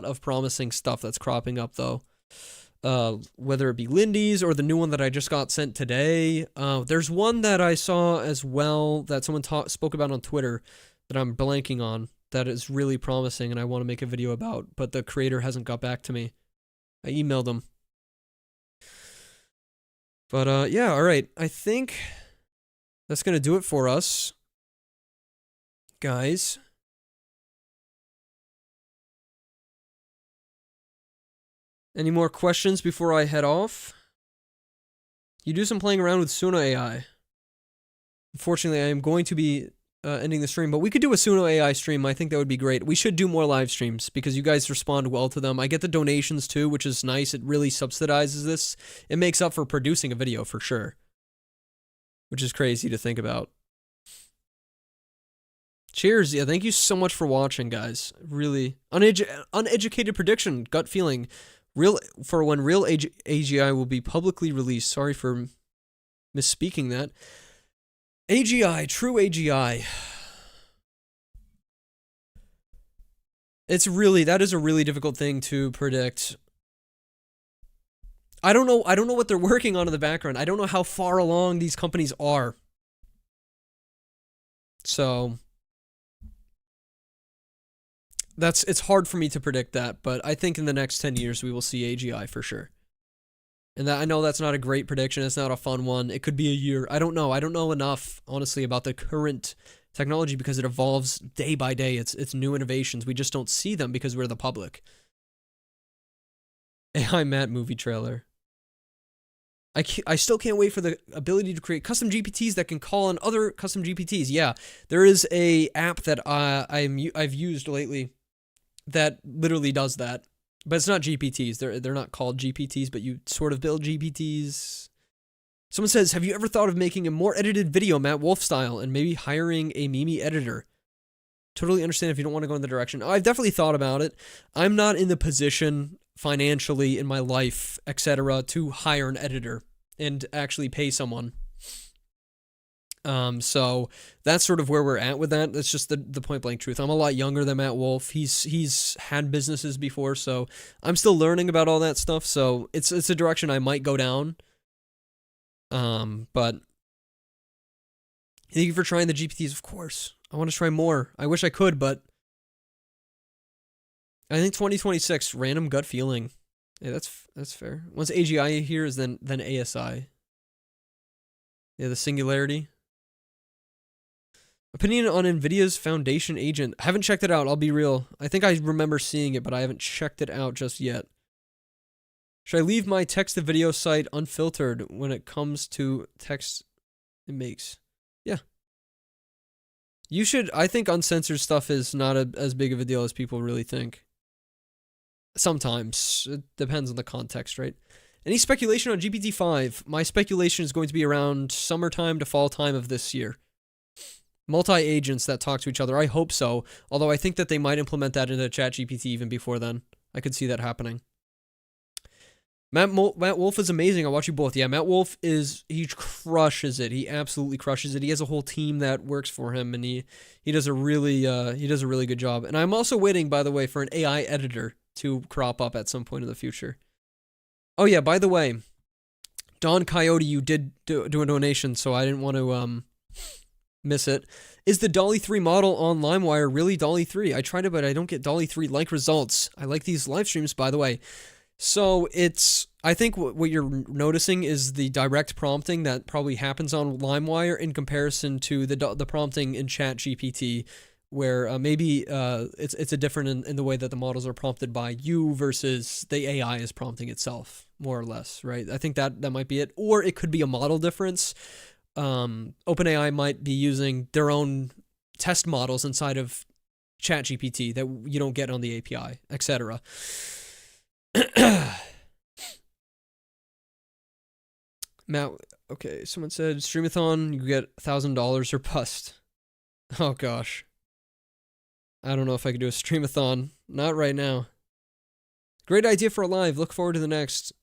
of promising stuff that's cropping up though. Whether it be Lindy's or the new one that I just got sent today. There's one that I saw as well that someone spoke about on Twitter that I'm blanking on that is really promising and I want to make a video about, but the creator hasn't got back to me. I emailed him. But yeah, all right. I think that's going to do it for us, guys. Any more questions before I head off? You do some playing around with Suno AI. Unfortunately, I am going to be ending the stream, but we could do a Suno AI stream. I think that would be great. We should do more live streams because you guys respond well to them. I get the donations too, which is nice. It really subsidizes this. It makes up for producing a video for sure, which is crazy to think about. Cheers. Yeah, thank you so much for watching, guys. Really uneducated prediction, gut feeling. When real AGI will be publicly released. Sorry for misspeaking that. AGI, true AGI. That is a really difficult thing to predict. I don't know what they're working on in the background. I don't know how far along these companies are. So it's hard for me to predict that, but I think in the next 10 years we will see AGI for sure. And I know that's not a great prediction. It's not a fun one. It could be a year. I don't know. I don't know enough, honestly, about the current technology because it evolves day by day. It's new innovations. We just don't see them because we're the public. AI Matt movie trailer. I still can't wait for the ability to create custom GPTs that can call on other custom GPTs. Yeah, there is a app that I've used lately that literally does that. But it's not GPTs. They're not called GPTs, but you sort of build GPTs. Someone says, have you ever thought of making a more edited video, Matt Wolf style, and maybe hiring a Mimi editor? Totally understand if you don't want to go in the direction. Oh, I've definitely thought about it. I'm not in the position financially in my life, etc., to hire an editor and actually pay someone. So that's sort of where we're at with that. That's just the point blank truth. I'm a lot younger than Matt Wolf. He's had businesses before, so I'm still learning about all that stuff. So it's a direction I might go down. But thank you for trying the GPTs, of course. I want to try more. I wish I could, but I think 2026, random gut feeling. Yeah, that's fair. Once AGI here is then ASI. Yeah, the singularity. Opinion on NVIDIA's Foundation Agent. I haven't checked it out, I'll be real. I think I remember seeing it, but I haven't checked it out just yet. Should I leave my text-to-video site unfiltered when it comes to text it makes? Yeah. You should. I think uncensored stuff is not as big of a deal as people really think. Sometimes. It depends on the context, right? Any speculation on GPT-5? My speculation is going to be around summertime to fall time of this year. Multi-agents that talk to each other. I hope so. Although I think that they might implement that into ChatGPT even before then. I could see that happening. Matt Wolf is amazing. I watch you both. Yeah, Matt Wolf he crushes it. He absolutely crushes it. He has a whole team that works for him, and he does a really good job. And I'm also waiting, by the way, for an AI editor to crop up at some point in the future. Oh yeah, by the way, Don Coyote, you did do a donation, so I didn't want to miss it. Is the DALL-E 3 model on LimeWire really DALL-E 3? I tried it, but I don't get DALL-E 3 like results. I like these live streams, by the way. So I think what you're noticing is the direct prompting that probably happens on LimeWire in comparison to the prompting in ChatGPT, where maybe it's a different in the way that the models are prompted by you versus the AI is prompting itself, more or less, right? I think that might be it. Or it could be a model difference. OpenAI might be using their own test models inside of ChatGPT that you don't get on the API, etc. Matt, okay, someone said Streamathon, you get $1,000 or bust. Oh gosh. I don't know if I could do a Streamathon. Not right now. Great idea for a live. Look forward to the next.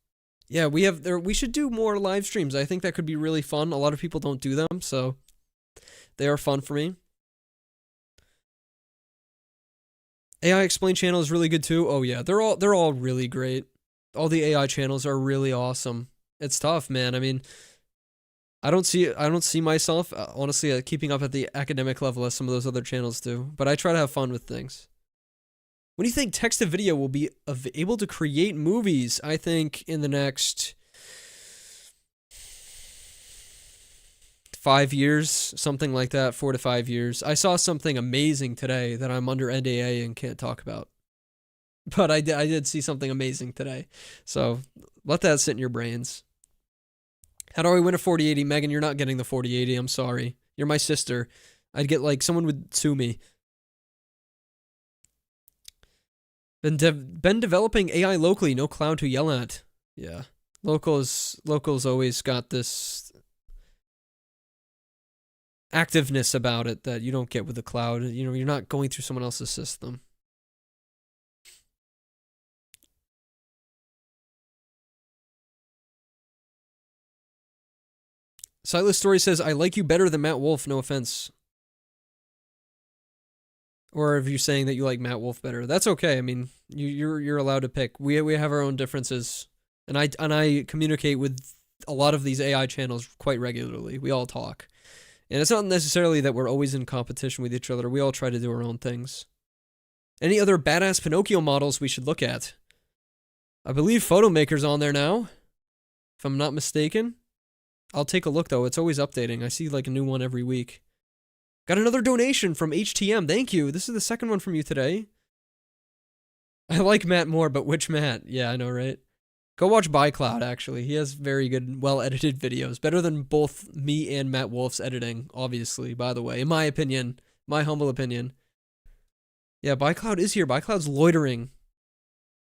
Yeah, we should do more live streams. I think that could be really fun. A lot of people don't do them, so they are fun for me. AI Explain channel is really good too. Oh yeah, they're all really great. All the AI channels are really awesome. It's tough, man. I mean, I don't see myself honestly keeping up at the academic level as some of those other channels do, but I try to have fun with things. When do you think text to video will be able to create movies? I think in the next 5 years, something like that, 4 to 5 years. I saw something amazing today that I'm under NDA and can't talk about. But I did see something amazing today. So let that sit in your brains. How do I win a 4080? Megan, you're not getting the 4080. I'm sorry. You're my sister. I'd get someone would sue me. Been developing AI locally. No cloud to yell at. Yeah. Locals always got this activeness about it that you don't get with the cloud. You know, you're not going through someone else's system. Sightless Story says, I like you better than Matt Wolf, no offense. Or if you're saying that you like Matt Wolf better, that's okay. I mean, you're allowed to pick. We have our own differences, and I communicate with a lot of these AI channels quite regularly. We all talk, and it's not necessarily that we're always in competition with each other. We all try to do our own things. Any other badass Pinocchio models we should look at? I believe Photomaker's on there now, if I'm not mistaken. I'll take a look though. It's always updating. I see a new one every week. Got another donation from HTM. Thank you. This is the second one from you today. I like Matt more, but which Matt? Yeah, I know, right? Go watch ByCloud, actually. He has very good, well-edited videos. Better than both me and Matt Wolf's editing, obviously, by the way. In my opinion. My humble opinion. Yeah, ByCloud is here. ByCloud's loitering.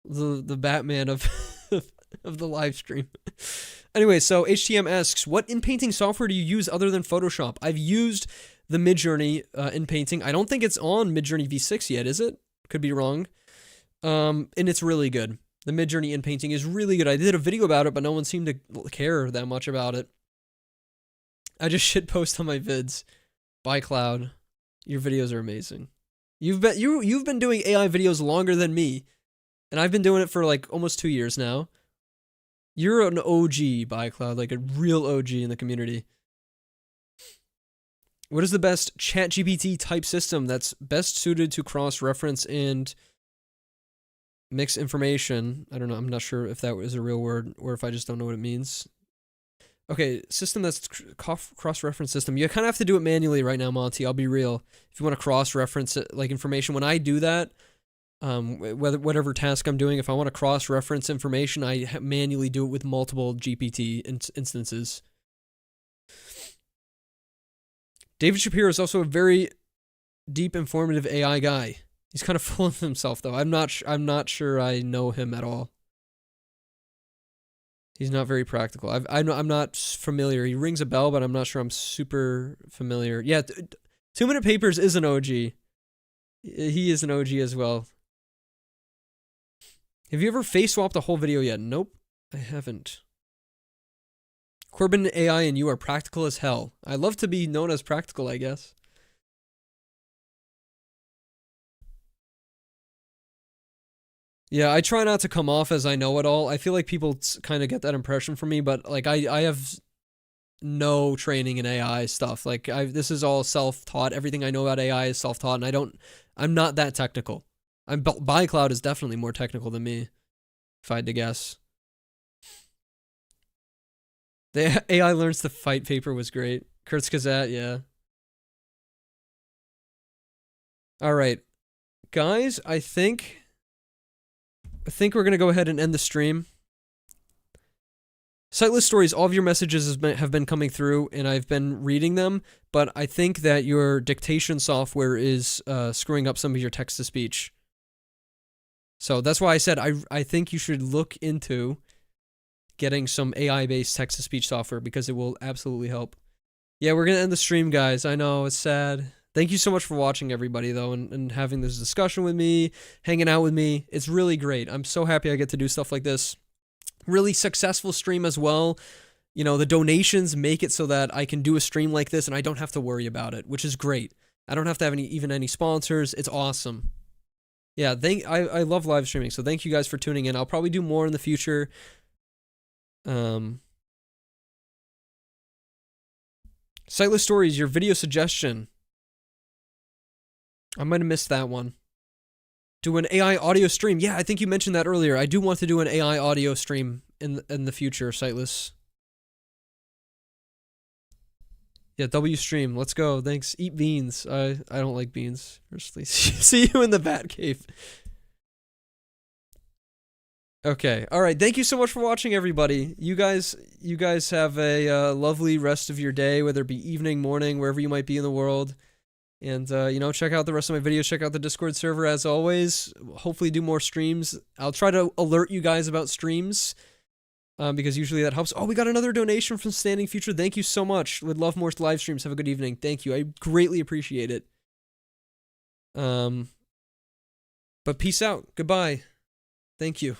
The Batman of, of the live stream. Anyway, so HTM asks, what in-painting software do you use other than Photoshop? I've used the Midjourney in painting. I don't think it's on Midjourney V6 yet, is it? Could be wrong. And it's really good. The Midjourney in painting is really good. I did a video about it, but no one seemed to care that much about it. I just shitpost on my vids. ByCloud. Your videos are amazing. You've been doing AI videos longer than me, and I've been doing it for almost 2 years now. You're an OG, ByCloud, like a real OG in the community. What is the best ChatGPT type system that's best suited to cross-reference and mix information? I don't know. I'm not sure if that is a real word or if I just don't know what it means. Okay, system that's cross-reference system. You kind of have to do it manually right now, Monty. I'll be real. If you want to cross-reference it, information, when I do that, whatever task I'm doing, if I want to cross-reference information, I manually do it with multiple GPT instances. David Shapiro is also a very deep, informative AI guy. He's kind of full of himself, though. I'm not sure I know him at all. He's not very practical. I'm not familiar. He rings a bell, but I'm not sure I'm super familiar. Yeah, 2 Minute Papers is an OG. He is an OG as well. Have you ever face swapped a whole video yet? Nope. I haven't. Corbin AI and you are practical as hell. I love to be known as practical, I guess. Yeah, I try not to come off as I know it all. I feel like people kind of get that impression from me, but like I have no training in AI stuff. Like this is all self-taught. Everything I know about AI is self-taught, and I'm not that technical. ByCloud is definitely more technical than me, if I had to guess. The AI learns to fight paper was great. Kurt's Gazette, yeah. All right, guys, I think we're gonna go ahead and end the stream. Sightless Stories, all of your messages have been coming through, and I've been reading them, but I think that your dictation software is screwing up some of your text-to-speech. So that's why I said I think you should look into getting some AI-based text-to-speech software, because it will absolutely help. Yeah, we're going to end the stream, guys. I know, it's sad. Thank you so much for watching, everybody, though, and having this discussion with me, hanging out with me. It's really great. I'm so happy I get to do stuff like this. Really successful stream as well. You know, the donations make it so that I can do a stream like this and I don't have to worry about it, which is great. I don't have to have even any sponsors. It's awesome. Yeah, I love live streaming, so thank you guys for tuning in. I'll probably do more in the future. Sightless Stories, your video suggestion. I might have missed that one. Do an AI audio stream. Yeah, I think you mentioned that earlier. I do want to do an AI audio stream in the future, Sightless. Yeah, W stream. Let's go. Thanks. Eat beans. I don't like beans, personally. See you in the Batcave. Okay. All right. Thank you so much for watching, everybody. You guys have a lovely rest of your day, whether it be evening, morning, wherever you might be in the world. And, you know, check out the rest of my videos. Check out the Discord server, as always. Hopefully do more streams. I'll try to alert you guys about streams, because usually that helps. Oh, we got another donation from Standing Future. Thank you so much. Would love more live streams. Have a good evening. Thank you. I greatly appreciate it. But peace out. Goodbye. Thank you.